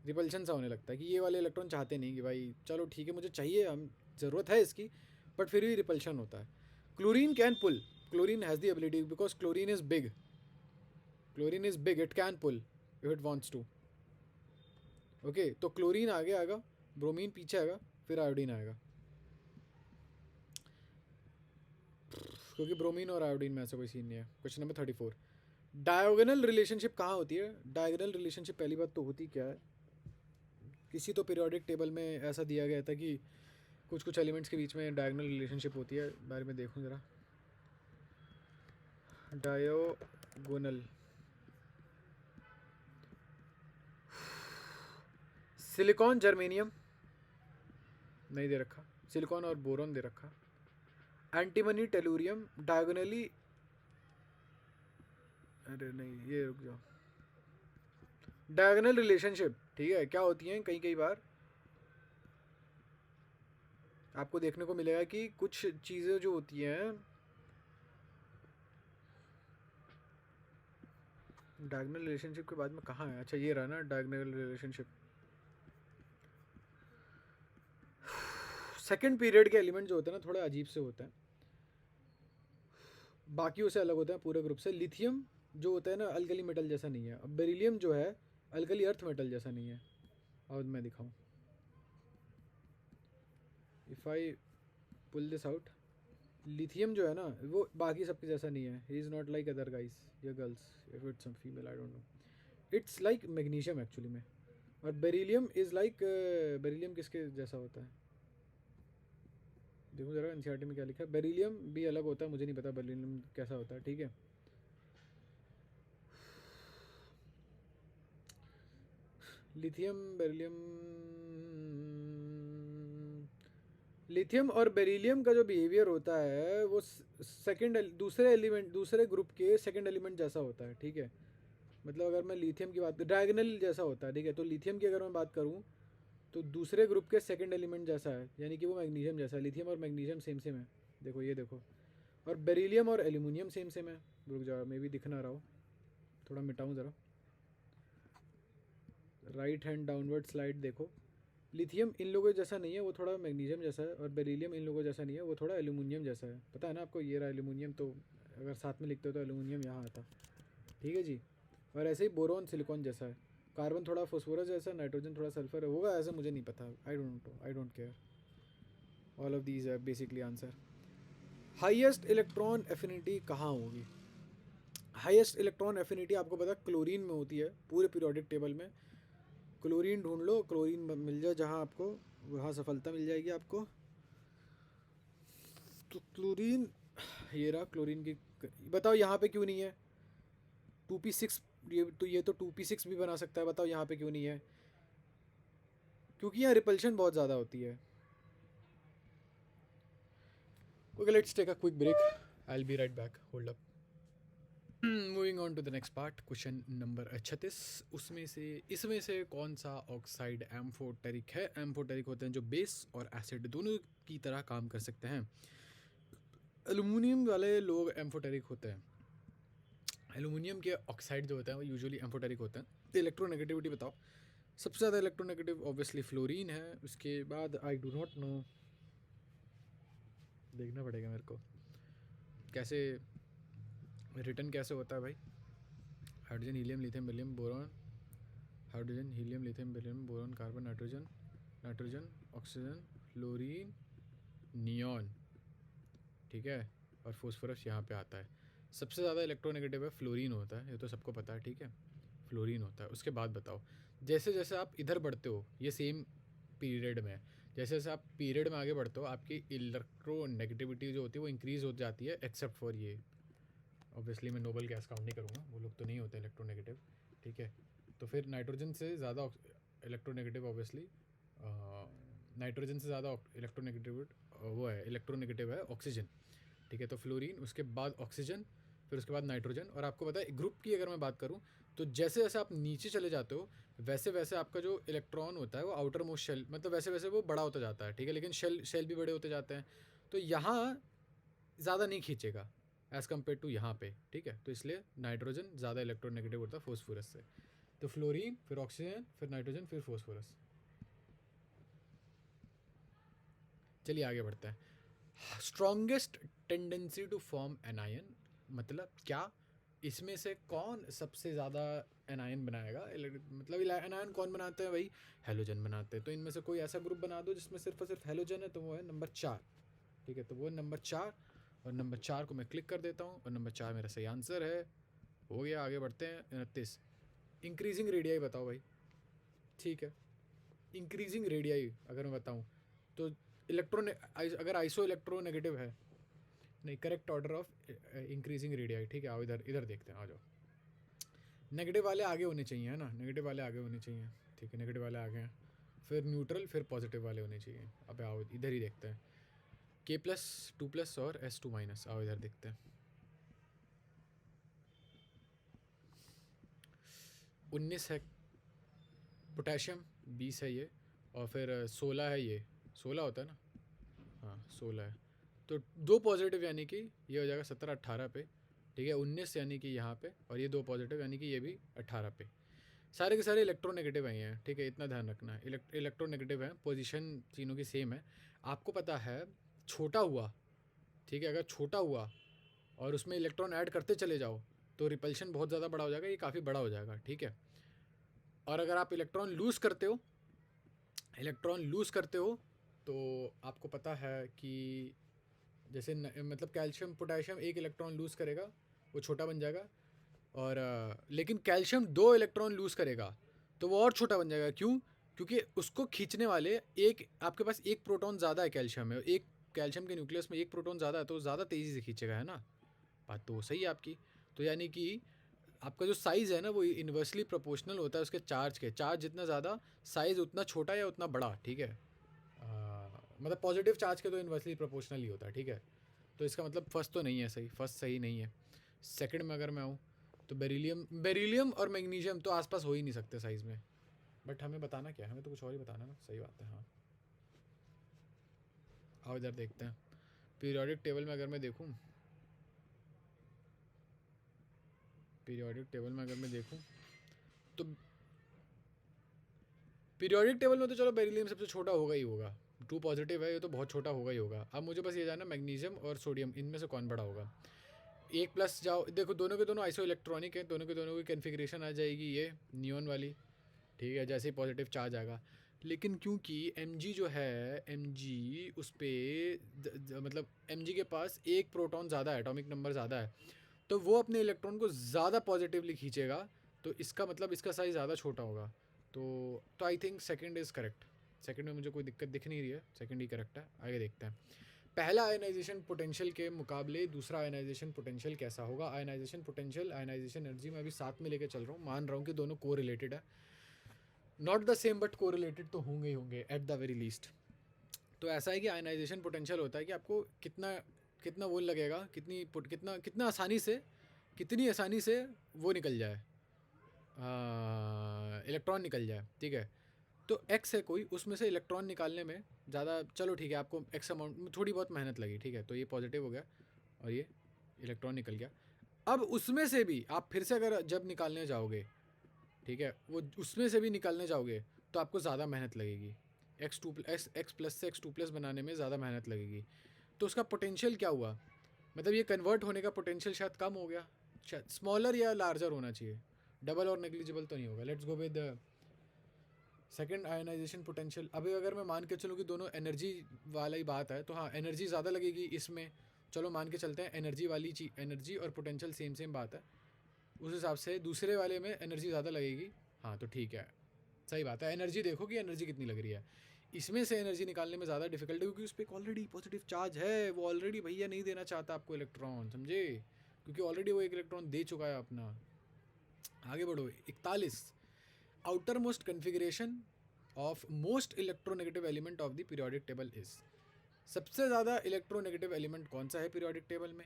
रिपल्शन सा होने लगता है कि ये वाले इलेक्ट्रॉन चाहते नहीं कि भाई चलो ठीक है मुझे चाहिए, हम ज़रूरत है इसकी, बट फिर भी रिपल्शन होता है। Chlorine can pull, chlorine has the ability because chlorine is big, chlorine is big, it can pull if it wants to. Okay, तो क्लोरीन आगे आएगा, ब्रोमीन पीछे आएगा, फिर आयोडीन आएगा, क्योंकि ब्रोमीन और आयोडीन में ऐसा कोई सीन नहीं है। क्वेश्चन नंबर 34, डायगोनल रिलेशनशिप कहाँ होती है? डायगोनल रिलेशनशिप पहली बात तो होती क्या है, किसी तो पीरियोडिक टेबल में ऐसा दिया गया था कि कुछ कुछ एलिमेंट्स के बीच में डायगोनल रिलेशनशिप होती है, बारे में देखूँ ज़रा। डायोगोनल, सिलिकॉन जर्मेनियम नहीं दे रखा, सिलिकॉन और बोरॉन दे रखा, एंटीमनी टेलुरियम डायगोनली, अरे नहीं ये रुक जाओ, डायगोनल रिलेशनशिप ठीक है क्या होती हैं, कई कई बार आपको देखने को मिलेगा कि कुछ चीज़ें जो होती हैं डायगोनल रिलेशनशिप के बाद में कहाँ है, अच्छा ये रहा ना डायगोनल रिलेशनशिप, सेकंड पीरियड के एलिमेंट जो होते हैं ना थोड़े अजीब से होते हैं, बाकियों से अलग होते हैं पूरे ग्रुप से। लिथियम जो होता है ना अल्कली मेटल जैसा नहीं है, अब बेरिलियम जो है अल्कली अर्थ मेटल जैसा नहीं है, और मैं दिखाऊं, if I pull this out, lithium जो है ना वो बाकी सबके जैसा नहीं है, he is not like other guys या girls, if it's some female I don't know, it's like magnesium actually में। और बेरिलियम इज़ लाइक, बेरिलियम किसके जैसा होता है, देखो ज़रा एनसीईआरटी में क्या लिखा है, बेरिलियम भी अलग होता है, मुझे नहीं पता बेरिलियम कैसा होता है, ठीक है। लिथियम बेरिलियम, लिथियम और बेरिलियम का जो बिहेवियर होता है वो सेकंड दूसरे एलिमेंट दूसरे ग्रुप के सेकंड एलिमेंट जैसा होता है, ठीक है। मतलब अगर मैं लिथियम की बात, डायगोनल जैसा होता है, ठीक है, तो लिथियम की अगर मैं बात करूँ तो दूसरे ग्रुप के सेकंड एलिमेंट जैसा है, यानी कि वो मैग्नीशियम जैसा है, लिथियम और मैग्नीशियम सेम सेम है, देखो ये देखो। और बेरिलियम और एल्यूमिनियम सेम सेम है, रुक जाओ मे भी दिख ना रहा हो, थोड़ा मिटाऊँ ज़रा, राइट हैंड डाउनवर्ड स्लाइड देखो, लिथियम इन लोगों जैसा नहीं है, वो थोड़ा मैग्नीशियम जैसा है, और बेरिलियम इन लोगों जैसा नहीं है, वो थोड़ा एल्यूमिनियम जैसा है, पता है ना आपको, ये रहा एल्यूमिनियम, तो अगर साथ में लिखते हो तो एल्यूमिनियम यहाँ आता, ठीक है जी। और ऐसे ही बोरोन सिलिकॉन जैसा है, कार्बन थोड़ा फॉस्फोरस जैसा, नाइट्रोजन थोड़ा सल्फर होगा, ऐसा मुझे नहीं पता, I don't care, all of these है basically answer. Highest electron affinity कहाँ होगी? हाईएस्ट इलेक्ट्रॉन एफिनिटी आपको पता क्लोरीन में होती है, पूरे पीरियोडिक टेबल में। क्लोरीन ढूंढ लो, क्लोरीन मिल जाए जहाँ आपको, वहाँ सफलता मिल जाएगी आपको। तो क्लोरीन, ये रहा क्लोरीन की, बताओ यहाँ पे क्यों नहीं है 2p6, ये तो 2p6 भी बना सकता है, बताओ यहाँ पे क्यों नहीं है? क्योंकि यहाँ रिपल्शन बहुत ज़्यादा होती है। Okay let's take a quick break, I will be right back, hold up. Moving on to the next part, question number 36, इसमें से कौन सा ऑक्साइड एम्फोटेरिक है? एम्फोटेरिक होते हैं जो बेस और एसिड दोनों की तरह काम कर सकते हैं। एलुमिनियम वाले लोग एम्फोटेरिक होते हैं, एलुमिनियम के ऑक्साइड जो होते हैं वो यूजुअली एम्फोटेरिक होते हैं। इलेक्ट्रोनेगेटिविटी बताओ, सबसे ज़्यादा इलेक्ट्रोनेगेटिव ऑब्वियसली फ्लोरीन है, उसके बाद आई डू नॉट नो, देखना पड़ेगा मेरे को कैसे रिटर्न कैसे होता है भाई। Hydrogen helium lithium beryllium boron, hydrogen helium lithium beryllium boron carbon nitrogen, nitrogen oxygen fluorine neon, ठीक है, और फोस्फोरस यहाँ पे आता है। सबसे ज़्यादा इलेक्ट्रोनेगेटिव है फ्लोरीन होता है, ये तो सबको पता है, ठीक है, फ्लोरीन होता है। उसके बाद बताओ, जैसे जैसे आप इधर बढ़ते हो, ये सेम पीरियड में, जैसे जैसे आप पीरियड में आगे बढ़ते हो, आपकी इलेक्ट्रोनेगेटिविटी जो होती है वो इंक्रीज़ हो जाती है, एक्सेप्ट फॉर ये, ऑब्वियसली मैं नोबल गैस काउंट नहीं करूँगा, वो लोग तो नहीं होते इलेक्ट्रोनेगेटिव, ठीक है। तो फिर नाइट्रोजन से ज़्यादा इलेक्ट्रोनेगेटिव, ऑब्वियसली नाइट्रोजन से ज़्यादा इलेक्ट्रोनेगेटिव वो है, इलेक्ट्रोनेगेटिव है ऑक्सीजन, ठीक है। तो फ्लोरीन, उसके बाद ऑक्सीजन, फिर उसके बाद नाइट्रोजन। और आपको पता है ग्रुप की अगर मैं बात करूँ, तो जैसे जैसे आप नीचे चले जाते हो वैसे वैसे आपका जो इलेक्ट्रॉन होता है वो आउटर मोस्ट शेल, मतलब वैसे वैसे वो बड़ा होता जाता है, ठीक है, लेकिन शेल भी बड़े होते जाते हैं। तो यहाँ ज़्यादा नहीं खींचेगा एज़ कम्पेयर टू यहाँ पे, ठीक है। तो इसलिए नाइट्रोजन ज़्यादा इलेक्ट्रोनेगेटिव होता है फोस्फोरस से। तो फ्लोरीन, फिर ऑक्सीजन, फिर नाइट्रोजन, फिर फोस्फोरस। चलिए आगे बढ़ते हैं। Strongest tendency to form anion, मतलब क्या, इसमें से कौन सबसे ज़्यादा एनायन बनाएगा, मतलब एनायन कौन बनाते हैं भाई, हेलोजन बनाते हैं। तो इनमें से कोई ऐसा ग्रुप बना दो जिसमें सिर्फ और सिर्फ हेलोजन है, तो वो है नंबर 4, ठीक है। तो वो नंबर 4, और नंबर 4 को मैं क्लिक कर देता हूँ, और नंबर 4 मेरा सही आंसर है। हो गया, आगे बढ़ते हैं। 29, इंक्रीजिंग रेडियाई बताओ भाई, ठीक है। इंक्रीजिंग रेडियाई अगर मैं बताऊँ तो इलेक्ट्रोन, अगर आइसो इलेक्ट्रोनेगेटिव है, नहीं, correct order of increasing radii, ठीक है। आओ इधर इधर देखते हैं, आ जाओ। नेगेटिव वाले आगे होने चाहिए, है ना, नेगेटिव वाले आगे होने चाहिए, ठीक है, नेगेटिव वाले आगे हैं, फिर न्यूट्रल, फिर पॉजिटिव वाले होने चाहिए। अब आओ इधर ही देखते हैं, K+, 2+ और S2-। आओ इधर देखते हैं। 19 है पोटेशियम, 20 है ये, और फिर 16 है ये, 16 होता है ना, हाँ 16 है। तो 2 पॉजिटिव यानी कि ये हो जाएगा 17-18 पे, ठीक है। 19 यानी कि यहाँ पे, और ये 2 पॉजिटिव यानी कि ये भी 18 पे। सारे के सारे इलेक्ट्रोनेगेटिव हैं ये, ठीक है, इतना ध्यान रखना है। इलेक्ट्रोनेगेटिव है, पोजीशन तीनों की सेम है। आपको पता है छोटा हुआ, ठीक है, अगर छोटा हुआ और उसमें इलेक्ट्रॉन ऐड करते चले जाओ तो रिपल्शन बहुत ज़्यादा बड़ा हो जाएगा, ये काफ़ी बड़ा हो जाएगा, ठीक है। और अगर आप इलेक्ट्रॉन लूज़ करते हो, तो आपको पता है कि जैसे मतलब कैल्शियम पोटेशियम एक इलेक्ट्रॉन लूज़ करेगा, वो छोटा बन जाएगा, और लेकिन कैल्शियम 2 इलेक्ट्रॉन लूज़ करेगा तो वो और छोटा बन जाएगा। क्यों? क्योंकि उसको खींचने वाले एक, आपके पास एक प्रोटॉन ज़्यादा है कैल्शियम में, एक कैल्शियम के न्यूक्लियस में एक प्रोटॉन ज़्यादा है, तो ज़्यादा तेज़ी से खींचेगा, है ना। बात तो सही है आपकी। तो यानी कि आपका जो साइज़ है ना वो इन्वर्सली प्रोपोर्शनल होता है उसके चार्ज के, चार्ज जितना ज़्यादा साइज़ उतना छोटा या उतना बड़ा, ठीक है। मतलब पॉजिटिव चार्ज के तो इन्वर्सली प्रोपोर्शनल ही होता है, ठीक है। तो इसका मतलब फर्स्ट तो नहीं है सही, फर्स्ट सही नहीं है। सेकंड में अगर मैं आऊँ तो बेरिलियम और मैग्नीशियम तो आसपास हो ही नहीं सकते साइज़ में, बट हमें बताना क्या है, हमें तो कुछ और ही बताना ना, सही बात है, हाँ। आओ इधर देखते हैं। पीरियोडिक टेबल में अगर मैं देखूँ, तो पीरियोडिक टेबल में तो चलो बेरिलियम सबसे छोटा होगा ही होगा, 2 पॉजिटिव है, ये तो बहुत छोटा होगा ही होगा। अब मुझे बस ये जानना मैग्नीशियम और सोडियम इनमें से कौन बड़ा होगा। 1+ जाओ, देखो दोनों के दोनों आइसो इलेक्ट्रॉनिक है, दोनों के दोनों की कन्फिग्रेशन आ जाएगी ये नियॉन वाली, ठीक है, जैसे ही पॉजिटिव चार्ज आएगा। लेकिन क्योंकि Mg जो है, Mg उस पर मतलब Mg के पास एक प्रोटॉन ज़्यादा है, एटॉमिक नंबर ज़्यादा है, तो वो अपने इलेक्ट्रॉन को ज़्यादा पॉजिटिवली खींचेगा, तो इसका मतलब इसका साइज़ ज़्यादा छोटा होगा। तो I think second is correct. Second में मुझे कोई दिक्कत दिख नहीं रही है, सेकंड ही करेक्ट है। आगे देखते हैं। पहला आयनाइजेशन पोटेंशियल के मुकाबले दूसरा आयनाइजेशन पोटेंशियल कैसा होगा। आयनाइजेशन पोटेंशियल, आयनाइजेशन एनर्जी मैं अभी साथ में लेके चल रहा हूँ, मान रहा हूँ कि दोनों को रिलेटेड है, नॉट द सेम बट को रिलेटेड तो होंगे ही होंगे एट द वेरी लीस्ट। तो ऐसा है कि आयनाइजेशन पोटेंशियल होता है कि आपको कितना वो लगेगा, कितना कितनी आसानी से वो निकल जाए, इलेक्ट्रॉन निकल जाए, ठीक है। तो एक्स है कोई, उसमें से इलेक्ट्रॉन निकालने में ज़्यादा, चलो ठीक है, आपको एक्स अमाउंट में थोड़ी बहुत मेहनत लगी, ठीक है, तो ये पॉजिटिव हो गया और ये इलेक्ट्रॉन निकल गया। अब उसमें से भी आप फिर से अगर जब निकालने जाओगे, ठीक है, वो उसमें से भी निकालने जाओगे तो आपको ज़्यादा मेहनत लगेगी, एक्स प्लस से X2+ बनाने में ज़्यादा मेहनत लगेगी। तो उसका पोटेंशियल क्या हुआ, मतलब ये कन्वर्ट होने का पोटेंशियल शायद कम हो गया, शायद स्मॉलर या लार्जर होना चाहिए, डबल और नेग्लिजिबल तो नहीं होगा। Let's go with second ionization potential, अभी अगर मैं मान के चलूँ कि दोनों एनर्जी वाला ही बात है तो हाँ एनर्जी ज़्यादा लगेगी इसमें, चलो मान के चलते हैं एनर्जी वाली चीज, एनर्जी और पोटेंशियल सेम बात है, उस हिसाब से दूसरे वाले में एनर्जी ज़्यादा लगेगी। हाँ तो ठीक है, सही बात है। एनर्जी देखो कि एनर्जी कितनी लग रही है, इसमें से एनर्जी निकालने में ज़्यादा डिफिकल्ट है क्योंकि उस पर एक ऑलरेडी पॉजिटिव चार्ज है, वो ऑलरेडी भैया नहीं देना चाहता आपको इलेक्ट्रॉन, समझे, क्योंकि ऑलरेडी वो एक इलेक्ट्रॉन दे चुका है अपना। आगे बढ़ो 41, outer most configuration of most electronegative element of the periodic table is, सबसे ज़्यादा इलेक्ट्रोनेगेटिव एलिमेंट कौन सा है पीरियोडिक टेबल में,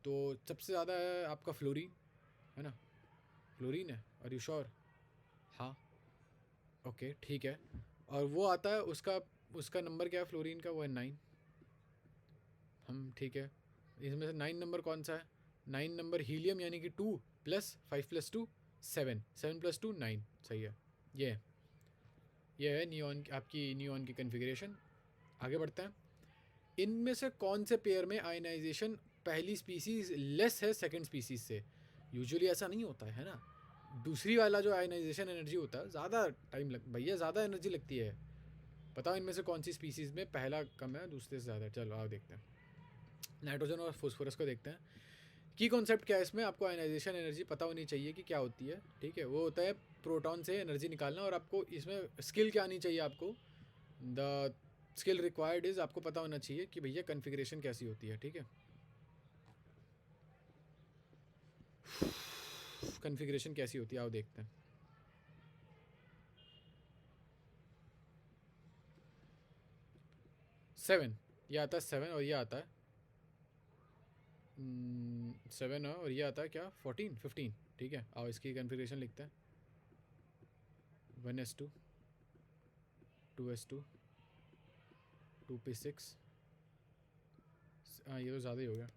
तो सबसे ज़्यादा है आपका फ्लोरीन, है ना, फ्लोरीन है, आर यू श्योर? हाँ ओके ठीक है, और वो आता है उसका नंबर क्या है फ्लोरीन का, वो है 9। हम ठीक है, इसमें से 9 नंबर कौन सा है, 9 नंबर हीलियम, यानी कि 2 + 5 + 2 7, 7 + 2 9, सही है। ये है नियॉन, आपकी नियॉन की कन्फिग्रेशन। आगे बढ़ते हैं, इनमें से कौन से पेयर में आयनाइजेशन पहली स्पीसीज लेस है सेकंड स्पीसीज से? यूजुअली ऐसा नहीं होता है ना, दूसरी वाला जो आयनाइजेशन एनर्जी होता है ज़्यादा टाइम लग, भैया ज़्यादा एनर्जी लगती है। बताओ इनमें से कौन सी स्पीसीज़ में पहला कम है दूसरे से ज़्यादा? चलो आओ देखते हैं, नाइट्रोजन और फॉस्फोरस को देखते हैं। की कॉन्सेप्ट क्या है इसमें, आपको आयनाइजेशन एनर्जी पता होनी चाहिए कि क्या होती है, ठीक है, वो होता है प्रोटॉन से एनर्जी निकालना, और आपको इसमें स्किल क्या आनी चाहिए, आपको द स्किल रिक्वायर्ड इज़, आपको पता होना चाहिए कि भैया कन्फिग्रेशन कैसी होती है, ठीक है, कन्फिग्रेशन कैसी होती है, आओ देखते हैं। सेवन, ये आता है 7, और ये आता है 7, और ये आता है क्या 14 15, ठीक है, आओ इसकी कन्फिग्रेशन लिखते हैं। 1s2 2s2 2p6, हाँ ये तो ज़्यादा ही हो गया,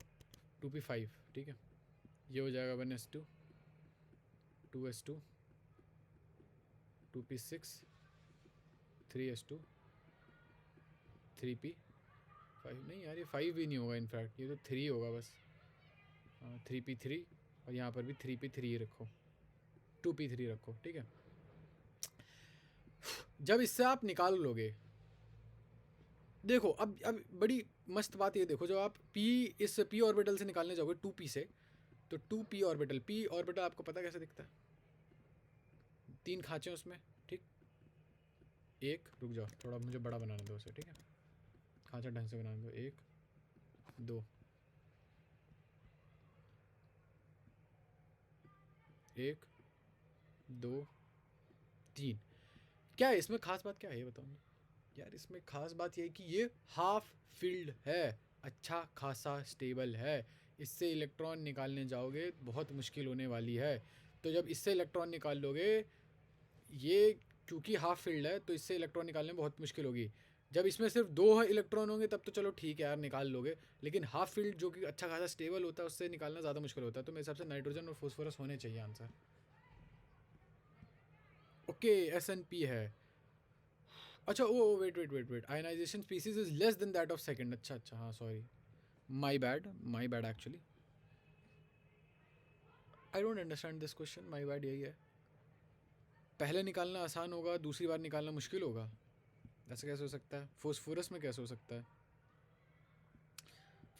2p5, ठीक है, ये हो जाएगा 1s2 2s2 2p6 3s2 3p5, नहीं यार ये 5 भी नहीं होगा, इनफैक्ट ये तो 3 होगा बस, 3p3, और यहाँ पर भी 3p3 रखो, 2p3 रखो, ठीक है। जब इससे आप निकाल लोगे, देखो अब बड़ी मस्त बात ये देखो, जब आप p इस p ऑर्बिटल से निकालने जाओगे 2p से, तो 2p ऑर्बिटल, p ऑर्बिटल आपको पता कैसे दिखता है, 3 खांचे उसमें, ठीक, एक, रुक जाओ थोड़ा मुझे बड़ा बनाने दो उसे, ठीक है, खांचा ढंग से बनाने दो, 1 2, 1 2 3, क्या है इसमें खास बात, क्या है ये बताओ यार, इसमें खास बात ये है कि ये हाफ फील्ड है, अच्छा खासा स्टेबल है, इससे इलेक्ट्रॉन निकालने जाओगे बहुत मुश्किल होने वाली है। तो जब इससे इलेक्ट्रॉन निकाल लोगे, ये क्योंकि हाफ फील्ड है तो इससे इलेक्ट्रॉन निकालने में बहुत मुश्किल होगी। जब इसमें सिर्फ 2 इलेक्ट्रॉन होंगे तब तो चलो ठीक है यार निकाल लोगे, लेकिन हाफ फील्ड जो कि अच्छा खासा स्टेबल होता है उससे निकालना ज़्यादा मुश्किल होता है। तो मेरे हिसाब से नाइट्रोजन और फॉस्फोरस होने चाहिए आंसर। ओके SNP है, अच्छा oh wait, ionization species is less than that of second, अच्छा हाँ sorry, my bad actually, I don't understand this question, my bad, यही है, पहले निकालना आसान होगा दूसरी बार निकालना मुश्किल होगा, ऐसा कैसे हो सकता है? फॉस्फोरस में कैसे हो सकता है?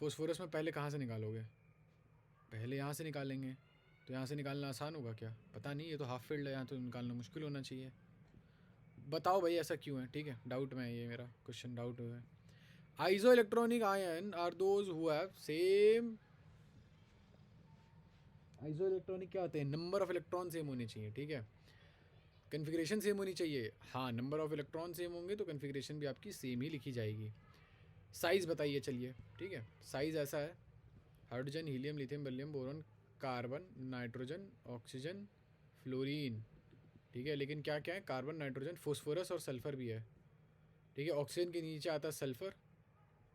फॉस्फोरस में पहले कहाँ से निकालोगे? पहले यहाँ से निकालेंगे, तो यहाँ से निकालना आसान होगा क्या? पता नहीं, ये तो हाफ फील्ड है, यहाँ तो निकालना मुश्किल होना चाहिए। बताओ भाई ऐसा क्यों है? ठीक है, डाउट में है ये, मेरा क्वेश्चन डाउट हुआ है। Isoelectronic ion are those who have same, isoelectronic क्या होते हैं? नंबर ऑफ इलेक्ट्रॉन सेम होने चाहिए, ठीक है, कन्फिग्रेशन सेम होनी चाहिए। हाँ नंबर ऑफ इलेक्ट्रॉन सेम होंगे तो कन्फिग्रेशन भी आपकी सेम ही लिखी जाएगी। साइज़ बताइए चलिए, ठीक है, साइज़ ऐसा है, hydrogen helium lithium beryllium boron carbon nitrogen oxygen fluorine, ठीक है, लेकिन क्या क्या है? कार्बन नाइट्रोजन फॉस्फोरस और सल्फ़र भी है, ठीक है, ऑक्सीजन के नीचे आता है सल्फ़र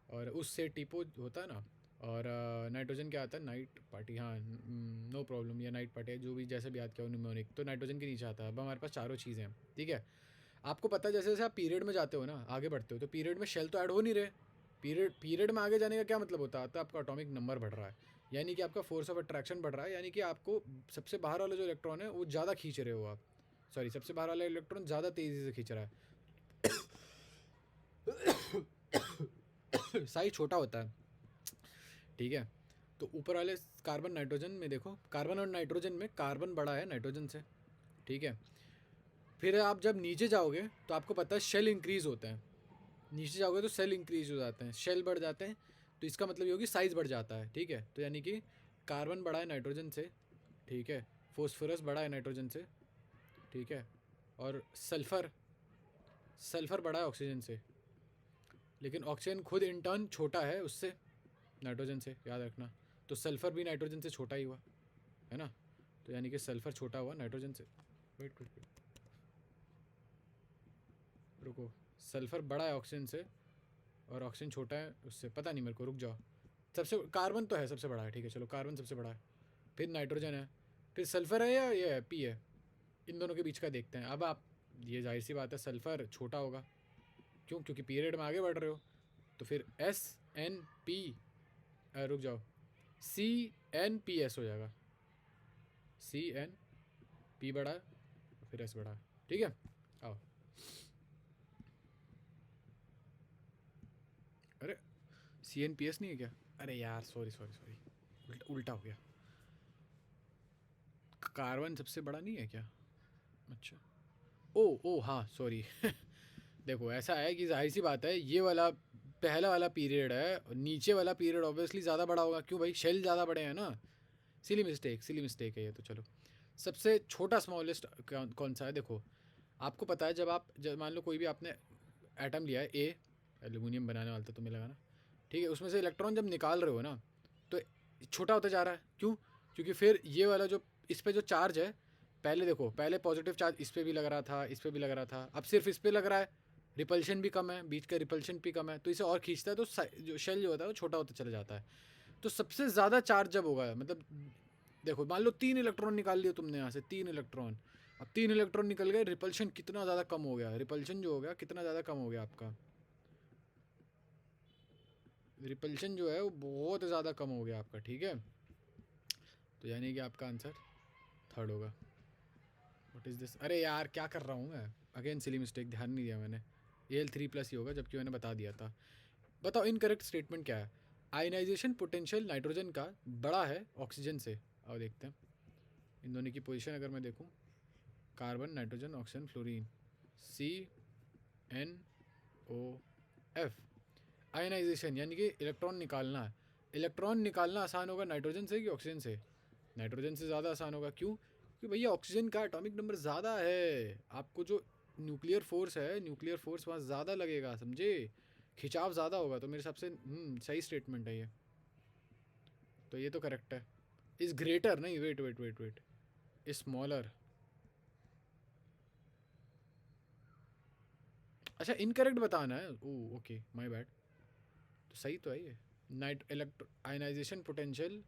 और उससे टिपो होता है ना, और नाइट्रोजन क्या आता है? नाइट पार्टी, हाँ नो प्रॉब्लम, या नाइट पार्टी है जो भी, जैसे भी याद किया न्यूमोनिक, तो नाइट्रोजन के नीचे आता है। अब हमारे पास चारों चीज़ें हैं, ठीक है। आपको पता है जैसे जैसे आप पीरियड में जाते हो ना, आगे बढ़ते हो, तो पीरियड में शेल तो ऐड हो नहीं रहे, पीरियड में आगे जाने का क्या मतलब होता है? तो आपका एटॉमिक नंबर बढ़ रहा है, यानी कि आपका फोर्स ऑफ अट्रैक्शन बढ़ रहा है, यानी कि आपको सबसे बाहर वाला जो इलेक्ट्रॉन है वो ज़्यादा खींच रहे हो आप, सॉरी सबसे बाहर वाला इलेक्ट्रॉन ज़्यादा तेज़ी से खींच रहा है। साइज छोटा होता है, ठीक है। तो ऊपर वाले कार्बन नाइट्रोजन में देखो, कार्बन और नाइट्रोजन में कार्बन बड़ा है नाइट्रोजन से, ठीक है। फिर आप जब नीचे जाओगे तो आपको पता है शेल इंक्रीज होता है, नीचे जाओगे तो सेल इंक्रीज हो जाते हैं, शेल बढ़ जाते हैं, तो इसका मतलब ये होगी साइज़ बढ़ जाता है, ठीक है। तो यानी कि कार्बन बड़ा है नाइट्रोजन से, ठीक है, फॉस्फोरस बड़ा है नाइट्रोजन से, ठीक है, और सल्फ़र बड़ा है ऑक्सीजन से, लेकिन ऑक्सीजन खुद इन टर्न छोटा है उससे, नाइट्रोजन से, याद रखना। तो सल्फ़र भी नाइट्रोजन से छोटा ही हुआ, है ना। तो यानी कि सल्फ़र छोटा हुआ नाइट्रोजन से। वेट रुको, सल्फ़र बड़ा है ऑक्सीजन से और ऑक्सीजन छोटा है उससे, पता नहीं मेरे को, रुक जाओ। सबसे कार्बन तो है सबसे बड़ा है, ठीक है, चलो कार्बन सबसे बड़ा है, फिर नाइट्रोजन है, फिर सल्फ़र है या ये है पी है, इन दोनों के बीच का देखते हैं। अब आप, ये जाहिर सी बात है सल्फ़र छोटा होगा, क्यों, क्योंकि पीरियड में आगे बढ़ रहे हो। तो फिर एस एन पी, रुक जाओ, सी एन पी एस हो जाएगा, सी एन पी बड़ा है फिर एस बड़ा है, ठीक है। आओ, अरे सी एन पी एस नहीं है क्या, अरे यार सॉरी सॉरी सॉरी, उल्टा हो गया। कार्बन सबसे बड़ा नहीं है क्या, अच्छा, ओ हाँ सॉरी। देखो ऐसा है कि जाहिर सी बात है, ये वाला पहला वाला पीरियड है, नीचे वाला पीरियड ऑब्वियसली ज़्यादा बड़ा होगा, क्यों भाई, शेल ज़्यादा बड़े हैं ना। सिली मिस्टेक है ये तो। चलो, सबसे छोटा स्मॉलेस्ट कौन सा है, देखो आपको पता है, जब मान लो कोई भी आपने एटम लिया है, ए एल्यूमिनियम बनाने वाला था तुम्हें लगा ना, ठीक है, उसमें से इलेक्ट्रॉन जब निकाल रहे हो ना, तो छोटा होता जा रहा है, क्यों, क्योंकि फिर ये वाला जो इस पर जो चार्ज है, पहले देखो, पहले पॉजिटिव चार्ज इस पर भी लग रहा था, इस पर भी लग रहा था, अब सिर्फ इस पर लग रहा है, रिपल्शन भी कम है, बीच का रिपल्शन भी कम है, तो इसे और खींचता है, तो जो शेल जो होता है वो छोटा होता चला जाता है। तो सबसे ज़्यादा चार्ज जब होगा, मतलब देखो मान लो 3 इलेक्ट्रॉन निकाल लिए तुमने यहाँ से, 3 इलेक्ट्रॉन, अब 3 इलेक्ट्रॉन निकल गए, रिपल्शन कितना ज़्यादा कम हो गया, रिपल्शन जो हो गया कितना ज़्यादा कम हो गया आपका, रिपल्शन जो है वो बहुत ज़्यादा कम हो गया आपका, ठीक है। तो यानी कि आपका आंसर थर्ड होगा। व्हाट इज़ दिस, अरे यार क्या कर रहा हूँ मैं, अगेन सिली मिस्टेक, ध्यान नहीं दिया मैंने, Al3+ ही होगा, जबकि मैंने बता दिया था। बताओ इनकरेक्ट स्टेटमेंट क्या है। आयनाइजेशन पोटेंशियल नाइट्रोजन का बड़ा है ऑक्सीजन से। आओ देखते हैं इन दोनों की पोजीशन, अगर मैं देखूँ, carbon nitrogen oxygen fluorine, CnOF। Ionization यानी कि इलेक्ट्रॉन निकालना है, इलेक्ट्रॉन निकालना आसान होगा नाइट्रोजन से कि ऑक्सीजन से, नाइट्रोजन से ज़्यादा आसान होगा, क्यों, क्योंकि भैया ऑक्सीजन का एटॉमिक नंबर ज़्यादा है, आपको जो न्यूक्लियर फोर्स है, न्यूक्लियर फोर्स वहाँ ज़्यादा लगेगा, समझे, खिंचाव ज़्यादा होगा, तो मेरे हिसाब से सही स्टेटमेंट है ये, तो ये तो करेक्ट है। इज़ ग्रेटर नहीं, वेट, स्मॉलर, अच्छा इनकरेक्ट बताना है, ओह ओके माय बैड, तो सही तो है ये। नाइट इलेक्ट्रो आयनाइजेशन पोटेंशियल,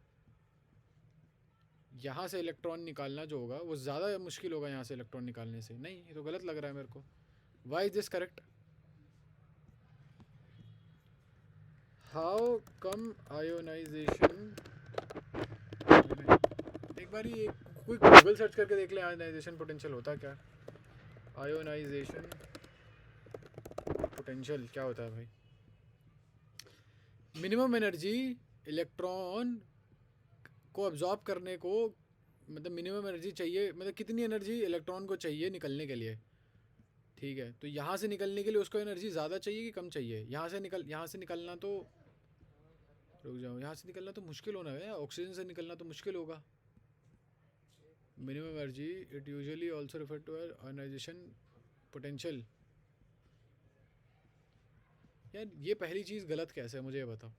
यहाँ से इलेक्ट्रॉन निकालना जो होगा वो ज़्यादा मुश्किल होगा यहाँ से इलेक्ट्रॉन निकालने से, नहीं ये तो गलत लग रहा है मेरे को। Why is this correct, how come ionization, एक बार ये कोई गूगल सर्च करके देख ले आयोनाइजेशन पोटेंशियल होता क्या, आयोनाइजेशन पोटेंशियल क्या होता है भाई। मिनिमम एनर्जी इलेक्ट्रॉन को अब्जॉर्ब करने को, मतलब मिनिमम एनर्जी चाहिए, मतलब कितनी एनर्जी इलेक्ट्रॉन को चाहिए निकलने के लिए, ठीक है। तो यहाँ से निकलने के लिए उसको एनर्जी ज़्यादा चाहिए कि कम चाहिए, यहाँ से निकलना तो, रुक जाओ, यहाँ से निकलना तो मुश्किल होना है, ऑक्सीजन से निकलना तो मुश्किल होगा। Minimum energy it usually also refer to ionization potential. यार ये पहली चीज़ गलत कैसे है मुझे ये बताओ,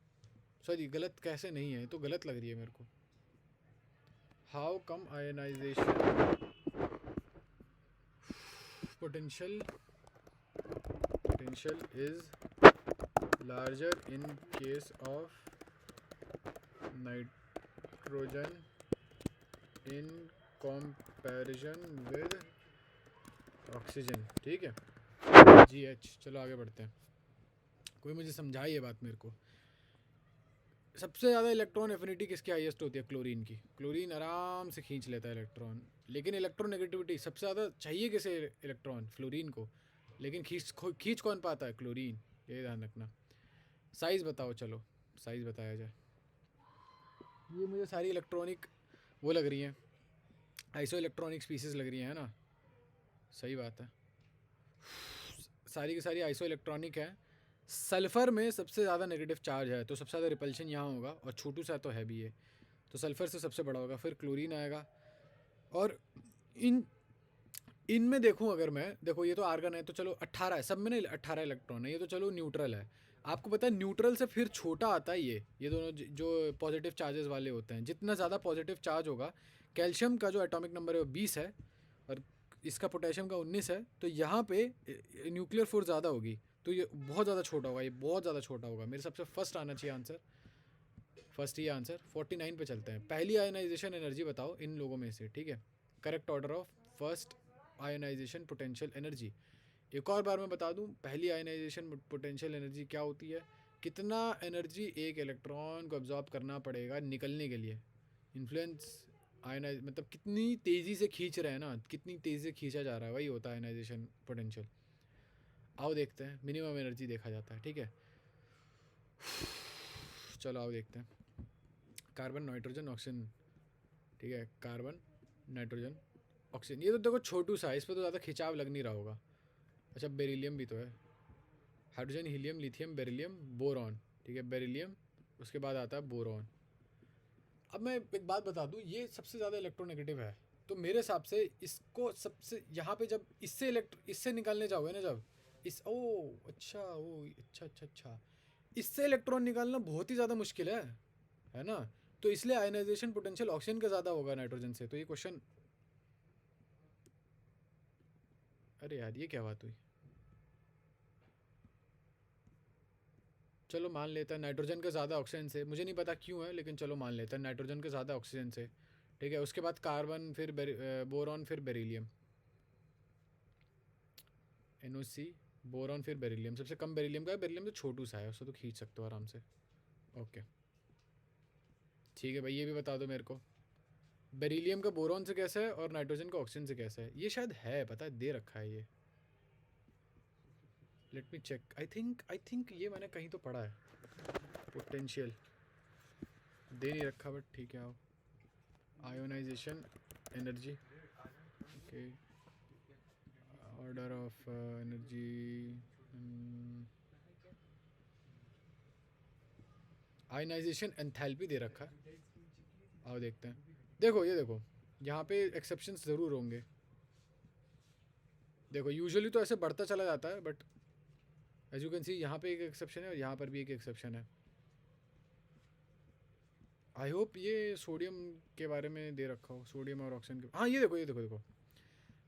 सॉरी गलत कैसे नहीं है, तो गलत लग रही है मेरे को। How come ionization potential is larger in case of nitrogen in comparison with oxygen, ठीक है। GH, चलो आगे बढ़ते हैं, कोई मुझे समझाए ये बात मेरे को। सबसे ज़्यादा इलेक्ट्रॉन एफिनिटी किसकी हाईएस्ट होती है? क्लोरीन की। क्लोरीन आराम से खींच लेता है इलेक्ट्रॉन, लेकिन इलेक्ट्रोनेगेटिविटी सबसे ज़्यादा चाहिए किसे? इलेक्ट्रॉन, फ्लोरीन को। लेकिन खींच कौन पाता है? क्लोरीन। ये ध्यान रखना। साइज़ बताओ, चलो साइज़ बताया जाए। ये मुझे सारी इलेक्ट्रॉनिक वो लग रही हैं, आइसो इलेक्ट्रॉनिक स्पीसीज लग रही हैं, है ना? सही बात है, सारी की सारी आइसो इलेक्ट्रॉनिक है। सल्फ़र में सबसे ज़्यादा नेगेटिव चार्ज है, तो सबसे ज़्यादा रिपल्शन यहाँ होगा, और छोटू सा तो है भी ये, तो सल्फ़र से सबसे बड़ा होगा, फिर क्लोरीन आएगा। और इन इनमें देखूँ अगर मैं, देखो ये तो आर्गन है, तो चलो 18 है, सब में ना 18 इलेक्ट्रॉन है, ये तो चलो न्यूट्रल है। आपको पता है न्यूट्रल से फिर छोटा आता है ये दोनों जो पॉजिटिव चार्जेस वाले होते हैं। जितना ज़्यादा पॉजिटिव चार्ज होगा, कैल्शियम का जो एटॉमिक नंबर है वो 20 है, और इसका पोटेशियम का 19 है, तो यहाँ पे न्यूक्लियर फोर्स ज़्यादा होगी, तो ये बहुत ज़्यादा छोटा होगा, ये बहुत ज़्यादा छोटा होगा। मेरे सबसे फर्स्ट आना चाहिए आंसर, फर्स्ट ही आंसर। 49 पे चलते हैं। पहली आयनाइजेशन एनर्जी बताओ इन लोगों में से, ठीक है? Correct order of first ionization potential energy. एक और बार मैं बता दूं, पहली आयनाइजेशन पोटेंशियल एनर्जी क्या होती है? कितना एनर्जी एक इलेक्ट्रॉन को अब्जॉर्ब करना पड़ेगा निकलने के लिए। इन्फ्लुएंस आयनाइज मतलब कितनी तेज़ी से खींच रहे हैं ना, कितनी तेज़ी से खींचा जा रहा है, वही होता है आयनाइजेशन पोटेंशियल। आओ देखते हैं, मिनिमम एनर्जी देखा जाता है, ठीक है? चलो आओ देखते हैं। कार्बन, नाइट्रोजन, ऑक्सीजन, ठीक है? कार्बन, नाइट्रोजन, ऑक्सीजन, ये तो देखो छोटू सा है, इस पर तो ज़्यादा खिंचाव लग नहीं रहा होगा। अच्छा, बेरिलियम भी तो है, hydrogen, helium, lithium, beryllium, boron, ठीक है? बेरिलियम, उसके बाद आता है बोरॉन। अब मैं एक बात बता दूं, ये सबसे ज़्यादा इलेक्ट्रोनेगेटिव है, तो मेरे हिसाब से इसको सबसे यहाँ पे जब इससे निकालने जाओगे ना, जब इस अच्छा, अच्छा अच्छा अच्छा, इससे इलेक्ट्रॉन निकालना बहुत ही ज़्यादा मुश्किल है ना? तो इसलिए आयनाइजेशन पोटेंशियल ऑक्सीजन का ज़्यादा होगा नाइट्रोजन से। तो ये क्वेश्चन, अरे यार ये क्या बात हुई? चलो मान लेता है नाइट्रोजन का ज़्यादा ऑक्सीजन से, मुझे नहीं पता क्यों है, लेकिन चलो मान लेता है नाइट्रोजन का ज़्यादा ऑक्सीजन से, ठीक है? उसके बाद कार्बन, फिर बोरॉन, फिर बेरिलियम, NO3, बोरॉन, फिर बेरिलियम। सबसे कम बेरिलियम का है, बेरिलियम तो छोटू सा है, उसको तो खींच सकते हो आराम से। ओके ठीक है भाई, ये भी बता दो मेरे को, बेरिलियम का बोरॉन से कैसा है और नाइट्रोजन का ऑक्सीजन से कैसा है? ये शायद है, पता है, दे रखा है ये। Let me check, I think ये मैंने कहीं तो पढ़ा है। पोटेंशियल दे नहीं रखा, बट ठीक है। आओ, ionization energy, okay, order of energy, ionization enthalpy दे रखा है। आओ देखते हैं। देखो ये देखो, यहाँ पे एक्सेप्शंस ज़रूर होंगे। देखो यूजुअली तो ऐसे बढ़ता चला जाता है, but as you can see यहाँ पे एक एक्सेप्शन है और यहाँ पर भी एक एक्सेप्शन है। आई होप ये सोडियम के बारे में दे रखा हो, सोडियम और ऑक्सीजन के। हाँ ये देखो, ये देखो देखो,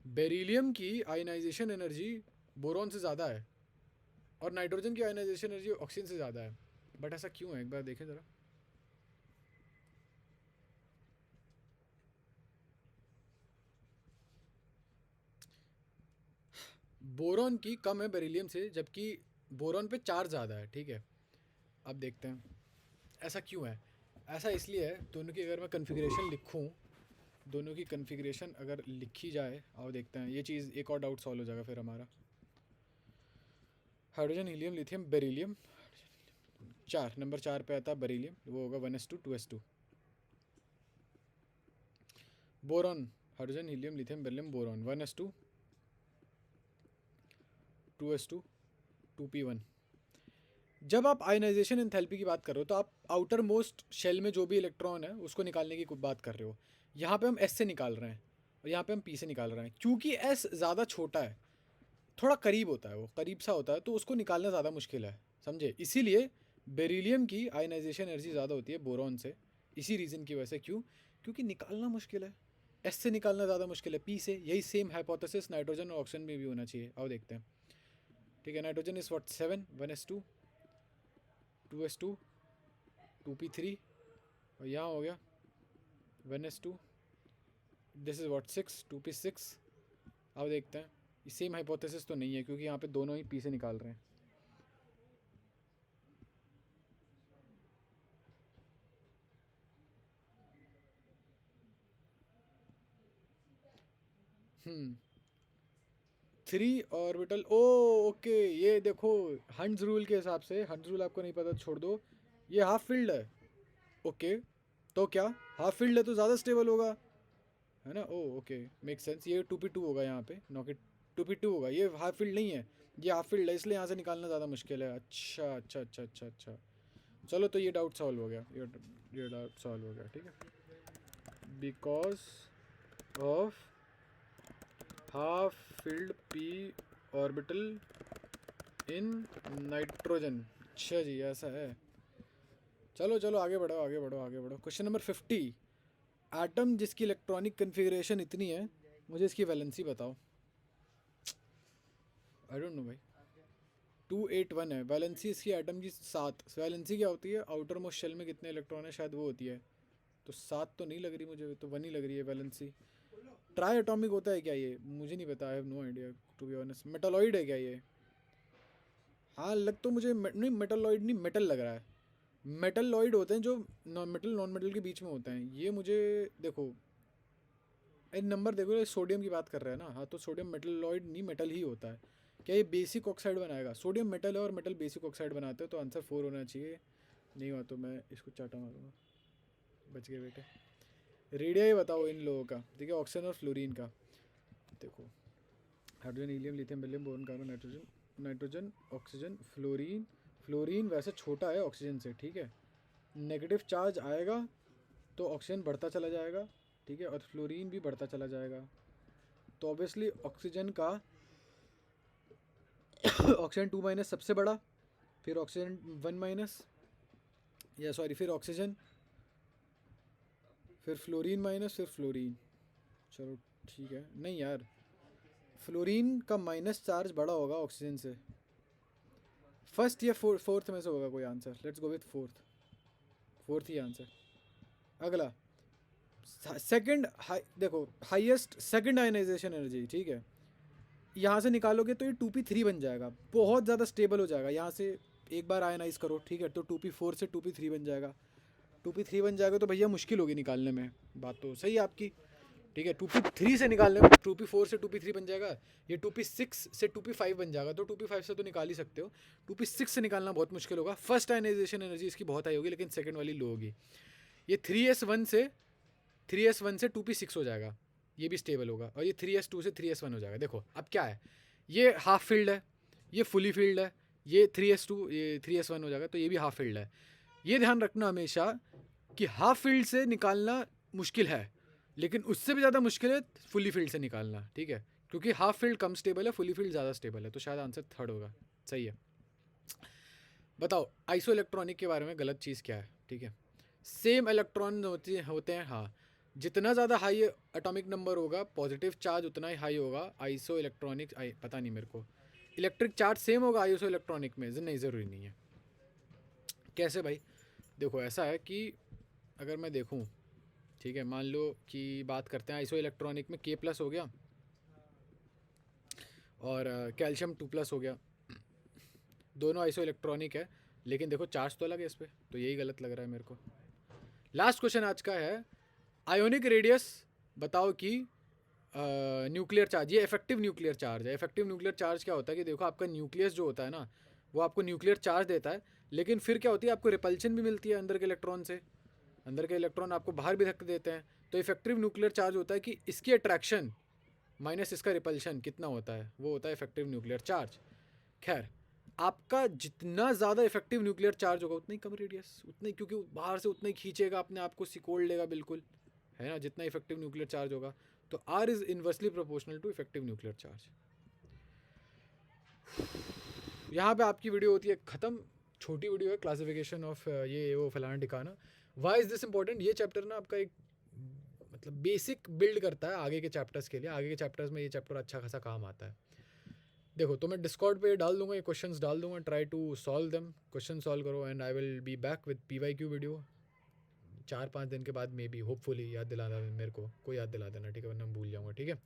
बेरिलियम की आयनाइजेशन एनर्जी बोरॉन से ज़्यादा है, और नाइट्रोजन की आयनाइजेशन एनर्जी ऑक्सीजन से ज़्यादा है। बट ऐसा क्यों है, एक बार देखें ज़रा। बोरॉन की कम है बेरिलियम से, जबकि बोरॉन पे चार्ज ज़्यादा है, ठीक है? अब देखते हैं ऐसा क्यों है। ऐसा इसलिए है, दोनों की अगर मैं कन्फिग्रेशन लिखूं, दोनों की कन्फिग्रेशन अगर लिखी जाए, आओ देखते हैं, ये चीज़ एक और डाउट सॉल्व हो जाएगा फिर हमारा। Hydrogen, helium, lithium, beryllium, number 4 पे आता है बेरिलियम, वो होगा 1s2 2s2। Boron, hydrogen, helium, lithium, beryllium, boron 1s2 2s2 2p1। जब आप आयनाइजेशन एंथैल्पी की बात कर रहे हो, तो आप आउटर मोस्ट शेल में जो भी इलेक्ट्रॉन है उसको निकालने की बात कर रहे हो। यहाँ पे हम S से निकाल रहे हैं और यहाँ पे हम P से निकाल रहे हैं, क्योंकि S ज़्यादा छोटा है, थोड़ा करीब होता है, वो करीब सा होता है, तो उसको निकालना ज़्यादा मुश्किल है, समझे? इसीलिए बेरिलियम की आयनाइजेशन एनर्जी ज़्यादा होती है बोरॉन से, इसी रीज़न की वजह से। क्यों? क्योंकि निकालना मुश्किल है, S से निकालना ज़्यादा मुश्किल है P से। यही सेम हाइपोथेसिस नाइट्रोजन और ऑक्सीजन में भी होना चाहिए। आओ देखते हैं, ठीक है? Nitrogen is what 7 1s2 2s2 2p3, और यहाँ हो गया 1s2, this is what 6 2p6। अब देखते हैं, ये सेम हाइपोथेसिस तो नहीं है, क्योंकि यहाँ पे दोनों ही पी से निकाल रहे हैं। थ्री ऑर्बिटल, ओ ओके, ये देखो हंट्स रूल के हिसाब से, हंट्स रूल आपको नहीं पता छोड़ दो, ये हाफ फील्ड है। ओके, तो क्या हाफ फील्ड है तो ज़्यादा स्टेबल होगा, है ना? ओ ओके, मेक सेंस। ये 2p2 होगा यहाँ पे, नॉट 2p2 होगा, ये हाफ फील्ड नहीं है, ये हाफ फील्ड है, इसलिए यहाँ से निकालना ज़्यादा मुश्किल है। अच्छा अच्छा अच्छा अच्छा अच्छा, चलो तो ये डाउट सॉल्व हो गया, ये डाउट सॉल्व हो गया, ठीक है। Because of half field P orbital in nitrogen. अच्छा जी, ऐसा है। चलो चलो आगे बढ़ो आगे बढ़ो आगे बढ़ो। क्वेश्चन नंबर 50, एटम जिसकी इलेक्ट्रॉनिक कन्फिग्रेशन इतनी है, मुझे इसकी वैलेंसी बताओ। आई डोंट नो भाई। 281 है वैलेंसी इसकी एटम की, 7। वैलेंसी क्या होती है? आउटर मोस्ट शेल में कितने इलेक्ट्रॉन है, शायद वो होती है। तो 7 तो नहीं लग रही मुझे, तो 1 ही लग रही है वैलेंसी। ट्राई एटॉमिक होता है क्या ये? मुझे नहीं पता, I have no idea to be honest. Metalloid है क्या ये? हाँ लग तो मुझे नहीं, मेटालॉइड नहीं, मेटल लग रहा है। मेटलॉइड होते हैं जो नॉन मेटल के बीच में होते हैं। ये मुझे देखो, नंबर देखो, ये सोडियम की बात कर रहे हैं ना? हाँ, तो सोडियम मेटलॉइड नहीं, मेटल ही होता है। क्या ये बेसिक ऑक्साइड बनाएगा? सोडियम मेटल है और मेटल बेसिक ऑक्साइड बनाते हैं, तो आंसर 4 होना चाहिए। नहीं हुआ तो मैं इसको चाटा मारूंगा। बच गए बेटे। रेडिया ही बताओ इन लोगों का, ठीक है? ऑक्सीजन और फ्लोरीन का देखो, hydrogen, helium, lithium, beryllium, boron, carbon, nitrogen, oxygen, fluorine. Fluorine वैसे छोटा है ऑक्सीजन से, ठीक है? नेगेटिव चार्ज आएगा तो ऑक्सीजन बढ़ता चला जाएगा, ठीक है? और फ्लोरीन भी बढ़ता चला जाएगा। तो ऑब्वियसली ऑक्सीजन का ऑक्सीजन 2 माइनस सबसे बड़ा, फिर ऑक्सीजन 1 माइनस, या सॉरी फिर ऑक्सीजन, फिर फ्लोरीन माइनस, फिर फ्लोरीन। चलो ठीक है, नहीं यार, फ्लोरीन का माइनस चार्ज बड़ा होगा ऑक्सीजन से। फर्स्ट या फोर्थ में से होगा कोई answer. Let's go with fourth, fourth he answer. अगला सेकंड देखो, हाईएस्ट सेकंड आयनाइजेशन एनर्जी, ठीक है? यहाँ से निकालोगे तो ये 2p3 बन जाएगा, बहुत ज़्यादा स्टेबल हो जाएगा। यहाँ से एक बार आयनाइज करो, ठीक है? तो 2p4 से 2p3 बन जाएगा। 2p3 बन जाएगा तो भैया मुश्किल होगी निकालने में, बात तो सही है आपकी, ठीक है? 2p3 से निकालने में, 2p4 से 2p3 बन जाएगा, ये 2p6 से 2p5 बन जाएगा, तो 2p5 से तो निकाल ही सकते हो। 2p6 से निकालना बहुत मुश्किल होगा। फर्स्ट आयनाइजेशन एनर्जी इसकी बहुत हाई होगी, लेकिन सेकंड वाली लो होगी। ये 3s1 से 2p6 हो जाएगा, ये भी स्टेबल होगा। और ये 3s2 से 3s1 हो जाएगा। देखो अब क्या है, ये हाफ फील्ड है, ये फुली फील्ड है, ये 3s2 ये 3s1 हो जाएगा, तो ये भी हाफ फील्ड है। ये ध्यान रखना हमेशा कि हाफ फील्ड से निकालना मुश्किल है, लेकिन उससे भी ज़्यादा मुश्किल है फुली फील्ड से निकालना, ठीक है? क्योंकि हाफ फील्ड कम स्टेबल है, फुली फील्ड ज़्यादा स्टेबल है, तो शायद आंसर थर्ड होगा। सही है। बताओ आइसो इलेक्ट्रॉनिक के बारे में गलत चीज़ क्या है, ठीक है? सेम इलेक्ट्रॉन होते हैं, हाँ। जितना ज़्यादा हाई एटॉमिक नंबर होगा, पॉजिटिव चार्ज उतना ही हाई होगा आइसो इलेक्ट्रॉनिक। पता नहीं मेरे को, इलेक्ट्रिक चार्ज सेम होगा आइसो इलेक्ट्रॉनिक में? नहीं, ज़रूरी नहीं है। कैसे भाई? देखो ऐसा है कि अगर मैं देखूँ, ठीक है, मान लो कि बात करते हैं आइसो इलेक्ट्रॉनिक में K+ हो गया और कैल्शियम 2+ हो गया, दोनों आइसो इलेक्ट्रॉनिक है, लेकिन देखो चार्ज तो अलग है इस पर, तो यही गलत लग रहा है मेरे को। लास्ट क्वेश्चन आज का है, आयोनिक रेडियस बताओ कि न्यूक्लियर चार्ज, ये इफेक्टिव न्यूक्लियर चार्ज है। इफेक्टिव न्यूक्लियर चार्ज क्या होता है कि देखो आपका न्यूक्लियस जो होता है ना, वो आपको न्यूक्लियर चार्ज देता है, लेकिन फिर क्या होती है, आपको रिपल्शन भी मिलती है अंदर के इलेक्ट्रॉन से, अंदर के इलेक्ट्रॉन आपको बाहर भी धक्क देते हैं। तो इफेक्टिव न्यूक्लियर चार्ज होता है कि इसकी अट्रैक्शन माइनस इसका रिपल्शन कितना होता है, वो होता है इफेक्टिव न्यूक्लियर चार्ज। खैर, आपका जितना ज़्यादा इफेक्टिव न्यूक्लियर चार्ज होगा उतना ही कम रेडियस, उतना ही, क्योंकि बाहर से उतना ही खींचेगा अपने आप को, सिकोड़ लेगा बिल्कुल, है ना? जितना इफेक्टिव न्यूक्लियर चार्ज होगा, तो R is inversely proportional to effective nuclear charge. यहाँ पे आपकी वीडियो होती है ख़त्म। छोटी वीडियो है, क्लासिफिकेशन ऑफ ये वो फलाना ठिकाना। Why is this important? ये चैप्टर ना आपका एक मतलब बेसिक बिल्ड करता है आगे के चैप्टर्स के लिए। आगे के चैप्टर्स में ये चैप्टर अच्छा खासा काम आता है। देखो, तो मैं डिस्कॉर्ड पे डाल दूंगा, ये क्वेश्चंस डाल दूंगा, try to solve them, question solve करो, and I will be back with PYQ video 4-5 दिन के बाद, मे बी, होपफुली। याद दिला देना मेरे को याद दिला देना, ठीक है? वरना मैं भूल जाऊँगा, ठीक है?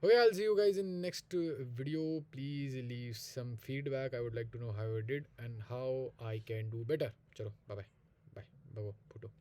Okay, I'll see you guys in next video. Please leave some feedback. I would like to know how I did and how I can do better. चलो, bye bye. Bye. Bye. Photo.